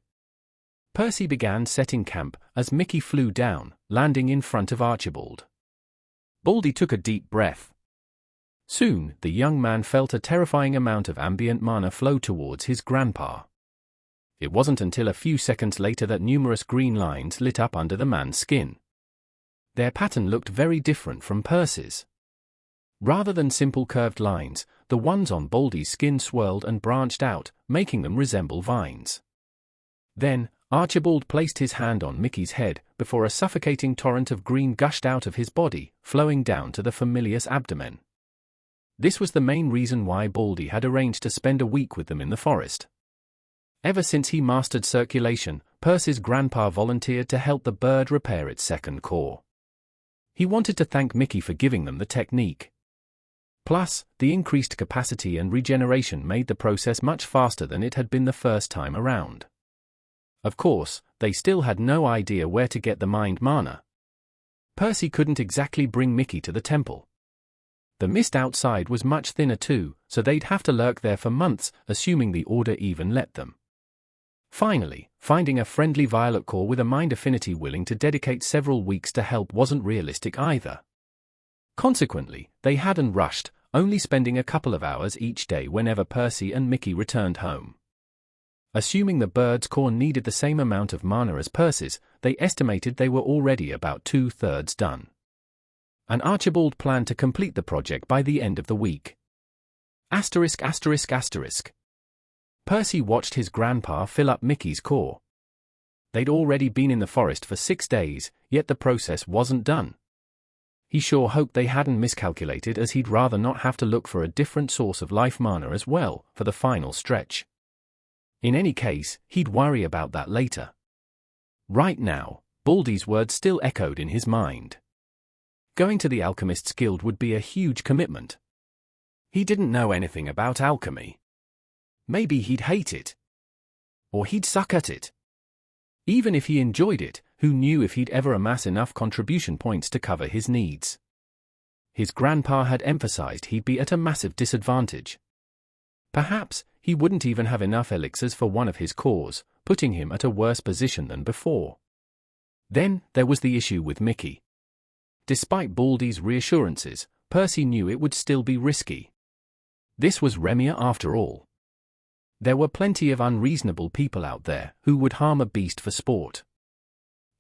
Percy began setting camp as Mickey flew down, landing in front of Archibald. Baldy took a deep breath. Soon, the young man felt a terrifying amount of ambient mana flow towards his grandpa. It wasn't until a few seconds later that numerous green lines lit up under the man's skin. Their pattern looked very different from Percy's. Rather than simple curved lines, the ones on Baldy's skin swirled and branched out, making them resemble vines. Then, Archibald placed his hand on Mickey's head before a suffocating torrent of green gushed out of his body, flowing down to the familiar's abdomen. This was the main reason why Baldy had arranged to spend a week with them in the forest. Ever since he mastered circulation, Percy's grandpa volunteered to help the bird repair its second core. He wanted to thank Mickey for giving them the technique. Plus, the increased capacity and regeneration made the process much faster than it had been the first time around. Of course, they still had no idea where to get the mind mana. Percy couldn't exactly bring Mickey to the temple. The mist outside was much thinner too, so they'd have to lurk there for months, assuming the order even let them. Finally, finding a friendly violet core with a mind affinity willing to dedicate several weeks to help wasn't realistic either. Consequently, they hadn't rushed, only spending a couple of hours each day whenever Percy and Mickey returned home. Assuming the bird's core needed the same amount of mana as Percy's, they estimated they were already about 2/3 done. And Archibald planned to complete the project by the end of the week. Asterisk asterisk asterisk. Percy watched his grandpa fill up Mickey's core. They'd already been in the forest for 6 days, yet the process wasn't done. He sure hoped they hadn't miscalculated, as he'd rather not have to look for a different source of life mana as well for the final stretch. In any case, he'd worry about that later. Right now, Baldy's words still echoed in his mind. Going to the Alchemist's Guild would be a huge commitment. He didn't know anything about alchemy. Maybe he'd hate it. Or he'd suck at it. Even if he enjoyed it, who knew if he'd ever amass enough contribution points to cover his needs? His grandpa had emphasized he'd be at a massive disadvantage. Perhaps he wouldn't even have enough elixirs for one of his cores, putting him at a worse position than before. Then there was the issue with Mickey. Despite Baldy's reassurances, Percy knew it would still be risky. This was Remia after all. There were plenty of unreasonable people out there who would harm a beast for sport.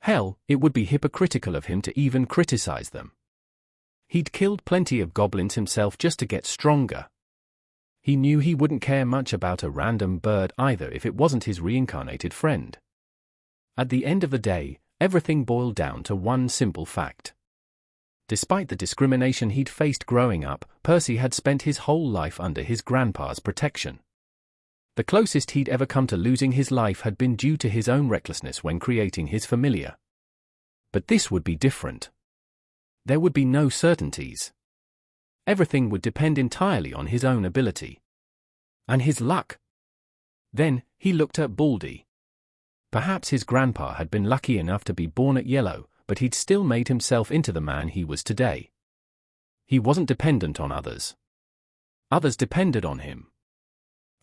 Hell, it would be hypocritical of him to even criticize them. He'd killed plenty of goblins himself just to get stronger. He knew he wouldn't care much about a random bird either if it wasn't his reincarnated friend. At the end of the day, everything boiled down to one simple fact. Despite the discrimination he'd faced growing up, Percy had spent his whole life under his grandpa's protection. The closest he'd ever come to losing his life had been due to his own recklessness when creating his familiar. But this would be different. There would be no certainties. Everything would depend entirely on his own ability. And his luck. Then, he looked at Baldy. Perhaps his grandpa had been lucky enough to be born at yellow, but he'd still made himself into the man he was today. He wasn't dependent on others. Others depended on him.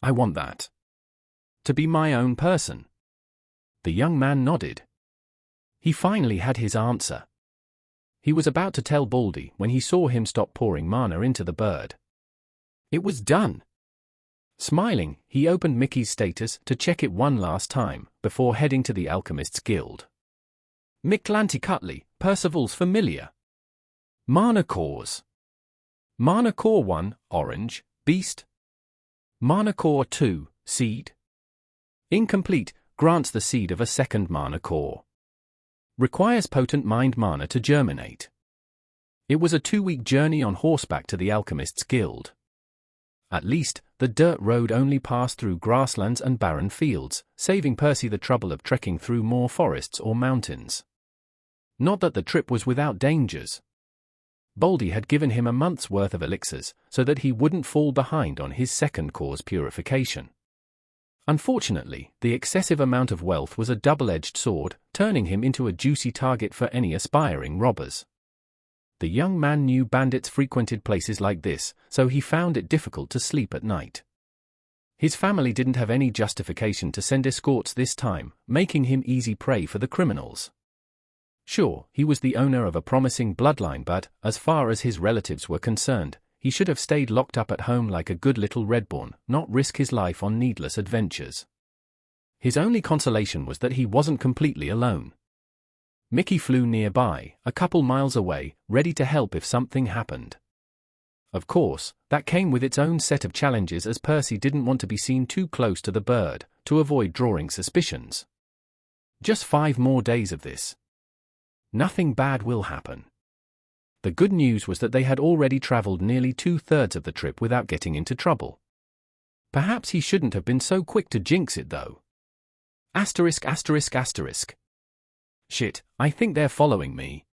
I want that. To be my own person. The young man nodded. He finally had his answer. He was about to tell Baldy when he saw him stop pouring mana into the bird. It was done. Smiling, he opened Mickey's status to check it one last time before heading to the Alchemist's Guild. Miclanti Cutley, Percival's familiar. Mana cores. Mana core 1, orange, beast. Mana core 2, seed. Incomplete, grants the seed of a second mana core. Requires potent mind mana to germinate. It was a 2-week journey on horseback to the Alchemist's Guild. At least, the dirt road only passed through grasslands and barren fields, saving Percy the trouble of trekking through more forests or mountains. Not that the trip was without dangers. Baldy had given him a month's worth of elixirs so that he wouldn't fall behind on his second core's purification. Unfortunately, the excessive amount of wealth was a double-edged sword, turning him into a juicy target for any aspiring robbers. The young man knew bandits frequented places like this, so he found it difficult to sleep at night. His family didn't have any justification to send escorts this time, making him easy prey for the criminals. Sure, he was the owner of a promising bloodline, but, as far as his relatives were concerned, he should have stayed locked up at home like a good little redborn, not risk his life on needless adventures. His only consolation was that he wasn't completely alone. Mickey flew nearby, a couple miles away, ready to help if something happened. Of course, that came with its own set of challenges, as Percy didn't want to be seen too close to the bird, to avoid drawing suspicions. Just 5 more days of this. Nothing bad will happen. The good news was that they had already traveled nearly 2/3 of the trip without getting into trouble. Perhaps he shouldn't have been so quick to jinx it though. Asterisk asterisk asterisk. Shit, I think they're following me.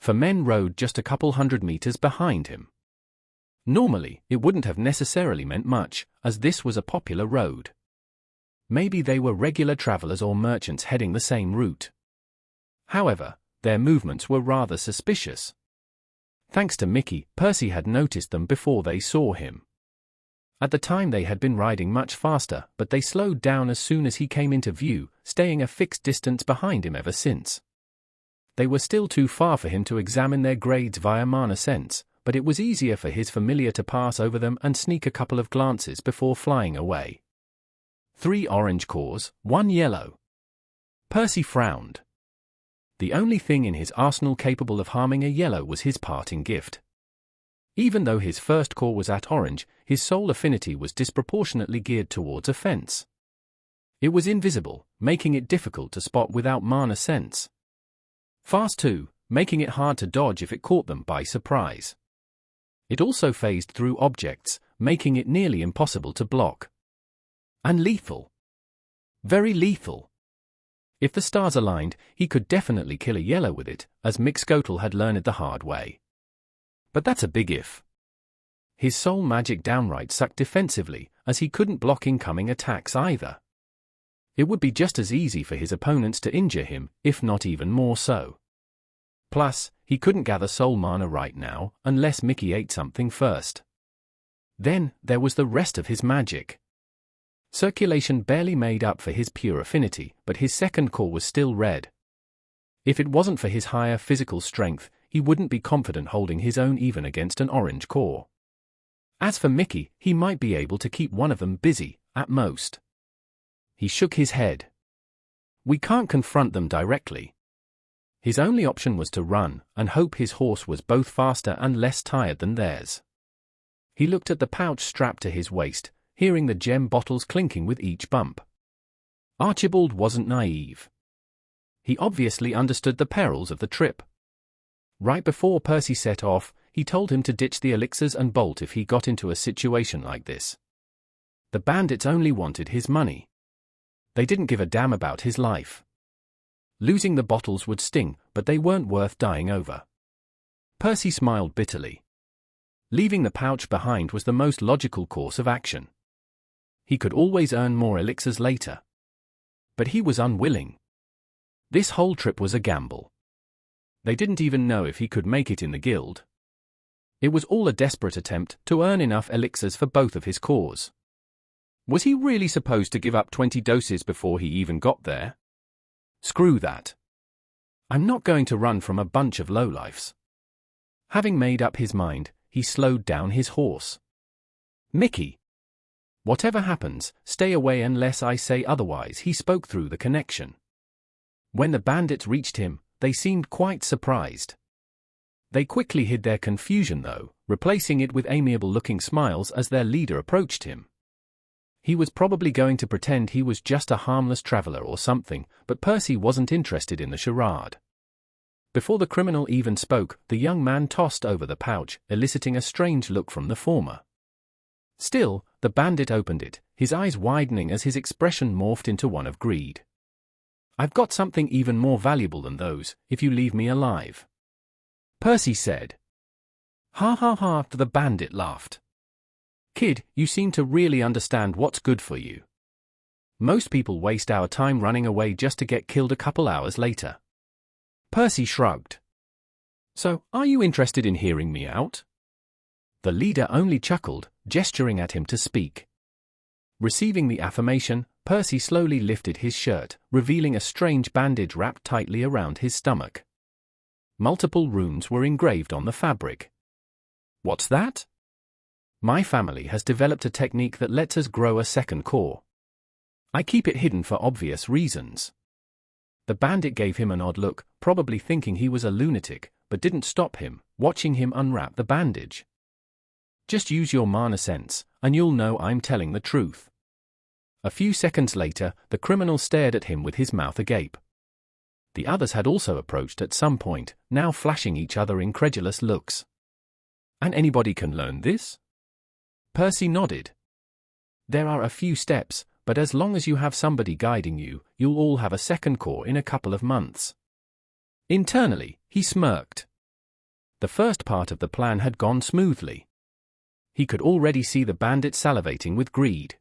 For men rode just a couple 100 meters behind him. Normally, it wouldn't have necessarily meant much, as this was a popular road. Maybe they were regular travelers or merchants heading the same route. However, their movements were rather suspicious. Thanks to Mickey, Percy had noticed them before they saw him. At the time they had been riding much faster, but they slowed down as soon as he came into view, staying a fixed distance behind him ever since. They were still too far for him to examine their grades via mana sense, but it was easier for his familiar to pass over them and sneak a couple of glances before flying away. 3 orange cores, 1 yellow. Percy frowned. The only thing in his arsenal capable of harming a yellow was his parting gift. Even though his first core was at orange, his soul affinity was disproportionately geared towards offense. It was invisible, making it difficult to spot without mana sense. Fast too, making it hard to dodge if it caught them by surprise. It also phased through objects, making it nearly impossible to block. And lethal. Very lethal. If the stars aligned, he could definitely kill a yellow with it, as Mixcoatl had learned the hard way. But that's a big if. His soul magic downright sucked defensively, as he couldn't block incoming attacks either. It would be just as easy for his opponents to injure him, if not even more so. Plus, he couldn't gather soul mana right now, unless Mickey ate something first. Then, there was the rest of his magic. Circulation barely made up for his pure affinity, but his second core was still red. If it wasn't for his higher physical strength, he wouldn't be confident holding his own even against an orange core. As for Mickey, he might be able to keep one of them busy, at most. He shook his head. We can't confront them directly. His only option was to run, and hope his horse was both faster and less tired than theirs. He looked at the pouch strapped to his waist, hearing the gem bottles clinking with each bump. Archibald wasn't naive. He obviously understood the perils of the trip. Right before Percy set off, he told him to ditch the elixirs and bolt if he got into a situation like this. The bandits only wanted his money. They didn't give a damn about his life. Losing the bottles would sting, but they weren't worth dying over. Percy smiled bitterly. Leaving the pouch behind was the most logical course of action. He could always earn more elixirs later. But he was unwilling. This whole trip was a gamble. They didn't even know if he could make it in the guild. It was all a desperate attempt to earn enough elixirs for both of his cores. Was he really supposed to give up 20 doses before he even got there? Screw that. I'm not going to run from a bunch of lowlifes. Having made up his mind, he slowed down his horse. Mickey. Whatever happens, stay away unless I say otherwise, he spoke through the connection. When the bandits reached him, they seemed quite surprised. They quickly hid their confusion though, replacing it with amiable-looking smiles as their leader approached him. He was probably going to pretend he was just a harmless traveler or something, but Percy wasn't interested in the charade. Before the criminal even spoke, the young man tossed over the pouch, eliciting a strange look from the former. Still, the bandit opened it, his eyes widening as his expression morphed into one of greed. I've got something even more valuable than those, if you leave me alive. Percy said. Ha ha ha, the bandit laughed. Kid, you seem to really understand what's good for you. Most people waste our time running away just to get killed a couple hours later. Percy shrugged. So, are you interested in hearing me out? The leader only chuckled, gesturing at him to speak. Receiving the affirmation, Percy slowly lifted his shirt, revealing a strange bandage wrapped tightly around his stomach. Multiple runes were engraved on the fabric. What's that? My family has developed a technique that lets us grow a second core. I keep it hidden for obvious reasons. The bandit gave him an odd look, probably thinking he was a lunatic, but didn't stop him, watching him unwrap the bandage. Just use your mana sense, and you'll know I'm telling the truth. A few seconds later, the criminal stared at him with his mouth agape. The others had also approached at some point, now flashing each other incredulous looks. And anybody can learn this? Percy nodded. There are a few steps, but as long as you have somebody guiding you, you'll all have a second core in a couple of months. Internally, he smirked. The first part of the plan had gone smoothly. He could already see the bandit salivating with greed.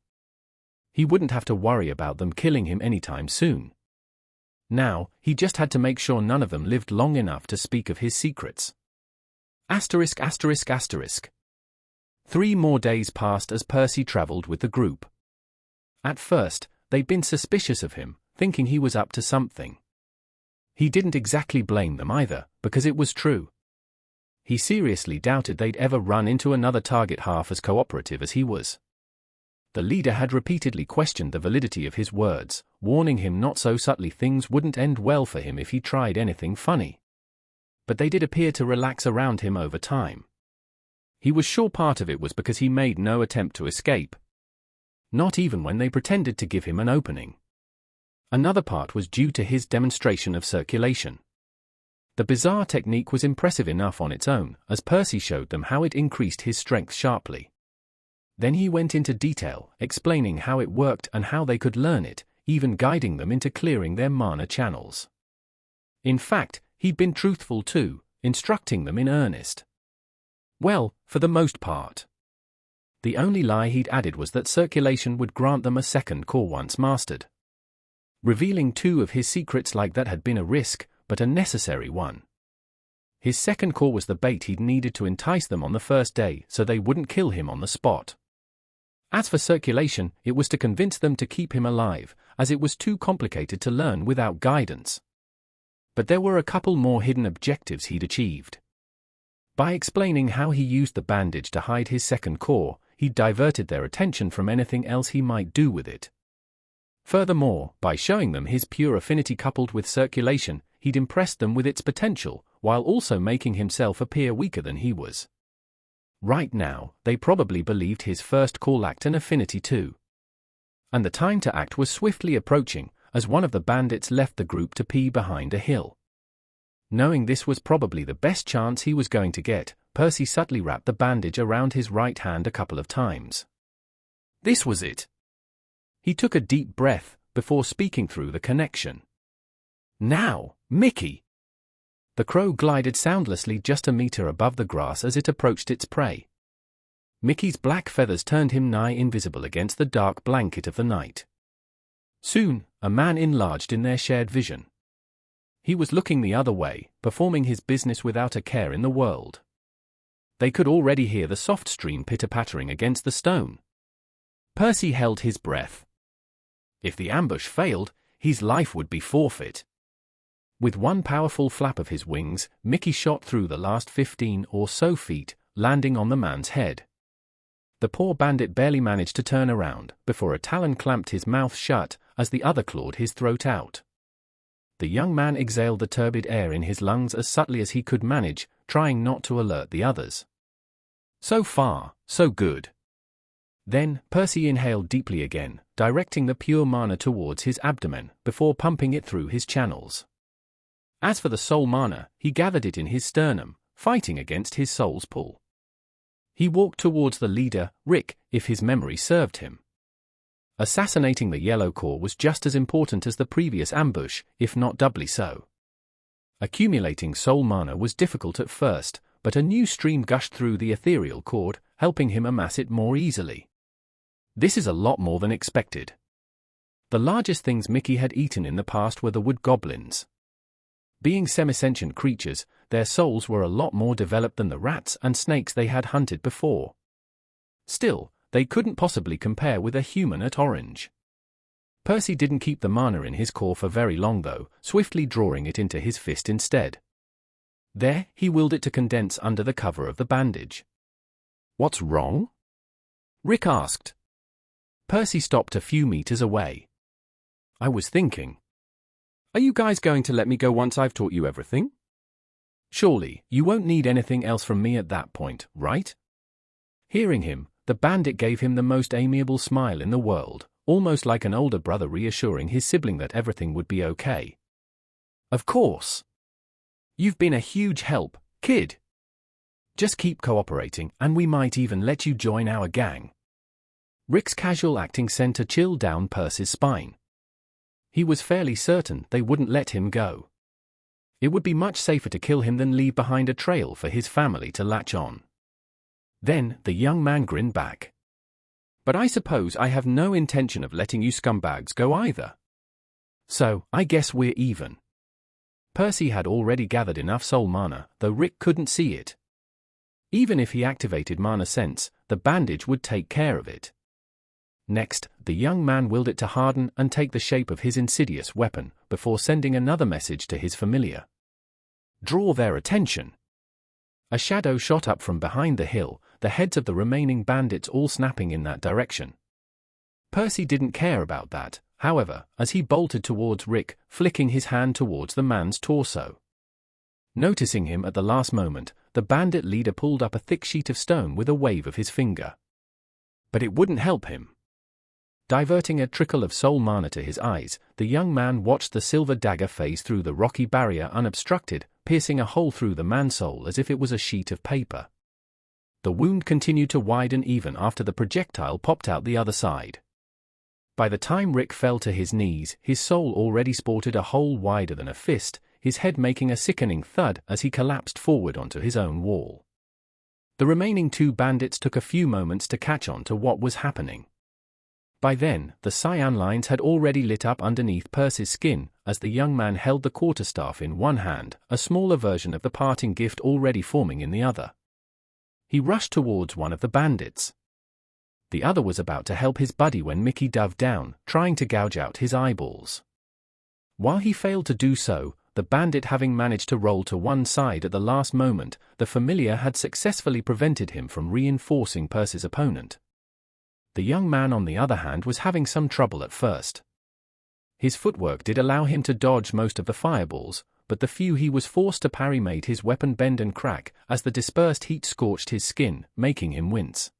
He wouldn't have to worry about them killing him anytime soon. Now, he just had to make sure none of them lived long enough to speak of his secrets. *****. 3 more days passed as Percy traveled with the group. At first, they'd been suspicious of him, thinking he was up to something. He didn't exactly blame them either, because it was true. He seriously doubted they'd ever run into another target half as cooperative as he was. The leader had repeatedly questioned the validity of his words, warning him not so subtly things wouldn't end well for him if he tried anything funny. But they did appear to relax around him over time. He was sure part of it was because he made no attempt to escape. Not even when they pretended to give him an opening. Another part was due to his demonstration of circulation. The bizarre technique was impressive enough on its own, as Percy showed them how it increased his strength sharply. Then he went into detail, explaining how it worked and how they could learn it, even guiding them into clearing their mana channels. In fact, he'd been truthful too, instructing them in earnest. Well, for the most part. The only lie he'd added was that circulation would grant them a second core once mastered. Revealing 2 of his secrets like that had been a risk, but a necessary one. His second core was the bait he'd needed to entice them on the first day so they wouldn't kill him on the spot. As for circulation, it was to convince them to keep him alive, as it was too complicated to learn without guidance. But there were a couple more hidden objectives he'd achieved. By explaining how he used the bandage to hide his second core, he'd diverted their attention from anything else he might do with it. Furthermore, by showing them his pure affinity coupled with circulation, he'd impressed them with its potential, while also making himself appear weaker than he was. Right now, they probably believed his first core lacked an affinity too. And the time to act was swiftly approaching, as one of the bandits left the group to pee behind a hill. Knowing this was probably the best chance he was going to get, Percy subtly wrapped the bandage around his right hand a couple of times. This was it. He took a deep breath, before speaking through the connection. Now, Mickey! The crow glided soundlessly just a meter above the grass as it approached its prey. Mickey's black feathers turned him nigh invisible against the dark blanket of the night. Soon, a man enlarged in their shared vision. He was looking the other way, performing his business without a care in the world. They could already hear the soft stream pitter-pattering against the stone. Percy held his breath. If the ambush failed, his life would be forfeit. With one powerful flap of his wings, Mickey shot through the last 15 or so feet, landing on the man's head. The poor bandit barely managed to turn around, before a talon clamped his mouth shut, as the other clawed his throat out. The young man exhaled the turbid air in his lungs as subtly as he could manage, trying not to alert the others. So far, so good. Then, Percy inhaled deeply again, directing the pure mana towards his abdomen, before pumping it through his channels. As for the soul mana, he gathered it in his sternum, fighting against his soul's pull. He walked towards the leader, Rick, if his memory served him. Assassinating the yellow core was just as important as the previous ambush, if not doubly so. Accumulating soul mana was difficult at first, but a new stream gushed through the ethereal cord, helping him amass it more easily. This is a lot more than expected. The largest things Mickey had eaten in the past were the wood goblins. Being semi-sentient creatures, their souls were a lot more developed than the rats and snakes they had hunted before. Still, they couldn't possibly compare with a human at Orange. Percy didn't keep the mana in his core for very long though, swiftly drawing it into his fist instead. There, he willed it to condense under the cover of the bandage. "What's wrong?" Rick asked. Percy stopped a few meters away. "I was thinking. Are you guys going to let me go once I've taught you everything? Surely, you won't need anything else from me at that point, right?" Hearing him, the bandit gave him the most amiable smile in the world, almost like an older brother reassuring his sibling that everything would be okay. "Of course. You've been a huge help, kid. Just keep cooperating, and we might even let you join our gang." Rick's casual acting sent a chill down Percy's spine. He was fairly certain they wouldn't let him go. It would be much safer to kill him than leave behind a trail for his family to latch on. Then, the young man grinned back. "But I suppose I have no intention of letting you scumbags go either. So, I guess we're even." Percy had already gathered enough soul mana, though Rick couldn't see it. Even if he activated mana sense, the bandage would take care of it. Next, the young man willed it to harden and take the shape of his insidious weapon, before sending another message to his familiar. Draw their attention. A shadow shot up from behind the hill, the heads of the remaining bandits all snapping in that direction. Percy didn't care about that, however, as he bolted towards Rick, flicking his hand towards the man's torso. Noticing him at the last moment, the bandit leader pulled up a thick sheet of stone with a wave of his finger. But it wouldn't help him. Diverting a trickle of soul mana to his eyes, the young man watched the silver dagger phase through the rocky barrier unobstructed, piercing a hole through the man's soul as if it was a sheet of paper. The wound continued to widen even after the projectile popped out the other side. By the time Rick fell to his knees, his soul already sported a hole wider than a fist, his head making a sickening thud as he collapsed forward onto his own wall. The remaining two bandits took a few moments to catch on to what was happening. By then, the cyan lines had already lit up underneath Percy's skin, as the young man held the quarterstaff in one hand, a smaller version of the parting gift already forming in the other. He rushed towards one of the bandits. The other was about to help his buddy when Mickey dove down, trying to gouge out his eyeballs. While he failed to do so, the bandit having managed to roll to one side at the last moment, the familiar had successfully prevented him from reinforcing Percy's opponent. The young man on the other hand was having some trouble at first. His footwork did allow him to dodge most of the fireballs, but the few he was forced to parry made his weapon bend and crack as the dispersed heat scorched his skin, making him wince.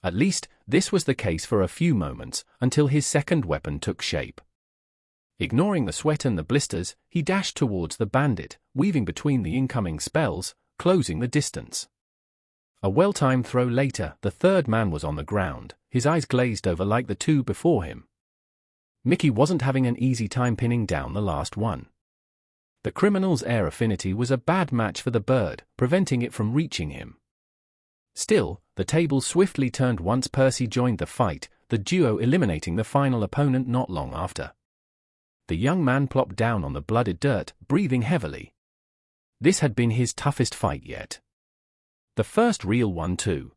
At least, this was the case for a few moments, until his second weapon took shape. Ignoring the sweat and the blisters, he dashed towards the bandit, weaving between the incoming spells, closing the distance. A well-timed throw later, the third man was on the ground, his eyes glazed over like the two before him. Mickey wasn't having an easy time pinning down the last one. The criminal's air affinity was a bad match for the bird, preventing it from reaching him. Still, the tables swiftly turned once Percy joined the fight, the duo eliminating the final opponent not long after. The young man plopped down on the blooded dirt, breathing heavily. This had been his toughest fight yet. The first real one too.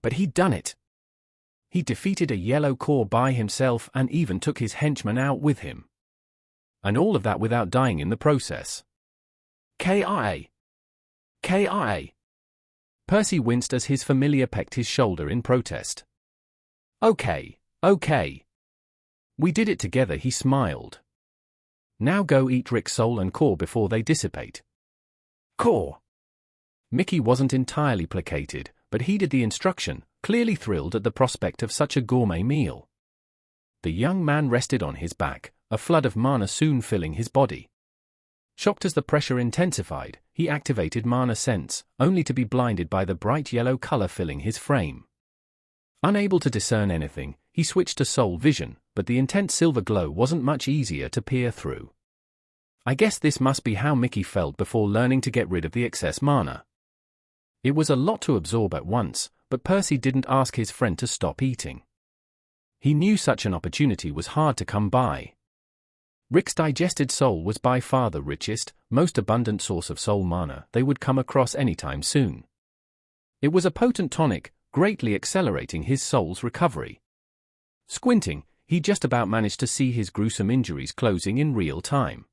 But he'd done it. He defeated a yellow core by himself and even took his henchman out with him. And all of that without dying in the process. KIA. KIA. Percy winced as his familiar pecked his shoulder in protest. Okay. We did it together, he smiled. Now go eat Rick's soul and core before they dissipate. Core. Mickey wasn't entirely placated, but heeded the instruction, clearly thrilled at the prospect of such a gourmet meal. The young man rested on his back, a flood of mana soon filling his body. Shocked as the pressure intensified, he activated Mana Sense, only to be blinded by the bright yellow color filling his frame. Unable to discern anything, he switched to Soul Vision, but the intense silver glow wasn't much easier to peer through. I guess this must be how Mickey felt before learning to get rid of the excess mana. It was a lot to absorb at once, but Percy didn't ask his friend to stop eating. He knew such an opportunity was hard to come by. Rick's digested soul was by far the richest, most abundant source of soul mana they would come across anytime soon. It was a potent tonic, greatly accelerating his soul's recovery. Squinting, he just about managed to see his gruesome injuries closing in real time.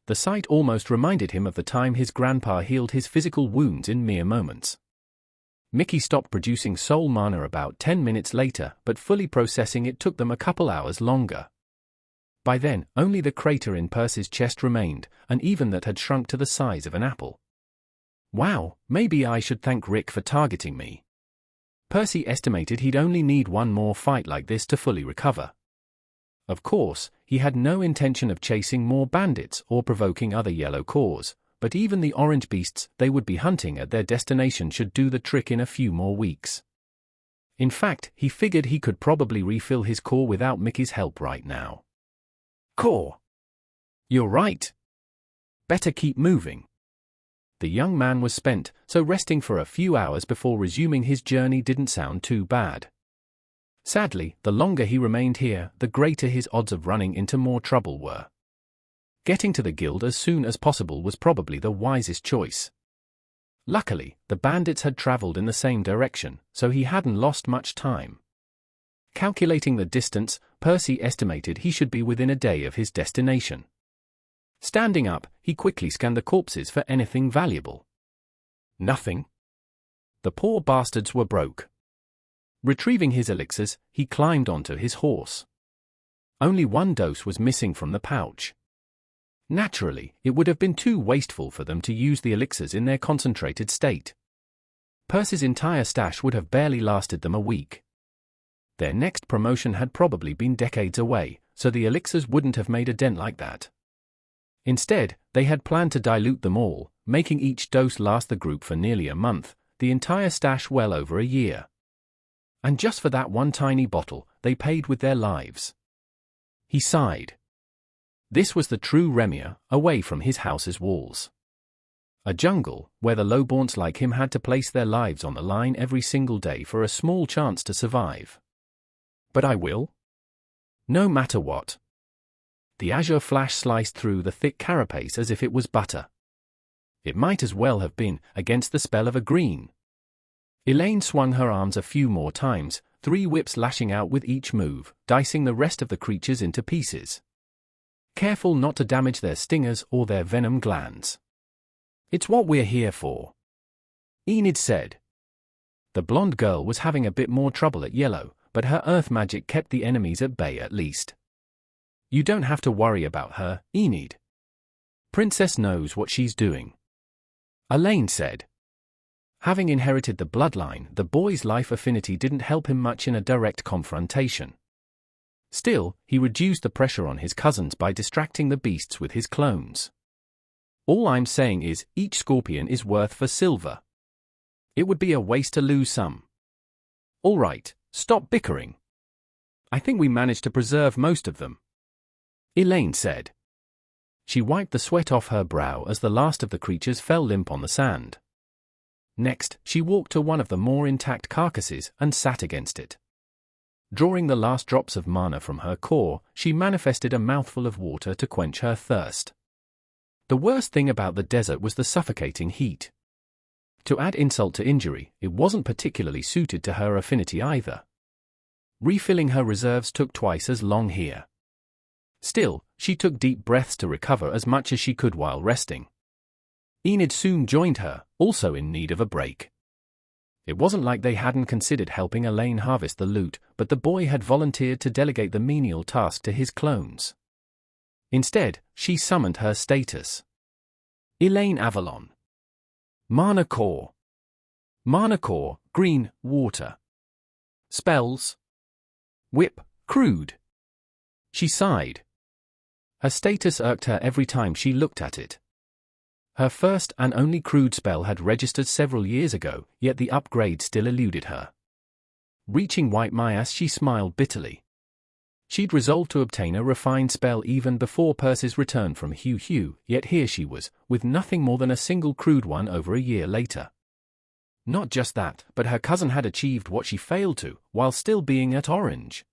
The sight almost reminded him of the time his grandpa healed his physical wounds in mere moments. Mickey stopped producing soul mana about 10 minutes later, but fully processing it took them a couple hours longer. By then, only the crater in Percy's chest remained, and even that had shrunk to the size of an apple. Wow, maybe I should thank Rick for targeting me. Percy estimated he'd only need one more fight like this to fully recover. Of course, he had no intention of chasing more bandits or provoking other yellow cores, but even the orange beasts they would be hunting at their destination should do the trick in a few more weeks. In fact, he figured he could probably refill his core without Mickey's help right now. Core. You're right. Better keep moving. The young man was spent, so resting for a few hours before resuming his journey didn't sound too bad. Sadly, the longer he remained here, the greater his odds of running into more trouble were. Getting to the guild as soon as possible was probably the wisest choice. Luckily, the bandits had traveled in the same direction, so he hadn't lost much time. Calculating the distance, Percy estimated he should be within a day of his destination. Standing up, he quickly scanned the corpses for anything valuable. Nothing. The poor bastards were broke. Retrieving his elixirs, he climbed onto his horse. Only one dose was missing from the pouch. Naturally, it would have been too wasteful for them to use the elixirs in their concentrated state. Percy's entire stash would have barely lasted them a week. Their next promotion had probably been decades away, so the elixirs wouldn't have made a dent like that. Instead, they had planned to dilute them all, making each dose last the group for nearly a month, the entire stash well over a year. And just for that one tiny bottle, they paid with their lives. He sighed. This was the true Remia, away from his house's walls. A jungle, where the lowborns like him had to place their lives on the line every single day for a small chance to survive. But I will. No matter what. The azure flash sliced through the thick carapace as if it was butter. It might as well have been against the spell of a green. Elaine swung her arms a few more times, 3 whips lashing out with each move, dicing the rest of the creatures into pieces. Careful not to damage their stingers or their venom glands. It's what we're here for, Enid said. The blonde girl was having a bit more trouble at yellow, but her earth magic kept the enemies at bay at least. You don't have to worry about her, Enid. Princess knows what she's doing, Elaine said. Having inherited the bloodline, the boy's life affinity didn't help him much in a direct confrontation. Still, he reduced the pressure on his cousins by distracting the beasts with his clones. All I'm saying is, each scorpion is worth for silver. It would be a waste to lose some. All right, stop bickering. I think we managed to preserve most of them, Elaine said. She wiped the sweat off her brow as the last of the creatures fell limp on the sand. Next, she walked to one of the more intact carcasses and sat against it. Drawing the last drops of mana from her core, she manifested a mouthful of water to quench her thirst. The worst thing about the desert was the suffocating heat. To add insult to injury, it wasn't particularly suited to her affinity either. Refilling her reserves took twice as long here. Still, she took deep breaths to recover as much as she could while resting. Enid soon joined her, also in need of a break. It wasn't like they hadn't considered helping Elaine harvest the loot, but the boy had volunteered to delegate the menial task to his clones. Instead, she summoned her status. Elaine Avalon. Mana Core. Mana Core, green, water. Spells. Whip, crude. She sighed. Her status irked her every time she looked at it. Her first and only crude spell had registered several years ago, yet the upgrade still eluded her. Reaching White Myas, she smiled bitterly. She'd resolved to obtain a refined spell even before Percy's return from Hugh, yet here she was, with nothing more than a single crude one over a year later. Not just that, but her cousin had achieved what she failed to, while still being at Orange.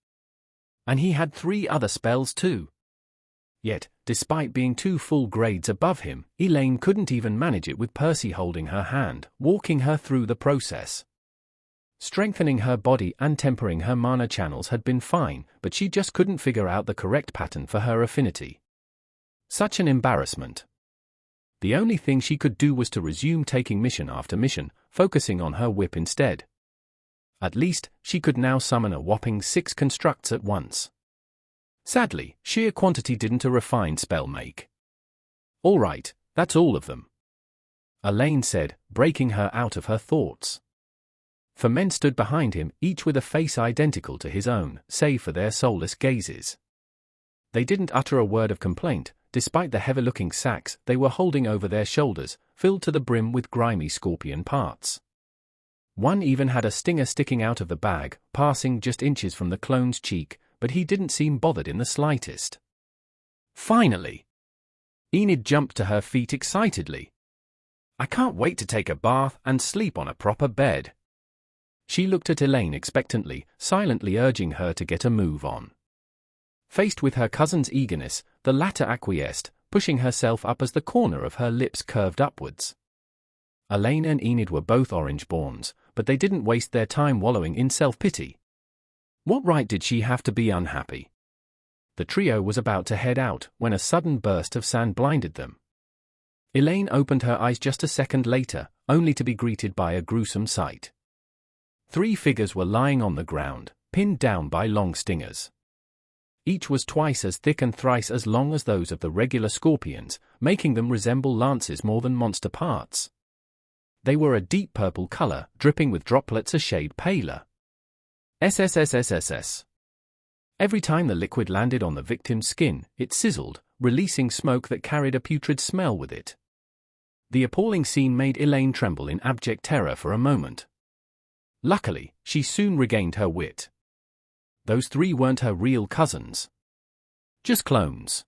And he had 3 other spells too. Yet, despite being 2 full grades above him, Elaine couldn't even manage it with Percy holding her hand, walking her through the process. Strengthening her body and tempering her mana channels had been fine, but she just couldn't figure out the correct pattern for her affinity. Such an embarrassment. The only thing she could do was to resume taking mission after mission, focusing on her whip instead. At least, she could now summon a whopping 6 constructs at once. Sadly, sheer quantity didn't a refined spell make. All right, that's all of them, Elaine said, breaking her out of her thoughts. 4 men stood behind him, each with a face identical to his own, save for their soulless gazes. They didn't utter a word of complaint, despite the heavy-looking sacks they were holding over their shoulders, filled to the brim with grimy scorpion parts. One even had a stinger sticking out of the bag, passing just inches from the clone's cheek, but he didn't seem bothered in the slightest. Finally! Enid jumped to her feet excitedly. I can't wait to take a bath and sleep on a proper bed. She looked at Elaine expectantly, silently urging her to get a move on. Faced with her cousin's eagerness, the latter acquiesced, pushing herself up as the corner of her lips curved upwards. Elaine and Enid were both orange-borns, but they didn't waste their time wallowing in self-pity. What right did she have to be unhappy? The trio was about to head out when a sudden burst of sand blinded them. Elaine opened her eyes just a second later, only to be greeted by a gruesome sight. 3 figures were lying on the ground, pinned down by long stingers. Each was twice as thick and thrice as long as those of the regular scorpions, making them resemble lances more than monster parts. They were a deep purple color, dripping with droplets a shade paler. SSSSSS. Every time the liquid landed on the victim's skin, it sizzled, releasing smoke that carried a putrid smell with it. The appalling scene made Elaine tremble in abject terror for a moment. Luckily, she soon regained her wit. Those 3 weren't her real cousins. Just clones.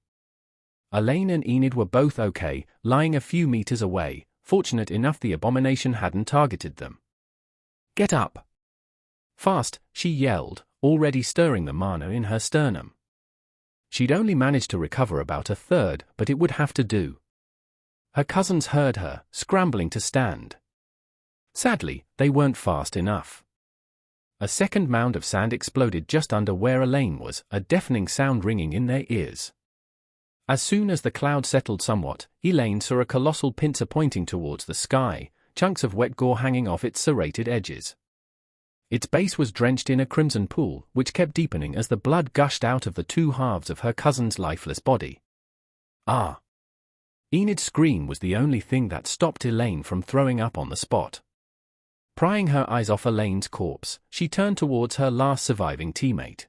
Elaine and Enid were both okay, lying a few meters away, fortunate enough the abomination hadn't targeted them. "Get up!" Fast, she yelled, already stirring the mana in her sternum. She'd only managed to recover about a third, but it would have to do. Her cousins heard her, scrambling to stand. Sadly, they weren't fast enough. A second mound of sand exploded just under where Elaine was, a deafening sound ringing in their ears. As soon as the cloud settled somewhat, Elaine saw a colossal pincer pointing towards the sky, chunks of wet gore hanging off its serrated edges. Its base was drenched in a crimson pool, which kept deepening as the blood gushed out of the 2 halves of her cousin's lifeless body. Ah! Enid's scream was the only thing that stopped Elaine from throwing up on the spot. Prying her eyes off Elaine's corpse, she turned towards her last surviving teammate.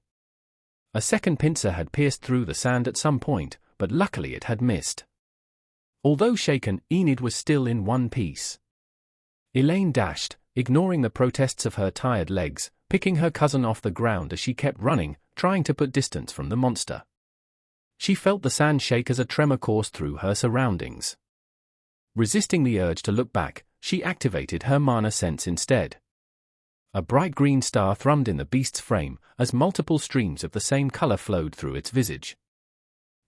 A second pincer had pierced through the sand at some point, but luckily it had missed. Although shaken, Enid was still in one piece. Elaine dashed, ignoring the protests of her tired legs, picking her cousin off the ground as she kept running, trying to put distance from the monster. She felt the sand shake as a tremor coursed through her surroundings. Resisting the urge to look back, she activated her mana sense instead. A bright green star thrummed in the beast's frame as multiple streams of the same color flowed through its visage.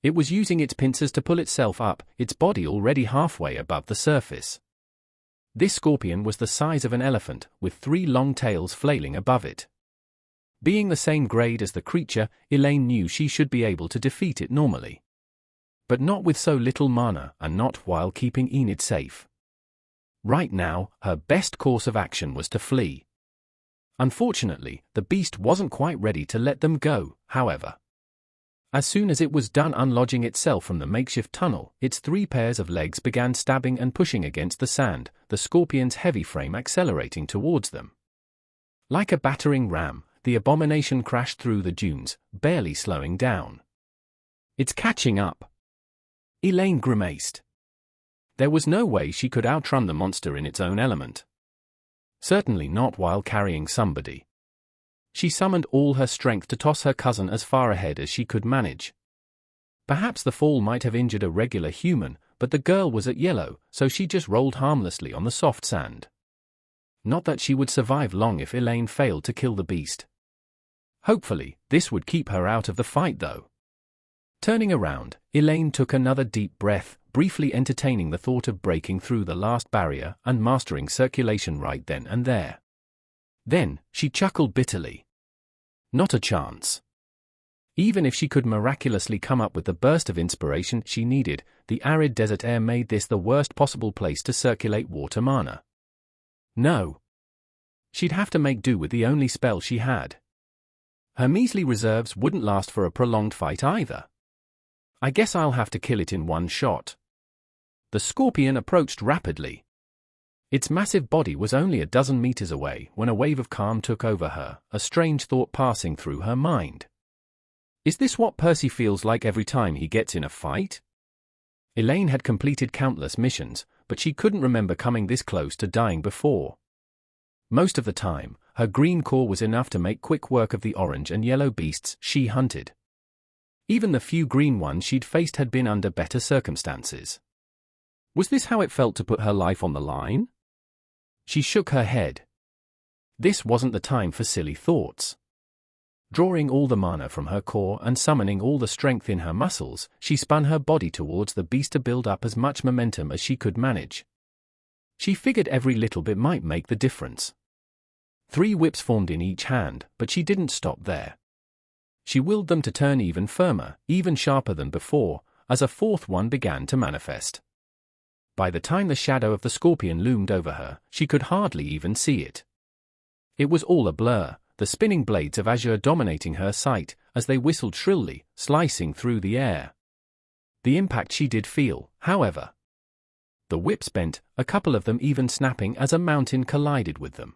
It was using its pincers to pull itself up, its body already halfway above the surface. This scorpion was the size of an elephant, with 3 long tails flailing above it. Being the same grade as the creature, Elaine knew she should be able to defeat it normally. But not with so little mana, and not while keeping Enid safe. Right now, her best course of action was to flee. Unfortunately, the beast wasn't quite ready to let them go, however. As soon as it was done unlodging itself from the makeshift tunnel, its 3 pairs of legs began stabbing and pushing against the sand, the scorpion's heavy frame accelerating towards them. Like a battering ram, the abomination crashed through the dunes, barely slowing down. "It's catching up." Elaine grimaced. There was no way she could outrun the monster in its own element. Certainly not while carrying somebody. She summoned all her strength to toss her cousin as far ahead as she could manage. Perhaps the fall might have injured a regular human, but the girl was at yellow, so she just rolled harmlessly on the soft sand. Not that she would survive long if Elaine failed to kill the beast. Hopefully, this would keep her out of the fight though. Turning around, Elaine took another deep breath, briefly entertaining the thought of breaking through the last barrier and mastering circulation right then and there. Then, she chuckled bitterly. Not a chance. Even if she could miraculously come up with the burst of inspiration she needed, the arid desert air made this the worst possible place to circulate water mana. No. She'd have to make do with the only spell she had. Her measly reserves wouldn't last for a prolonged fight either. I guess I'll have to kill it in one shot. The scorpion approached rapidly. Its massive body was only a dozen meters away when a wave of calm took over her, a strange thought passing through her mind. Is this what Percy feels like every time he gets in a fight? Elaine had completed countless missions, but she couldn't remember coming this close to dying before. Most of the time, her green core was enough to make quick work of the orange and yellow beasts she hunted. Even the few green ones she'd faced had been under better circumstances. Was this how it felt to put her life on the line? She shook her head. This wasn't the time for silly thoughts. Drawing all the mana from her core and summoning all the strength in her muscles, she spun her body towards the beast to build up as much momentum as she could manage. She figured every little bit might make the difference. 3 whips formed in each hand, but she didn't stop there. She willed them to turn even firmer, even sharper than before, as a 4th one began to manifest. By the time the shadow of the scorpion loomed over her, she could hardly even see it. It was all a blur, the spinning blades of azure dominating her sight as they whistled shrilly, slicing through the air. The impact she did feel, however. The whips bent, a couple of them even snapping as a mountain collided with them.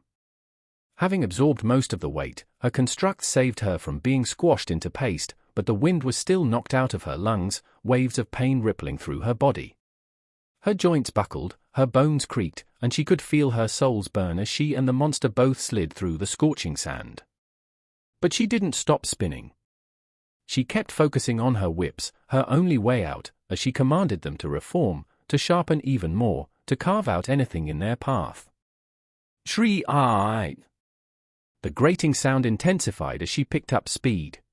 Having absorbed most of the weight, her construct saved her from being squashed into paste, but the wind was still knocked out of her lungs, waves of pain rippling through her body. Her joints buckled, her bones creaked, and she could feel her soles burn as she and the monster both slid through the scorching sand. But she didn't stop spinning. She kept focusing on her whips, her only way out, as she commanded them to reform, to sharpen even more, to carve out anything in their path. Shriek! The grating sound intensified as she picked up speed.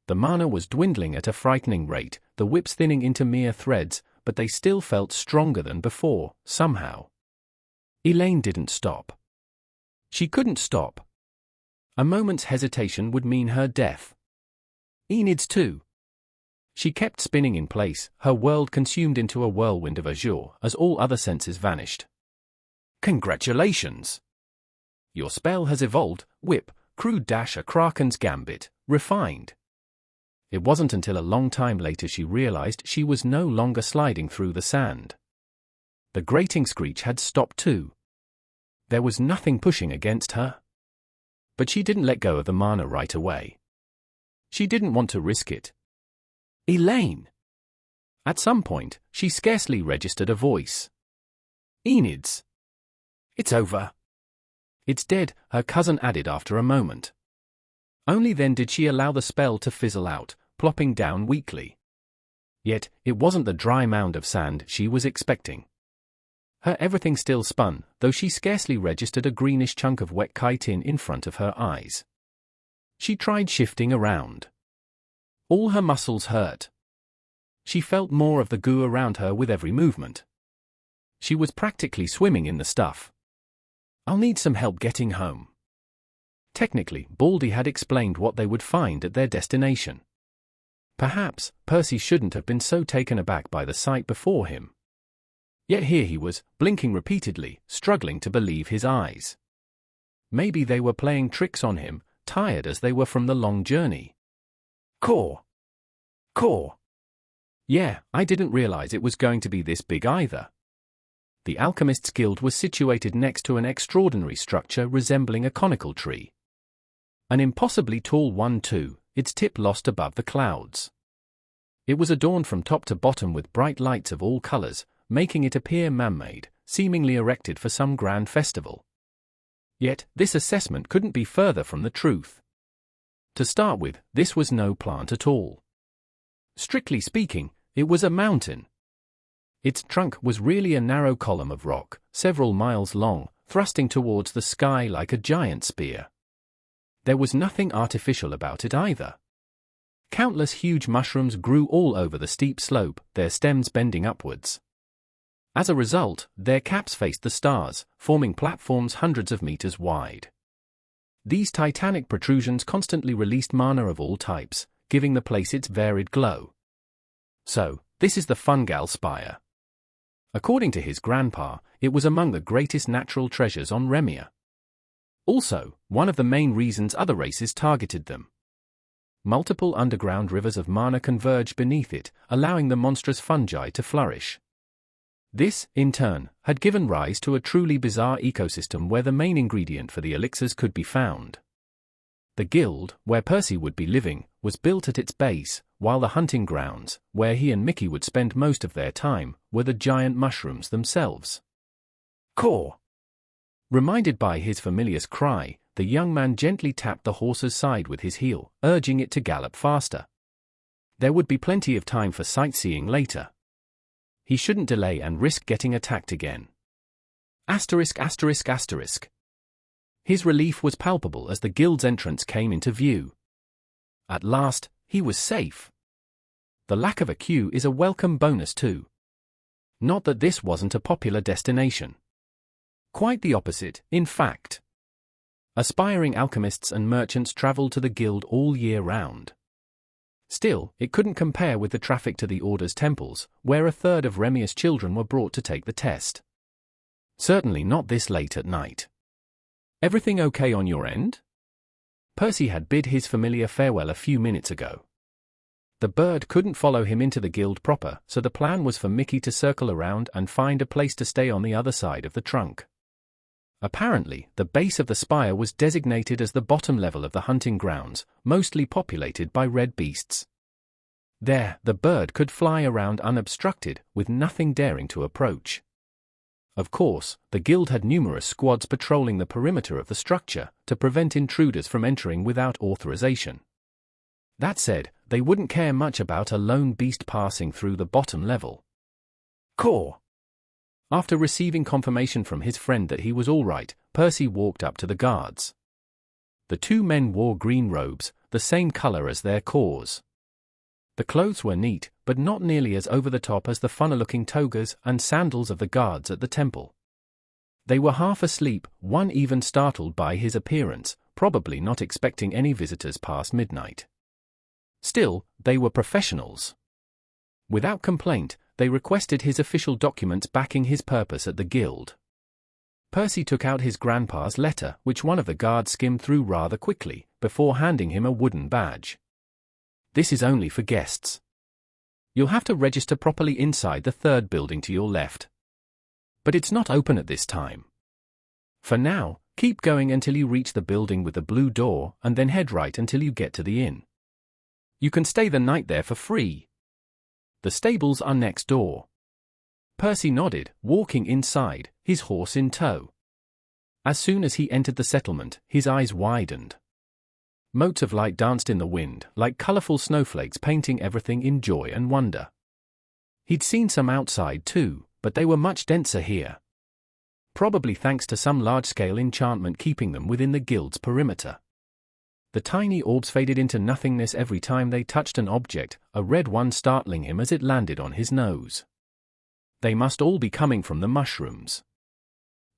The mana was dwindling at a frightening rate, the whips thinning into mere threads, but they still felt stronger than before, somehow. Elaine didn't stop. She couldn't stop. A moment's hesitation would mean her death. Enid's too. She kept spinning in place, her world consumed into a whirlwind of azure as all other senses vanished. Congratulations! Your spell has evolved, whip, crude dash a Kraken's gambit, refined. It wasn't until a long time later she realized she was no longer sliding through the sand. The grating screech had stopped too. There was nothing pushing against her. But she didn't let go of the mana right away. She didn't want to risk it. Elaine! At some point, she scarcely registered a voice. Enid's. It's over. It's dead, her cousin added after a moment. Only then did she allow the spell to fizzle out, plopping down weakly. Yet, it wasn't the dry mound of sand she was expecting. Her everything still spun, though she scarcely registered a greenish chunk of wet chitin in front of her eyes. She tried shifting around. All her muscles hurt. She felt more of the goo around her with every movement. She was practically swimming in the stuff. I'll need some help getting home. Technically, Baldy had explained what they would find at their destination. Perhaps, Percy shouldn't have been so taken aback by the sight before him. Yet here he was, blinking repeatedly, struggling to believe his eyes. Maybe they were playing tricks on him, tired as they were from the long journey. Core. Yeah, I didn't realize it was going to be this big either. The Alchemist's Guild was situated next to an extraordinary structure resembling a conical tree. An impossibly tall one too, its tip lost above the clouds. It was adorned from top to bottom with bright lights of all colors, making it appear man-made, seemingly erected for some grand festival. Yet, this assessment couldn't be further from the truth. To start with, this was no plant at all. Strictly speaking, it was a mountain. Its trunk was really a narrow column of rock, several miles long, thrusting towards the sky like a giant spear. There was nothing artificial about it either. Countless huge mushrooms grew all over the steep slope, their stems bending upwards. As a result, their caps faced the stars, forming platforms hundreds of meters wide. These titanic protrusions constantly released mana of all types, giving the place its varied glow. So, this is the Fungal Spire. According to his grandpa, it was among the greatest natural treasures on Remia. Also, one of the main reasons other races targeted them. Multiple underground rivers of mana converged beneath it, allowing the monstrous fungi to flourish. This, in turn, had given rise to a truly bizarre ecosystem where the main ingredient for the elixirs could be found. The guild, where Percy would be living, was built at its base, while the hunting grounds, where he and Mickey would spend most of their time, were the giant mushrooms themselves. Core! Reminded by his familiar's cry, the young man gently tapped the horse's side with his heel, urging it to gallop faster. There would be plenty of time for sightseeing later. He shouldn't delay and risk getting attacked again. Asterisk. His relief was palpable as the guild's entrance came into view. At last, he was safe. The lack of a queue is a welcome bonus too. Not that this wasn't a popular destination. Quite the opposite, in fact. Aspiring alchemists and merchants traveled to the guild all year round. Still, it couldn't compare with the traffic to the Order's temples, where a third of Remius children were brought to take the test. Certainly not this late at night. Everything okay on your end? Percy had bid his familiar farewell a few minutes ago. The bird couldn't follow him into the guild proper, so the plan was for Mickey to circle around and find a place to stay on the other side of the trunk. Apparently, the base of the spire was designated as the bottom level of the hunting grounds, mostly populated by red beasts. There, the bird could fly around unobstructed, with nothing daring to approach. Of course, the guild had numerous squads patrolling the perimeter of the structure to prevent intruders from entering without authorization. That said, they wouldn't care much about a lone beast passing through the bottom level. Core. After receiving confirmation from his friend that he was all right, Percy walked up to the guards. The two men wore green robes, the same color as their cores. The clothes were neat, but not nearly as over-the-top as the funner-looking togas and sandals of the guards at the temple. They were half asleep, one even startled by his appearance, probably not expecting any visitors past midnight. Still, they were professionals. Without complaint, they requested his official documents backing his purpose at the guild. Percy took out his grandpa's letter, which one of the guards skimmed through rather quickly, before handing him a wooden badge. This is only for guests. You'll have to register properly inside the third building to your left. But it's not open at this time. For now, keep going until you reach the building with the blue door and then head right until you get to the inn. You can stay the night there for free. The stables are next door. Percy nodded, walking inside, his horse in tow. As soon as he entered the settlement, his eyes widened. Motes of light danced in the wind, like colorful snowflakes painting everything in joy and wonder. He'd seen some outside too, but they were much denser here. Probably thanks to some large-scale enchantment keeping them within the guild's perimeter. The tiny orbs faded into nothingness every time they touched an object, a red one startling him as it landed on his nose. They must all be coming from the mushrooms.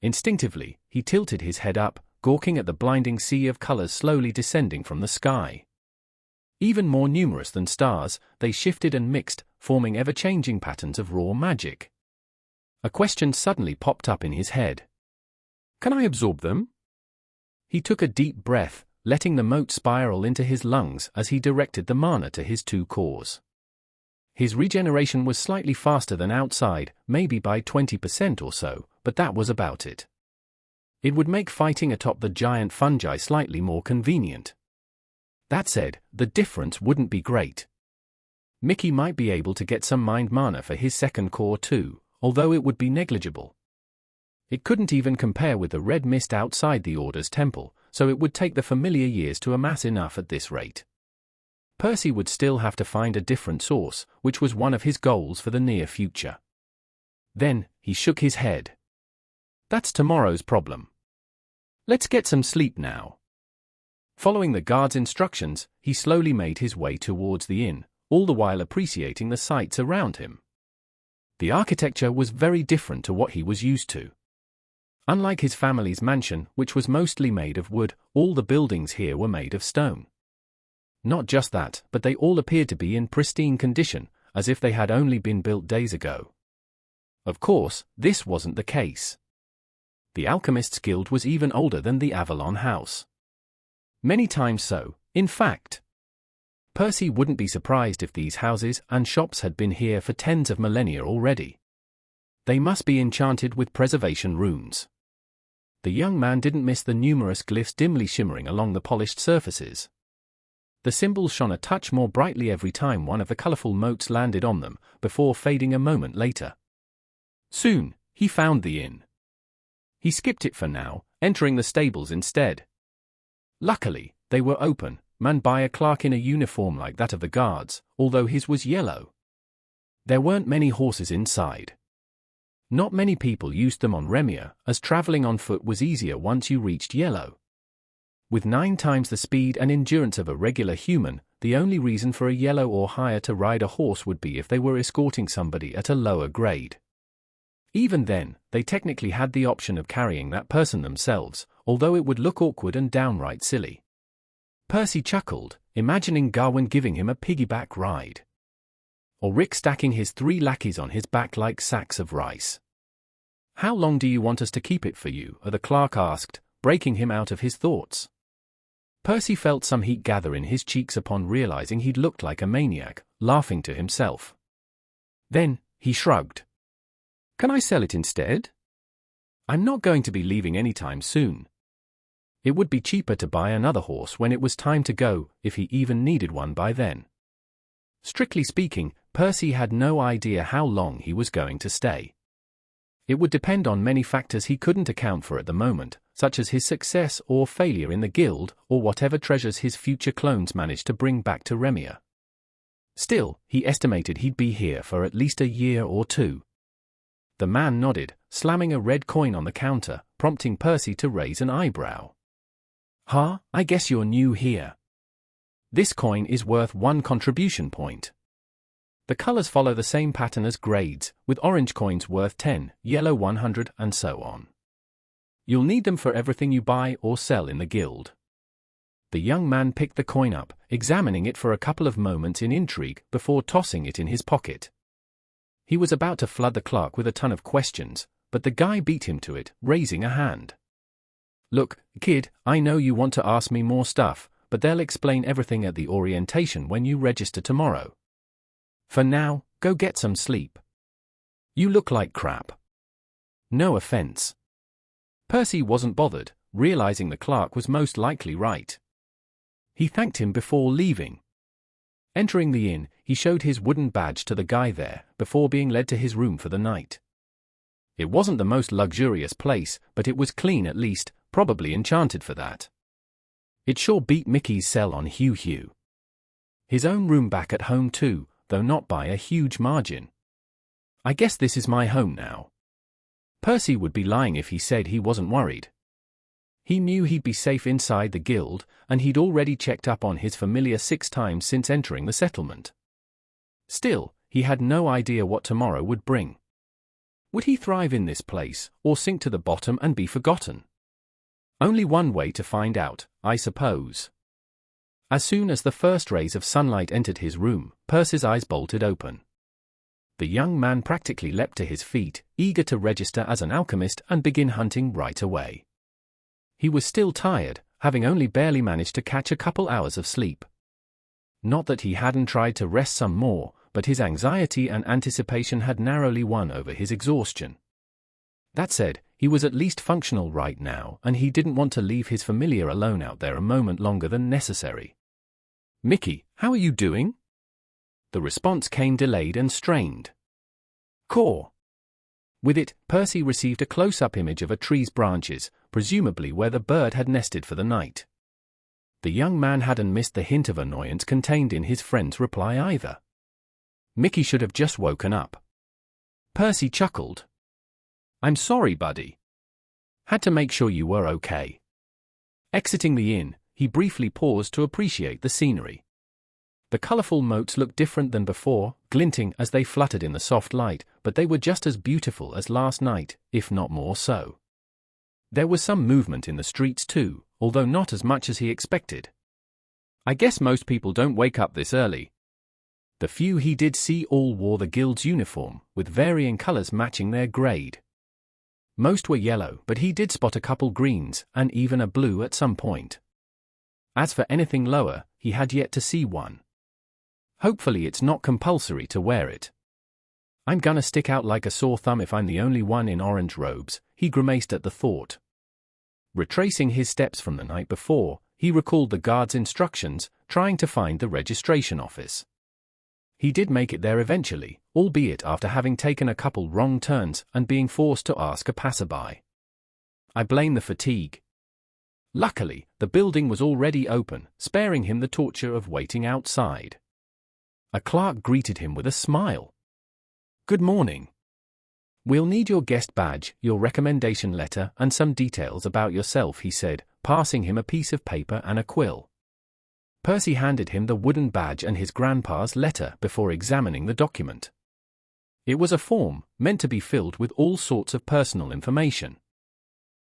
Instinctively, he tilted his head up, gawking at the blinding sea of colors slowly descending from the sky. Even more numerous than stars, they shifted and mixed, forming ever-changing patterns of raw magic. A question suddenly popped up in his head. Can I absorb them? He took a deep breath, letting the mote spiral into his lungs as he directed the mana to his two cores. His regeneration was slightly faster than outside, maybe by 20% or so, but that was about it. It would make fighting atop the giant fungi slightly more convenient. That said, the difference wouldn't be great. Mickey might be able to get some mind mana for his second core too, although it would be negligible. It couldn't even compare with the red mist outside the Order's temple, so it would take the familiar years to amass enough at this rate. Percy would still have to find a different source, which was one of his goals for the near future. Then, he shook his head. That's tomorrow's problem. Let's get some sleep now. Following the guard's instructions, he slowly made his way towards the inn, all the while appreciating the sights around him. The architecture was very different to what he was used to. Unlike his family's mansion, which was mostly made of wood, all the buildings here were made of stone. Not just that, but they all appeared to be in pristine condition, as if they had only been built days ago. Of course, this wasn't the case. The Alchemists' Guild was even older than the Avalon House. Many times so, in fact. Percy wouldn't be surprised if these houses and shops had been here for tens of millennia already. They must be enchanted with preservation runes. The young man didn't miss the numerous glyphs dimly shimmering along the polished surfaces. The symbols shone a touch more brightly every time one of the colorful motes landed on them, before fading a moment later. Soon, he found the inn. He skipped it for now, entering the stables instead. Luckily, they were open, manned by a clerk in a uniform like that of the guards, although his was yellow. There weren't many horses inside. Not many people used them on Remia, as traveling on foot was easier once you reached yellow. With 9 times the speed and endurance of a regular human, the only reason for a yellow or higher to ride a horse would be if they were escorting somebody at a lower grade. Even then, they technically had the option of carrying that person themselves, although it would look awkward and downright silly. Percy chuckled, imagining Gawain giving him a piggyback ride. Or Rick stacking his 3 lackeys on his back like sacks of rice. "How long do you want us to keep it for you?" the clerk asked, breaking him out of his thoughts. Percy felt some heat gather in his cheeks upon realizing he'd looked like a maniac, laughing to himself. Then, he shrugged. "Can I sell it instead? I'm not going to be leaving anytime soon. It would be cheaper to buy another horse when it was time to go, if he even needed one by then." Strictly speaking, Percy had no idea how long he was going to stay. It would depend on many factors he couldn't account for at the moment, such as his success or failure in the guild, or whatever treasures his future clones managed to bring back to Remia. Still, he estimated he'd be here for at least a year or 2. The man nodded, slamming a red coin on the counter, prompting Percy to raise an eyebrow. "Huh, I guess you're new here. This coin is worth 1 contribution point. The colors follow the same pattern as grades, with orange coins worth 10, yellow 100, and so on. You'll need them for everything you buy or sell in the guild." The young man picked the coin up, examining it for a couple of moments in intrigue before tossing it in his pocket. He was about to flood the clerk with a ton of questions, but the guy beat him to it, raising a hand. "Look, kid, I know you want to ask me more stuff, but they'll explain everything at the orientation when you register tomorrow. For now, go get some sleep. You look like crap." No offense. Percy wasn't bothered, realizing the clerk was most likely right. He thanked him before leaving. Entering the inn, he showed his wooden badge to the guy there, before being led to his room for the night. It wasn't the most luxurious place, but it was clean at least, probably enchanted for that. It sure beat Mickey's cell on Hugh. His own room back at home too, though not by a huge margin. "I guess this is my home now." Percy would be lying if he said he wasn't worried. He knew he'd be safe inside the guild, and he'd already checked up on his familiar 6 times since entering the settlement. Still, he had no idea what tomorrow would bring. Would he thrive in this place, or sink to the bottom and be forgotten? Only one way to find out, I suppose. As soon as the first rays of sunlight entered his room, Percy's eyes bolted open. The young man practically leapt to his feet, eager to register as an alchemist and begin hunting right away. He was still tired, having only barely managed to catch a couple hours of sleep. Not that he hadn't tried to rest some more, but his anxiety and anticipation had narrowly won over his exhaustion. That said, he was at least functional right now, and he didn't want to leave his familiar alone out there a moment longer than necessary. "Mickey, how are you doing?" The response came delayed and strained. "Caw." With it, Percy received a close-up image of a tree's branches, presumably where the bird had nested for the night. The young man hadn't missed the hint of annoyance contained in his friend's reply either. Mickey should have just woken up. Percy chuckled. "I'm sorry, buddy. Had to make sure you were okay." Exiting the inn, he briefly paused to appreciate the scenery. The colorful motes looked different than before, glinting as they fluttered in the soft light, but they were just as beautiful as last night, if not more so. There was some movement in the streets too, although not as much as he expected. "I guess most people don't wake up this early." The few he did see all wore the guild's uniform, with varying colors matching their grade. Most were yellow, but he did spot a couple greens, and even a blue at some point. As for anything lower, he had yet to see one. Hopefully it's not compulsory to wear it. "I'm gonna stick out like a sore thumb if I'm the only one in orange robes," he grimaced at the thought. Retracing his steps from the night before, he recalled the guard's instructions, trying to find the registration office. He did make it there eventually, albeit after having taken a couple wrong turns and being forced to ask a passerby. "I blame the fatigue." Luckily, the building was already open, sparing him the torture of waiting outside. A clerk greeted him with a smile. "Good morning. We'll need your guest badge, your recommendation letter, and some details about yourself," he said, passing him a piece of paper and a quill. Percy handed him the wooden badge and his grandpa's letter before examining the document. It was a form, meant to be filled with all sorts of personal information.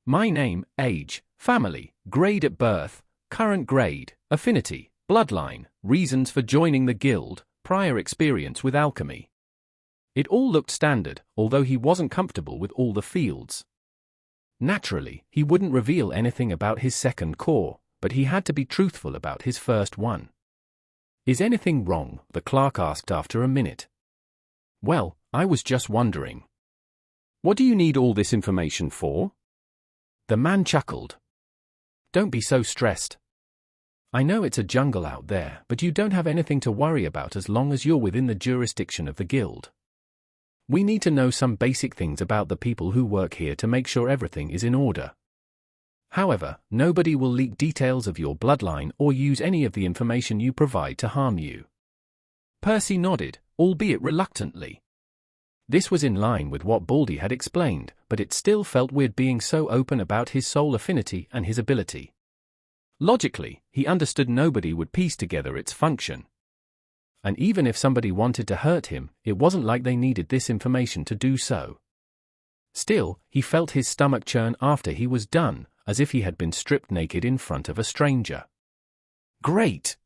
My name, age, family, grade at birth, current grade, affinity, bloodline, reasons for joining the guild, prior experience with alchemy. It all looked standard, although he wasn't comfortable with all the fields. Naturally, he wouldn't reveal anything about his second core, but he had to be truthful about his first one. Is anything wrong? The clerk asked after a minute. Well, I was just wondering. What do you need all this information for? The man chuckled. Don't be so stressed. I know it's a jungle out there, but you don't have anything to worry about as long as you're within the jurisdiction of the guild. We need to know some basic things about the people who work here to make sure everything is in order. However, nobody will leak details of your bloodline or use any of the information you provide to harm you. Percy nodded, albeit reluctantly. This was in line with what Baldy had explained, but it still felt weird being so open about his soul affinity and his ability. Logically, he understood nobody would piece together its function. And even if somebody wanted to hurt him, it wasn't like they needed this information to do so. Still, he felt his stomach churn after he was done, as if he had been stripped naked in front of a stranger. Great!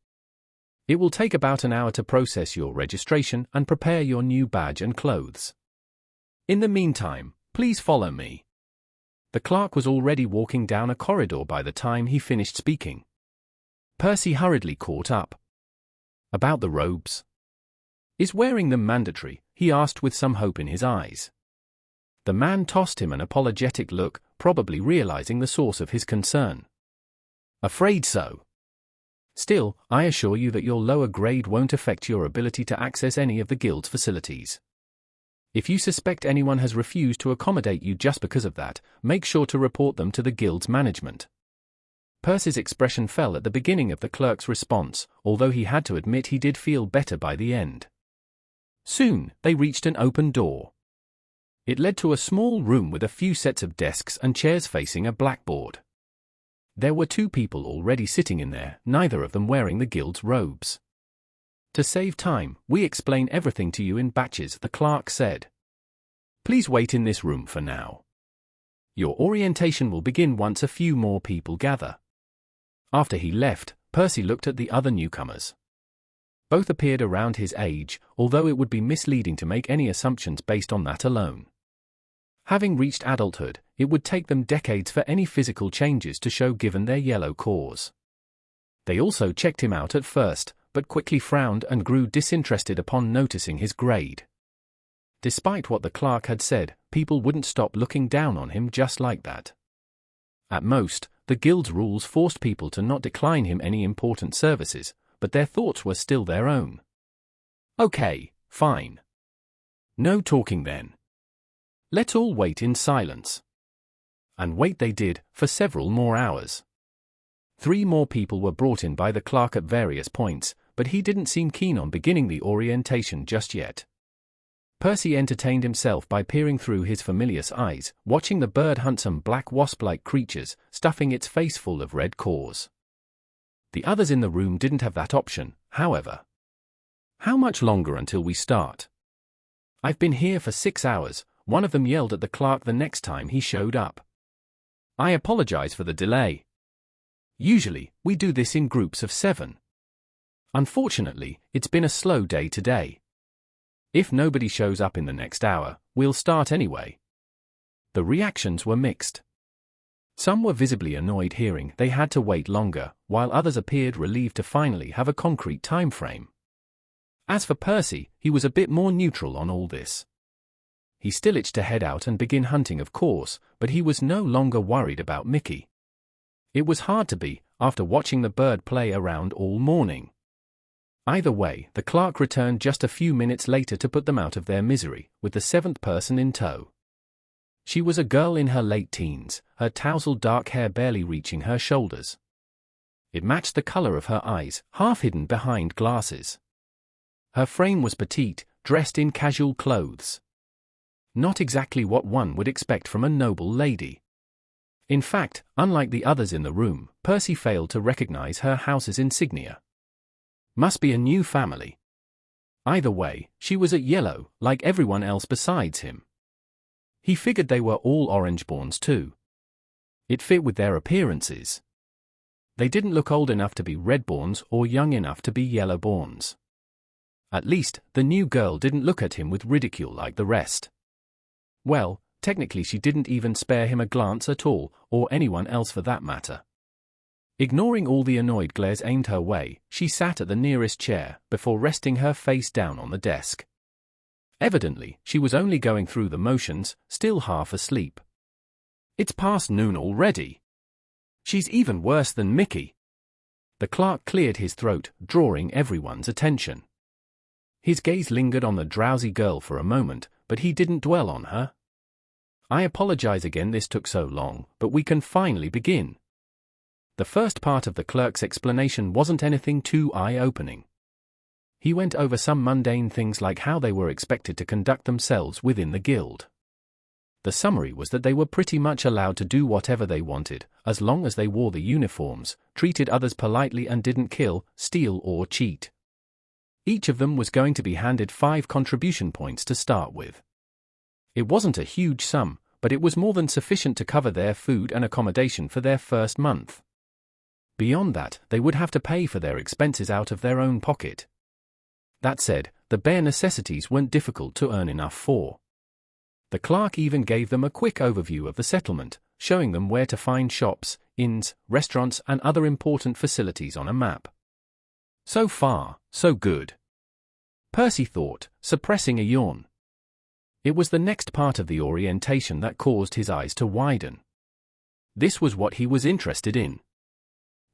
It will take about an hour to process your registration and prepare your new badge and clothes. In the meantime, please follow me. The clerk was already walking down a corridor by the time he finished speaking. Percy hurriedly caught up. About the robes. Is wearing them mandatory? He asked with some hope in his eyes. The man tossed him an apologetic look, probably realizing the source of his concern. Afraid so. Still, I assure you that your lower grade won't affect your ability to access any of the guild's facilities. If you suspect anyone has refused to accommodate you just because of that, make sure to report them to the guild's management. Percy's expression fell at the beginning of the clerk's response, although he had to admit he did feel better by the end. Soon, they reached an open door. It led to a small room with a few sets of desks and chairs facing a blackboard. There were 2 people already sitting in there, neither of them wearing the guild's robes. To save time, we explain everything to you in batches, the clerk said. Please wait in this room for now. Your orientation will begin once a few more people gather. After he left, Percy looked at the other newcomers. Both appeared around his age, although it would be misleading to make any assumptions based on that alone. Having reached adulthood, it would take them decades for any physical changes to show given their yellow cores. They also checked him out at first, but quickly frowned and grew disinterested upon noticing his grade. Despite what the clerk had said, people wouldn't stop looking down on him just like that. At most, the guild's rules forced people to not decline him any important services, but their thoughts were still their own. Okay, fine. No talking then. Let's all wait in silence. And wait they did, for several more hours. 3 more people were brought in by the clerk at various points, but he didn't seem keen on beginning the orientation just yet. Percy entertained himself by peering through his familiar's eyes, watching the bird hunt some black wasp-like creatures, stuffing its face full of red cores. The others in the room didn't have that option, however. How much longer until we start? I've been here for 6 hours, one of them yelled at the clerk the next time he showed up. I apologize for the delay. Usually, we do this in groups of 7. Unfortunately, it's been a slow day today. If nobody shows up in the next hour, we'll start anyway. The reactions were mixed. Some were visibly annoyed hearing they had to wait longer, while others appeared relieved to finally have a concrete time frame. As for Percy, he was a bit more neutral on all this. He still itched to head out and begin hunting, of course, but he was no longer worried about Mickey. It was hard to be, after watching the bird play around all morning. Either way, the clerk returned just a few minutes later to put them out of their misery, with the 7th person in tow. She was a girl in her late teens, her tousled dark hair barely reaching her shoulders. It matched the color of her eyes, half hidden behind glasses. Her frame was petite, dressed in casual clothes. Not exactly what one would expect from a noble lady. In fact, unlike the others in the room, Percy failed to recognize her house's insignia. Must be a new family. Either way, she was at yellow, like everyone else besides him. He figured they were all orangeborns too. It fit with their appearances. They didn't look old enough to be redborns or young enough to be yellowborns. At least, the new girl didn't look at him with ridicule like the rest. Well, technically she didn't even spare him a glance at all, or anyone else for that matter. Ignoring all the annoyed glares aimed her way, she sat at the nearest chair, before resting her face down on the desk. Evidently, she was only going through the motions, still half asleep. It's past noon already. She's even worse than Mickey. The clerk cleared his throat, drawing everyone's attention. His gaze lingered on the drowsy girl for a moment, but he didn't dwell on her. I apologize again this took so long, but we can finally begin. The first part of the clerk's explanation wasn't anything too eye-opening. He went over some mundane things like how they were expected to conduct themselves within the guild. The summary was that they were pretty much allowed to do whatever they wanted, as long as they wore the uniforms, treated others politely and didn't kill, steal or cheat. Each of them was going to be handed 5 contribution points to start with. It wasn't a huge sum, but it was more than sufficient to cover their food and accommodation for their first month. Beyond that, they would have to pay for their expenses out of their own pocket. That said, the bare necessities weren't difficult to earn enough for. The clerk even gave them a quick overview of the settlement, showing them where to find shops, inns, restaurants and other important facilities on a map. So far, so good. Percy thought, suppressing a yawn. It was the next part of the orientation that caused his eyes to widen. This was what he was interested in.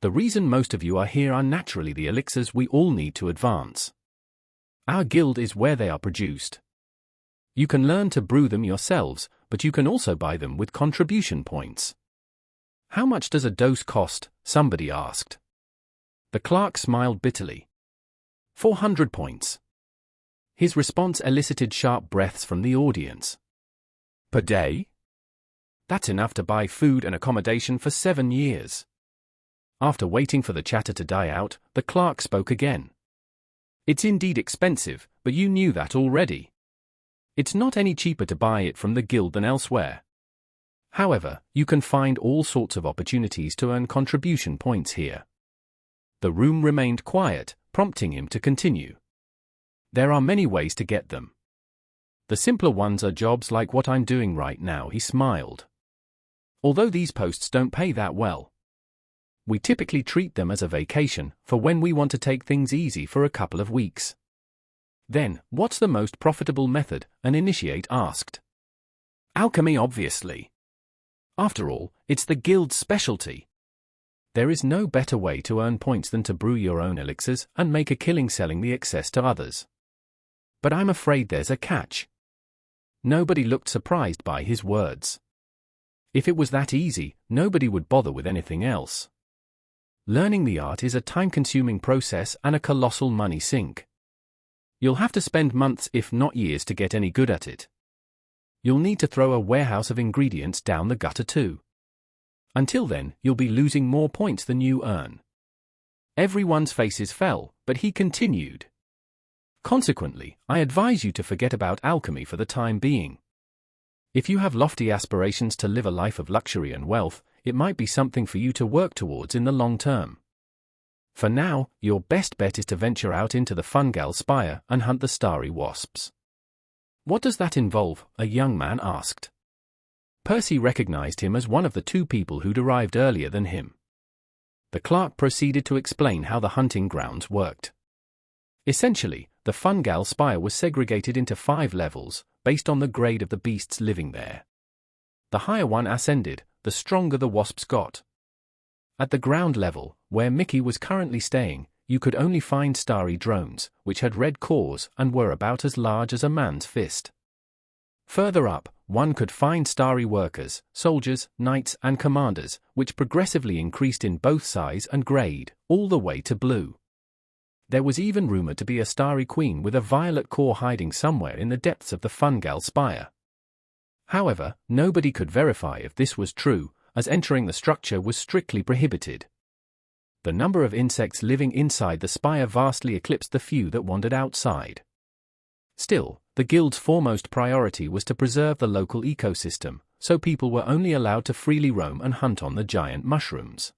The reason most of you are here are naturally the elixirs we all need to advance. Our guild is where they are produced. You can learn to brew them yourselves, but you can also buy them with contribution points. How much does a dose cost? Somebody asked. The clerk smiled bitterly. 400 points. His response elicited sharp breaths from the audience. Per day? That's enough to buy food and accommodation for 7 years. After waiting for the chatter to die out, the clerk spoke again. It's indeed expensive, but you knew that already. It's not any cheaper to buy it from the guild than elsewhere. However, you can find all sorts of opportunities to earn contribution points here. The room remained quiet, prompting him to continue. There are many ways to get them. The simpler ones are jobs like what I'm doing right now, he smiled. Although these posts don't pay that well. We typically treat them as a vacation, for when we want to take things easy for a couple of weeks. Then, what's the most profitable method? An initiate asked. Alchemy, obviously. After all, it's the guild's specialty. There is no better way to earn points than to brew your own elixirs and make a killing selling the excess to others. But I'm afraid there's a catch. Nobody looked surprised by his words. If it was that easy, nobody would bother with anything else. Learning the art is a time-consuming process and a colossal money sink. You'll have to spend months if not years to get any good at it. You'll need to throw a warehouse of ingredients down the gutter too. Until then, you'll be losing more points than you earn. Everyone's faces fell, but he continued. Consequently, I advise you to forget about alchemy for the time being. If you have lofty aspirations to live a life of luxury and wealth, it might be something for you to work towards in the long term. For now, your best bet is to venture out into the fungal spire and hunt the starry wasps. What does that involve? A young man asked. Percy recognized him as one of the 2 people who'd arrived earlier than him. The clerk proceeded to explain how the hunting grounds worked. Essentially, the fungal spire was segregated into 5 levels, based on the grade of the beasts living there. The higher one ascended, the stronger the wasps got. At the ground level, where Mickey was currently staying, you could only find starry drones, which had red cores and were about as large as a man's fist. Further up, one could find starry workers, soldiers, knights and commanders, which progressively increased in both size and grade, all the way to blue. There was even rumored to be a starry queen with a violet core hiding somewhere in the depths of the fungal spire. However, nobody could verify if this was true, as entering the structure was strictly prohibited. The number of insects living inside the spire vastly eclipsed the few that wandered outside. Still, the guild's foremost priority was to preserve the local ecosystem, so people were only allowed to freely roam and hunt on the giant mushrooms.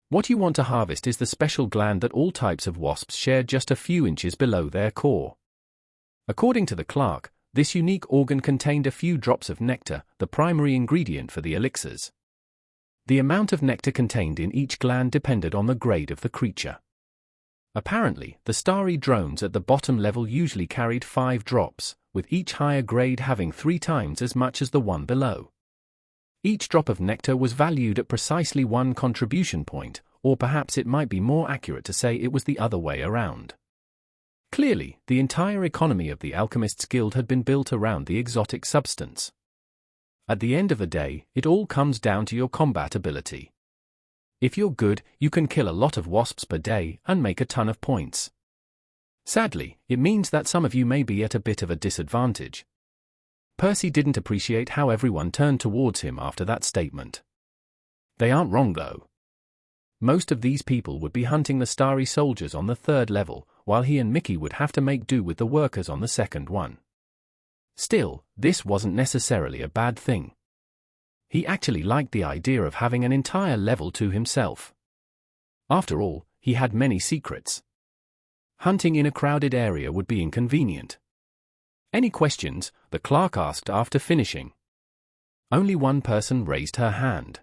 What you want to harvest is the special gland that all types of wasps share just a few inches below their core. According to the clerk, this unique organ contained a few drops of nectar, the primary ingredient for the elixirs. The amount of nectar contained in each gland depended on the grade of the creature. Apparently, the starry drones at the bottom level usually carried 5 drops, with each higher grade having 3 times as much as the one below. Each drop of nectar was valued at precisely 1 contribution point, or perhaps it might be more accurate to say it was the other way around. Clearly, the entire economy of the Alchemists' Guild had been built around the exotic substance. At the end of the day, it all comes down to your combat ability. If you're good, you can kill a lot of wasps per day and make a ton of points. Sadly, it means that some of you may be at a bit of a disadvantage. Percy didn't appreciate how everyone turned towards him after that statement. They aren't wrong though. Most of these people would be hunting the starry soldiers on the 3rd level, while he and Mickey would have to make do with the workers on the 2nd one. Still, this wasn't necessarily a bad thing. He actually liked the idea of having an entire level to himself. After all, he had many secrets. Hunting in a crowded area would be inconvenient. Any questions? The clerk asked after finishing. Only one person raised her hand.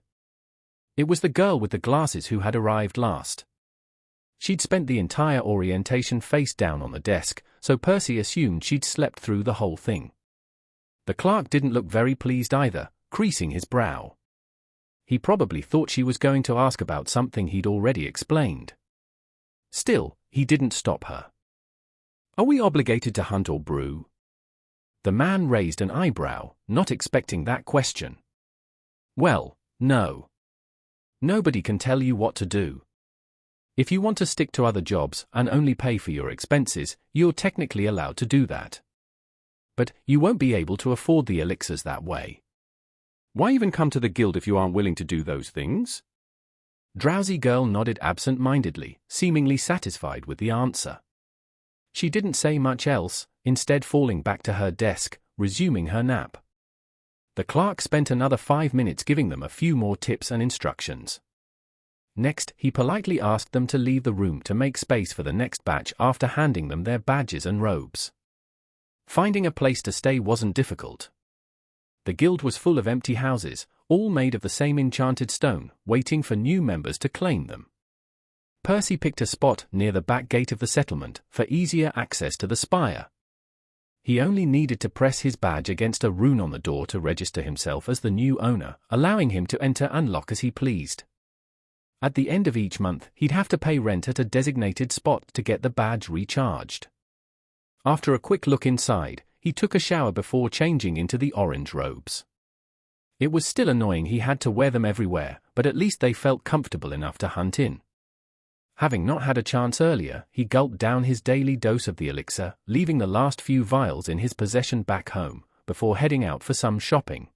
It was the girl with the glasses who had arrived last. She'd spent the entire orientation face down on the desk, so Percy assumed she'd slept through the whole thing. The clerk didn't look very pleased either, creasing his brow. He probably thought she was going to ask about something he'd already explained. Still, he didn't stop her. Are we obligated to hunt or brew? The man raised an eyebrow, not expecting that question. Well, no. Nobody can tell you what to do. If you want to stick to other jobs and only pay for your expenses, you're technically allowed to do that. But you won't be able to afford the elixirs that way. Why even come to the guild if you aren't willing to do those things? Drowsy girl nodded absent-mindedly, seemingly satisfied with the answer. She didn't say much else, instead falling back to her desk, resuming her nap. The clerk spent another 5 minutes giving them a few more tips and instructions. Next, he politely asked them to leave the room to make space for the next batch after handing them their badges and robes. Finding a place to stay wasn't difficult. The guild was full of empty houses, all made of the same enchanted stone, waiting for new members to claim them. Percy picked a spot near the back gate of the settlement for easier access to the spire. He only needed to press his badge against a rune on the door to register himself as the new owner, allowing him to enter and lock as he pleased. At the end of each month, he'd have to pay rent at a designated spot to get the badge recharged. After a quick look inside, he took a shower before changing into the orange robes. It was still annoying he had to wear them everywhere, but at least they felt comfortable enough to hunt in. Having not had a chance earlier, he gulped down his daily dose of the elixir, leaving the last few vials in his possession back home, before heading out for some shopping.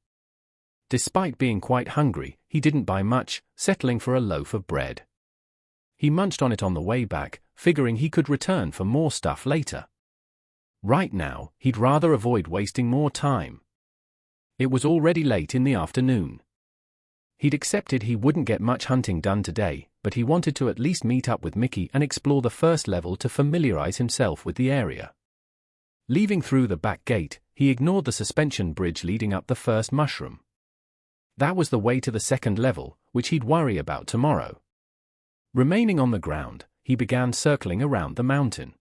Despite being quite hungry, he didn't buy much, settling for a loaf of bread. He munched on it on the way back, figuring he could return for more stuff later. Right now, he'd rather avoid wasting more time. It was already late in the afternoon. He'd accepted he wouldn't get much hunting done today, but he wanted to at least meet up with Mickey and explore the 1st level to familiarize himself with the area. Leaving through the back gate, he ignored the suspension bridge leading up the 1st mushroom. That was the way to the 2nd level, which he'd worry about tomorrow. Remaining on the ground, he began circling around the mountain.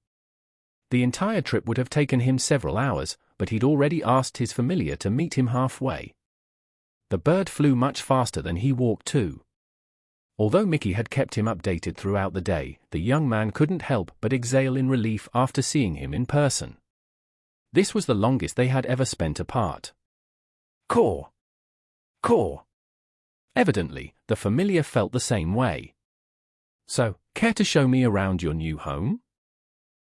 The entire trip would have taken him several hours, but he'd already asked his familiar to meet him halfway. The bird flew much faster than he walked too. Although Mickey had kept him updated throughout the day, the young man couldn't help but exhale in relief after seeing him in person. This was the longest they had ever spent apart. Caw! Caw! Evidently, the familiar felt the same way. So, care to show me around your new home?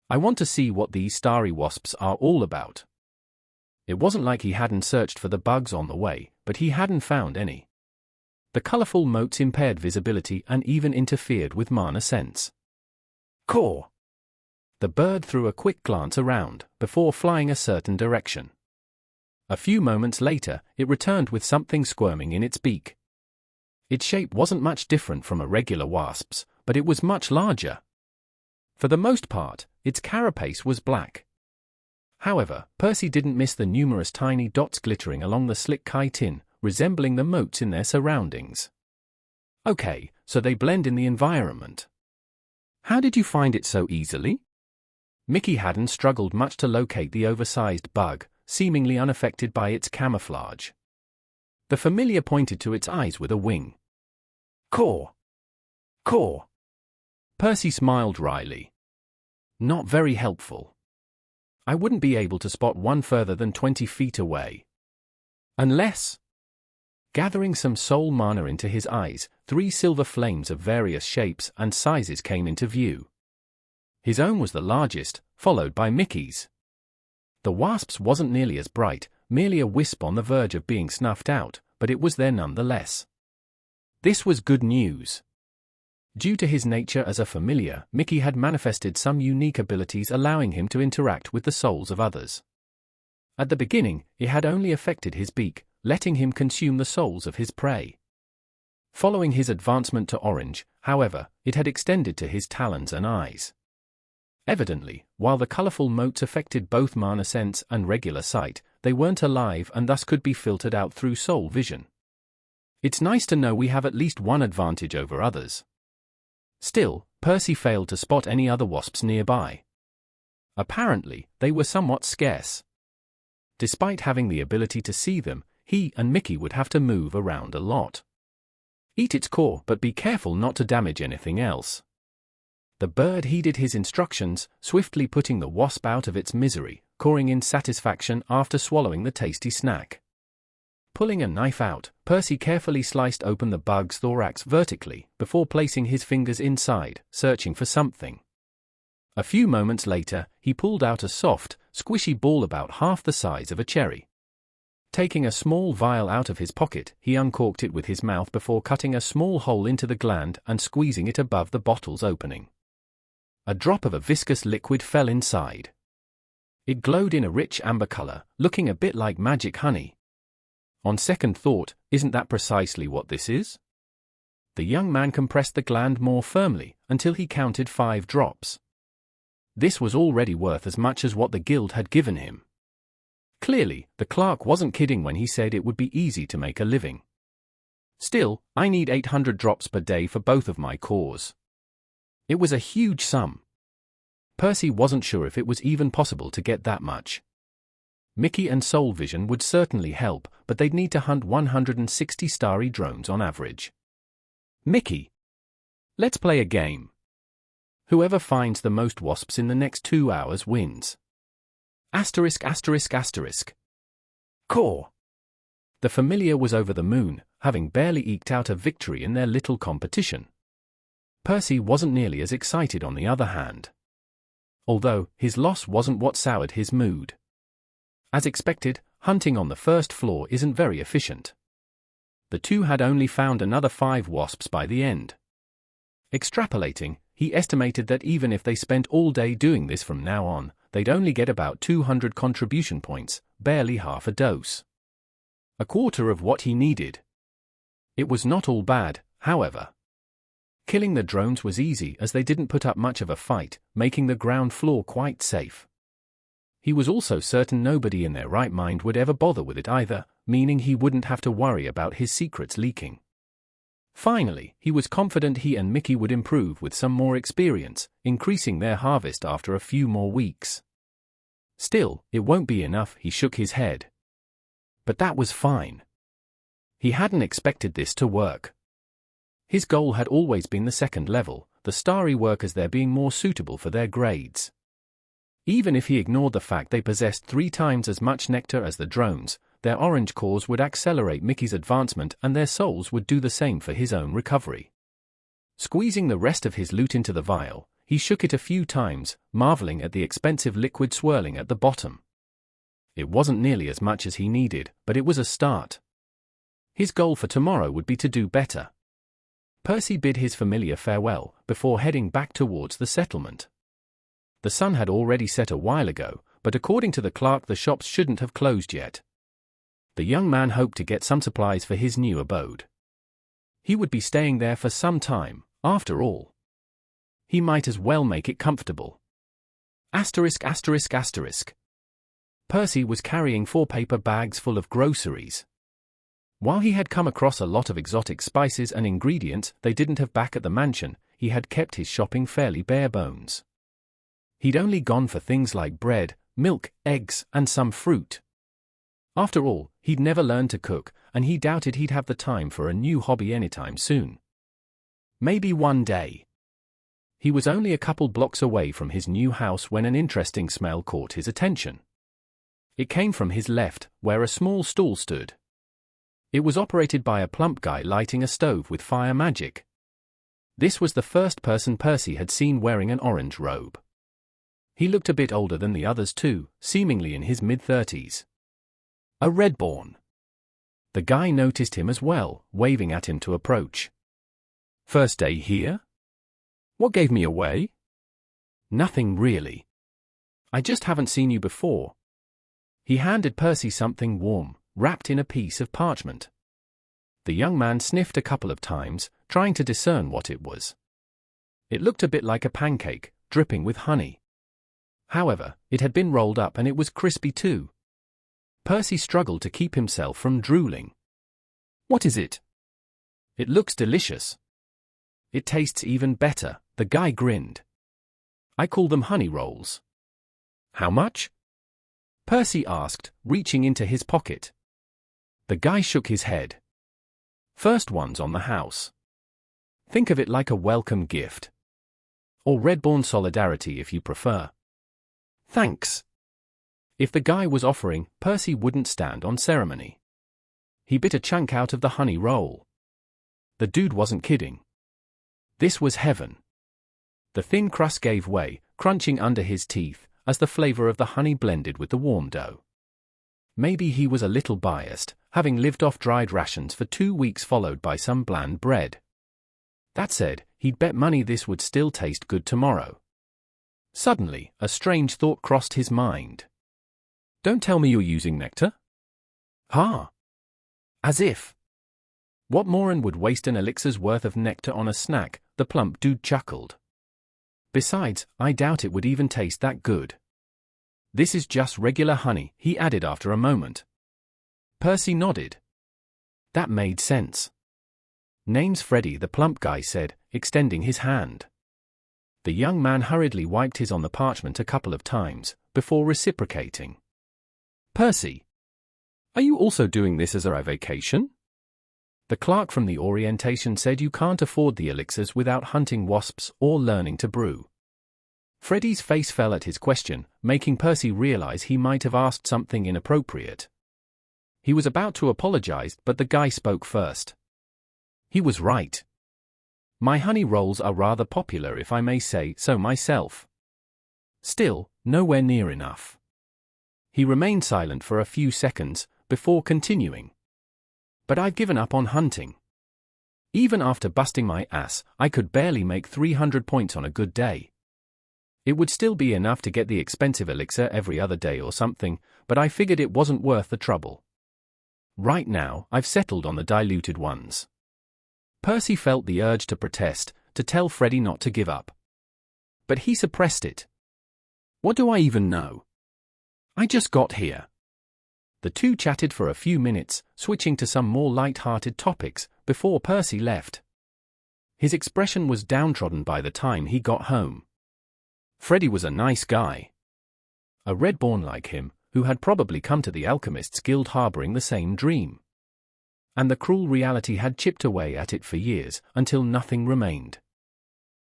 I want to see what these starry wasps are all about. It wasn't like he hadn't searched for the bugs on the way, but he hadn't found any. The colorful motes impaired visibility and even interfered with mana sense. Caw! The bird threw a quick glance around, before flying a certain direction. A few moments later, it returned with something squirming in its beak. Its shape wasn't much different from a regular wasp's, but it was much larger. For the most part, its carapace was black. However, Percy didn't miss the numerous tiny dots glittering along the slick chitin, resembling the motes in their surroundings. Okay, so they blend in the environment. How did you find it so easily? Mickey hadn't struggled much to locate the oversized bug, seemingly unaffected by its camouflage. The familiar pointed to its eyes with a wing. Caw! Caw! Percy smiled wryly. Not very helpful. I wouldn't be able to spot one further than 20 feet away. Unless... Gathering some soul mana into his eyes, 3 silver flames of various shapes and sizes came into view. His own was the largest, followed by Mickey's. The wasp's wasn't nearly as bright, merely a wisp on the verge of being snuffed out, but it was there nonetheless. This was good news. Due to his nature as a familiar, Mickey had manifested some unique abilities allowing him to interact with the souls of others. At the beginning, it had only affected his beak, letting him consume the souls of his prey. Following his advancement to orange, however, it had extended to his talons and eyes. Evidently, while the colorful motes affected both mana sense and regular sight, they weren't alive and thus could be filtered out through soul vision. It's nice to know we have at least one advantage over others. Still, Percy failed to spot any other wasps nearby. Apparently, they were somewhat scarce. Despite having the ability to see them, he and Mickey would have to move around a lot. Eat its core, but be careful not to damage anything else. The bird heeded his instructions, swiftly putting the wasp out of its misery, cawing in satisfaction after swallowing the tasty snack. Pulling a knife out, Percy carefully sliced open the bug's thorax vertically, before placing his fingers inside, searching for something. A few moments later, he pulled out a soft, squishy ball about half the size of a cherry. Taking a small vial out of his pocket, he uncorked it with his mouth before cutting a small hole into the gland and squeezing it above the bottle's opening. A drop of a viscous liquid fell inside. It glowed in a rich amber color, looking a bit like magic honey. On second thought, isn't that precisely what this is? The young man compressed the gland more firmly, until he counted 5 drops. This was already worth as much as what the guild had given him. Clearly, the clerk wasn't kidding when he said it would be easy to make a living. Still, I need 800 drops per day for both of my cores. It was a huge sum. Percy wasn't sure if it was even possible to get that much. Mickey and Soul Vision would certainly help, but they'd need to hunt 160 starry drones on average. Mickey. Let's play a game. Whoever finds the most wasps in the next 2 hours wins. Asterisk asterisk asterisk. Caw. The familiar was over the moon, having barely eked out a victory in their little competition. Percy wasn't nearly as excited on the other hand. Although, his loss wasn't what soured his mood. As expected, hunting on the first floor isn't very efficient. The two had only found another 5 wasps by the end. Extrapolating, he estimated that even if they spent all day doing this from now on, they'd only get about 200 contribution points, barely half a dose. A quarter of what he needed. It was not all bad, however. Killing the drones was easy as they didn't put up much of a fight, making the ground floor quite safe. He was also certain nobody in their right mind would ever bother with it either, meaning he wouldn't have to worry about his secrets leaking. Finally, he was confident he and Mickey would improve with some more experience, increasing their harvest after a few more weeks. Still, it won't be enough, he shook his head. But that was fine. He hadn't expected this to work. His goal had always been the second level, the starry workers there being more suitable for their grades. Even if he ignored the fact they possessed 3 times as much nectar as the drones, their orange cores would accelerate Mickey's advancement and their souls would do the same for his own recovery. Squeezing the rest of his loot into the vial, he shook it a few times, marveling at the expensive liquid swirling at the bottom. It wasn't nearly as much as he needed, but it was a start. His goal for tomorrow would be to do better. Percy bid his familiar farewell, before heading back towards the settlement. The sun had already set a while ago, but according to the clerk the shops shouldn't have closed yet. The young man hoped to get some supplies for his new abode. He would be staying there for some time, after all. He might as well make it comfortable. Asterisk asterisk asterisk. Percy was carrying 4 paper bags full of groceries. While he had come across a lot of exotic spices and ingredients they didn't have back at the mansion, he had kept his shopping fairly bare bones. He'd only gone for things like bread, milk, eggs, and some fruit. After all, he'd never learned to cook, and he doubted he'd have the time for a new hobby anytime soon. Maybe one day. He was only a couple blocks away from his new house when an interesting smell caught his attention. It came from his left, where a small stall stood. It was operated by a plump guy lighting a stove with fire magic. This was the first person Percy had seen wearing an orange robe. He looked a bit older than the others too, seemingly in his mid-30s. A Redborn. The guy noticed him as well, waving at him to approach. First day here? What gave me away? Nothing really. I just haven't seen you before. He handed Percy something warm, wrapped in a piece of parchment. The young man sniffed a couple of times, trying to discern what it was. It looked a bit like a pancake, dripping with honey. However, it had been rolled up and it was crispy too. Percy struggled to keep himself from drooling. What is it? It looks delicious. It tastes even better, the guy grinned. I call them honey rolls. How much? Percy asked, reaching into his pocket. The guy shook his head. First one's on the house. Think of it like a welcome gift. Or Redborn solidarity if you prefer. Thanks. If the guy was offering, Percy wouldn't stand on ceremony. He bit a chunk out of the honey roll. The dude wasn't kidding. This was heaven. The thin crust gave way, crunching under his teeth, as the flavor of the honey blended with the warm dough. Maybe he was a little biased, having lived off dried rations for 2 weeks followed by some bland bread. That said, he'd bet money this would still taste good tomorrow. Suddenly, a strange thought crossed his mind. Don't tell me you're using nectar? Huh? As if. What moron would waste an elixir's worth of nectar on a snack? The plump dude chuckled. Besides, I doubt it would even taste that good. This is just regular honey, he added after a moment. Percy nodded. That made sense. Name's Freddy, the plump guy said, extending his hand. The young man hurriedly wiped his on the parchment a couple of times, before reciprocating. Percy, are you also doing this as a vacation? The clerk from the orientation said you can't afford the elixirs without hunting wasps or learning to brew. Freddy's face fell at his question, making Percy realize he might have asked something inappropriate. He was about to apologize, but the guy spoke first. He was right. My honey rolls are rather popular, if I may say so myself. Still, nowhere near enough. He remained silent for a few seconds, before continuing. But I've given up on hunting. Even after busting my ass, I could barely make 300 points on a good day. It would still be enough to get the expensive elixir every other day or something, but I figured it wasn't worth the trouble. Right now, I've settled on the diluted ones. Percy felt the urge to protest, to tell Freddy not to give up. But he suppressed it. What do I even know? I just got here. The two chatted for a few minutes, switching to some more light-hearted topics, before Percy left. His expression was downtrodden by the time he got home. Freddy was a nice guy. A Redborn like him, who had probably come to the Alchemists Guild harboring the same dream. And the cruel reality had chipped away at it for years, until nothing remained.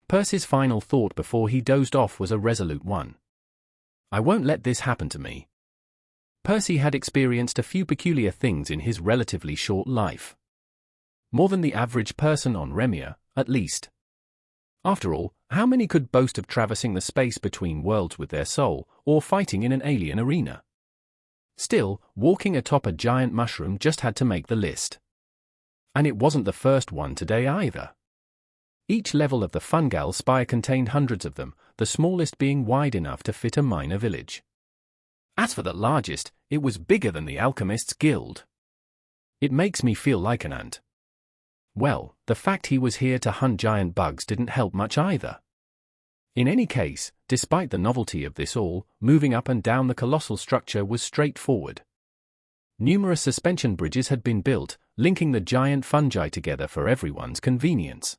Percy's final thought before he dozed off was a resolute one. I won't let this happen to me. Percy had experienced a few peculiar things in his relatively short life. More than the average person on Remia, at least. After all, how many could boast of traversing the space between worlds with their soul, or fighting in an alien arena? Still, walking atop a giant mushroom just had to make the list. And it wasn't the first one today either. Each level of the fungal spire contained hundreds of them, the smallest being wide enough to fit a minor village. As for the largest, it was bigger than the Alchemists' Guild. It makes me feel like an ant. Well, the fact he was here to hunt giant bugs didn't help much either. In any case, despite the novelty of this all, moving up and down the colossal structure was straightforward. Numerous suspension bridges had been built, linking the giant fungi together for everyone's convenience.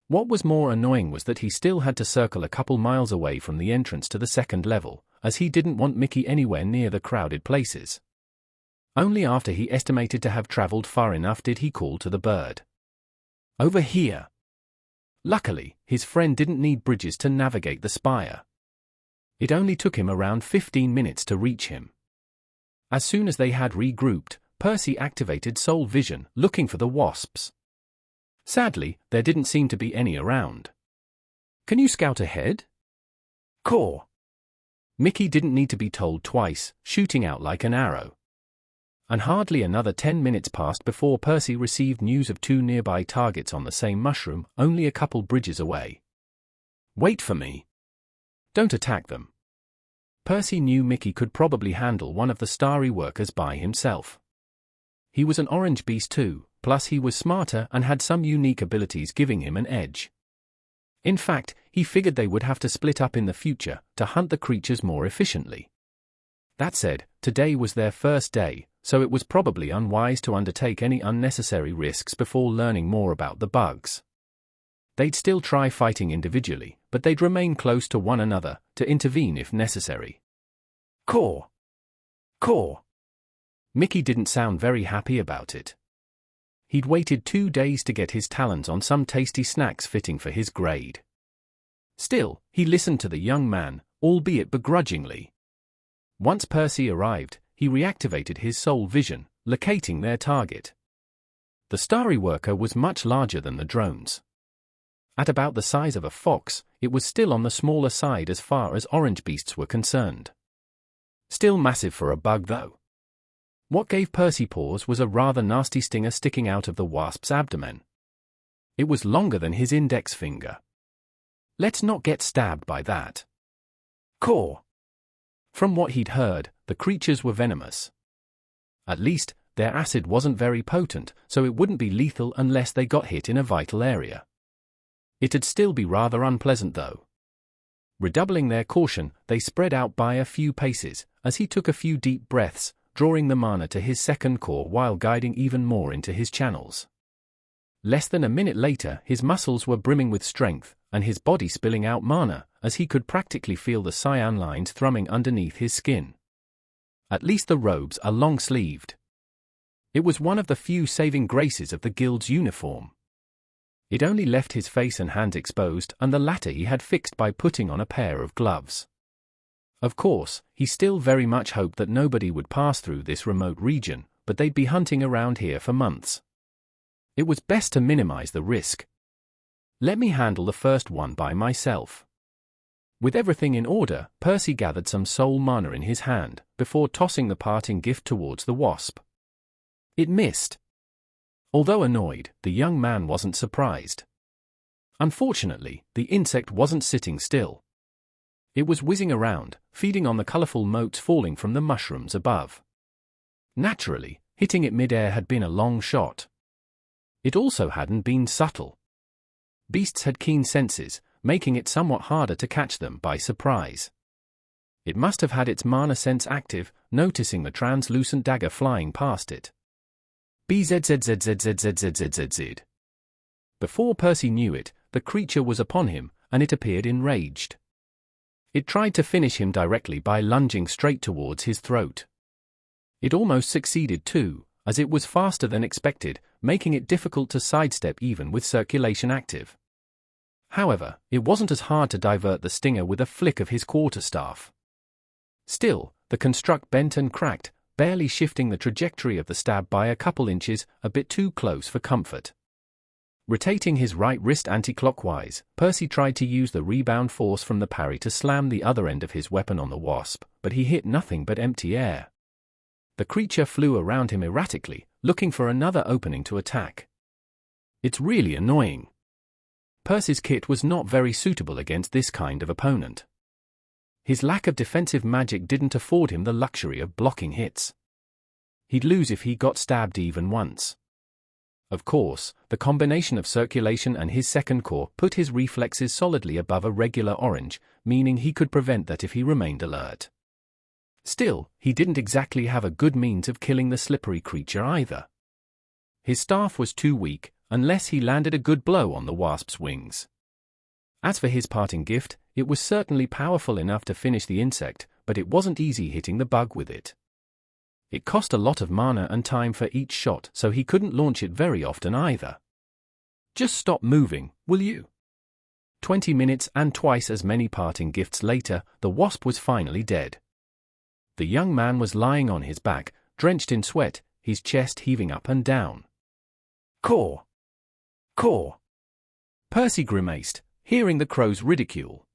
What was more annoying was that he still had to circle a couple miles away from the entrance to the second level, as he didn't want Mickey anywhere near the crowded places. Only after he estimated to have traveled far enough did he call to the bird. "Over here." Luckily, his friend didn't need bridges to navigate the spire. It only took him around 15 minutes to reach him. As soon as they had regrouped, Percy activated Soul Vision, looking for the wasps. Sadly, there didn't seem to be any around. "Can you scout ahead?" "Core." Mickey didn't need to be told twice, shooting out like an arrow. And hardly another 10 minutes passed before Percy received news of 2 nearby targets on the same mushroom, only a couple bridges away. "Wait for me. Don't attack them." Percy knew Mickey could probably handle one of the starry workers by himself. He was an orange beast too, plus he was smarter and had some unique abilities giving him an edge. In fact, he figured they would have to split up in the future to hunt the creatures more efficiently. That said, today was their first day, so it was probably unwise to undertake any unnecessary risks before learning more about the bugs. They'd still try fighting individually, but they'd remain close to one another to intervene if necessary. "Core! Core!" Mickey didn't sound very happy about it. He'd waited 2 days to get his talons on some tasty snacks fitting for his grade. Still, he listened to the young man, albeit begrudgingly. Once Percy arrived, he reactivated his soul vision, locating their target. The starry worker was much larger than the drones. At about the size of a fox, it was still on the smaller side as far as orange beasts were concerned. Still massive for a bug though. What gave Percy pause was a rather nasty stinger sticking out of the wasp's abdomen. It was longer than his index finger. Let's not get stabbed by that. "Core!" From what he'd heard, the creatures were venomous. At least, their acid wasn't very potent, so it wouldn't be lethal unless they got hit in a vital area. It'd still be rather unpleasant though. Redoubling their caution, they spread out by a few paces, as he took a few deep breaths, drawing the mana to his second core while guiding even more into his channels. Less than a minute later, his muscles were brimming with strength, and his body spilling out mana, as he could practically feel the cyan lines thrumming underneath his skin. At least the robes are long-sleeved. It was one of the few saving graces of the guild's uniform. It only left his face and hands exposed, and the latter he had fixed by putting on a pair of gloves. Of course, he still very much hoped that nobody would pass through this remote region, but they'd be hunting around here for months. It was best to minimize the risk. Let me handle the first one by myself. With everything in order, Percy gathered some soul mana in his hand, before tossing the parting gift towards the wasp. It missed. Although annoyed, the young man wasn't surprised. Unfortunately, the insect wasn't sitting still. It was whizzing around, feeding on the colorful motes falling from the mushrooms above. Naturally, hitting it mid-air had been a long shot. It also hadn't been subtle. Beasts had keen senses, making it somewhat harder to catch them by surprise. It must have had its mana sense active, noticing the translucent dagger flying past it. BZZZZZZZZZZ. Before Percy knew it, the creature was upon him, and it appeared enraged. It tried to finish him directly by lunging straight towards his throat. It almost succeeded too, as it was faster than expected, making it difficult to sidestep even with circulation active. However, it wasn't as hard to divert the stinger with a flick of his quarterstaff. Still, the construct bent and cracked, barely shifting the trajectory of the stab by a couple inches, a bit too close for comfort. Rotating his right wrist anti-clockwise, Percy tried to use the rebound force from the parry to slam the other end of his weapon on the wasp, but he hit nothing but empty air. The creature flew around him erratically, looking for another opening to attack. It's really annoying. Percy's kit was not very suitable against this kind of opponent. His lack of defensive magic didn't afford him the luxury of blocking hits. He'd lose if he got stabbed even once. Of course, the combination of circulation and his second core put his reflexes solidly above a regular orange, meaning he could prevent that if he remained alert. Still, he didn't exactly have a good means of killing the slippery creature either. His staff was too weak, unless he landed a good blow on the wasp's wings. As for his parting gift, it was certainly powerful enough to finish the insect, but it wasn't easy hitting the bug with it. It cost a lot of mana and time for each shot, so he couldn't launch it very often either. Just stop moving, will you? 20 minutes and twice as many parting gifts later, the wasp was finally dead. The young man was lying on his back, drenched in sweat, his chest heaving up and down. Caw! Caw! Percy grimaced, hearing the crow's ridicule.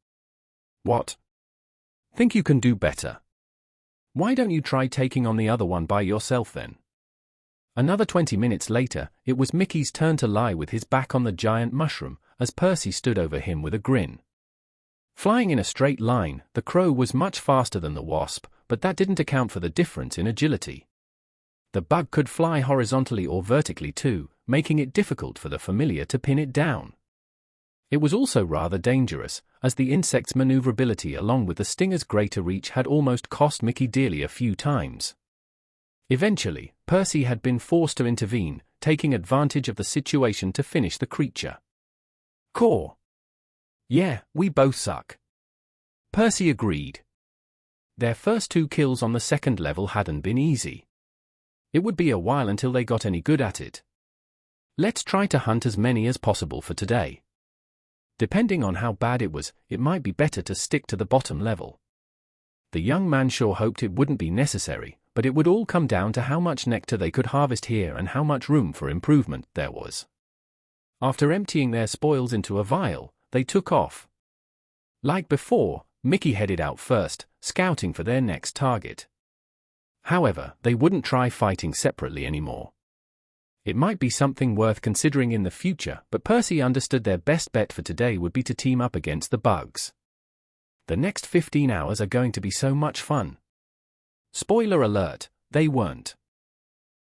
What? Think you can do better? Why don't you try taking on the other one by yourself then? Another 20 minutes later, it was Mickey's turn to lie with his back on the giant mushroom, as Percy stood over him with a grin. Flying in a straight line, the crow was much faster than the wasp, but that didn't account for the difference in agility. The bug could fly horizontally or vertically too, making it difficult for the familiar to pin it down. It was also rather dangerous, as the insect's maneuverability along with the stinger's greater reach had almost cost Mickey dearly a few times. Eventually, Percy had been forced to intervene, taking advantage of the situation to finish the creature. Caw! Yeah, we both suck. Percy agreed. Their first 2 kills on the second level hadn't been easy. It would be a while until they got any good at it. Let's try to hunt as many as possible for today. Depending on how bad it was, it might be better to stick to the bottom level. The young man sure hoped it wouldn't be necessary, but it would all come down to how much nectar they could harvest here and how much room for improvement there was. After emptying their spoils into a vial, they took off. Like before, Mickey headed out first, scouting for their next target. However, they wouldn't try fighting separately anymore. It might be something worth considering in the future, but Percy understood their best bet for today would be to team up against the bugs. The next 15 hours are going to be so much fun. Spoiler alert, they weren't.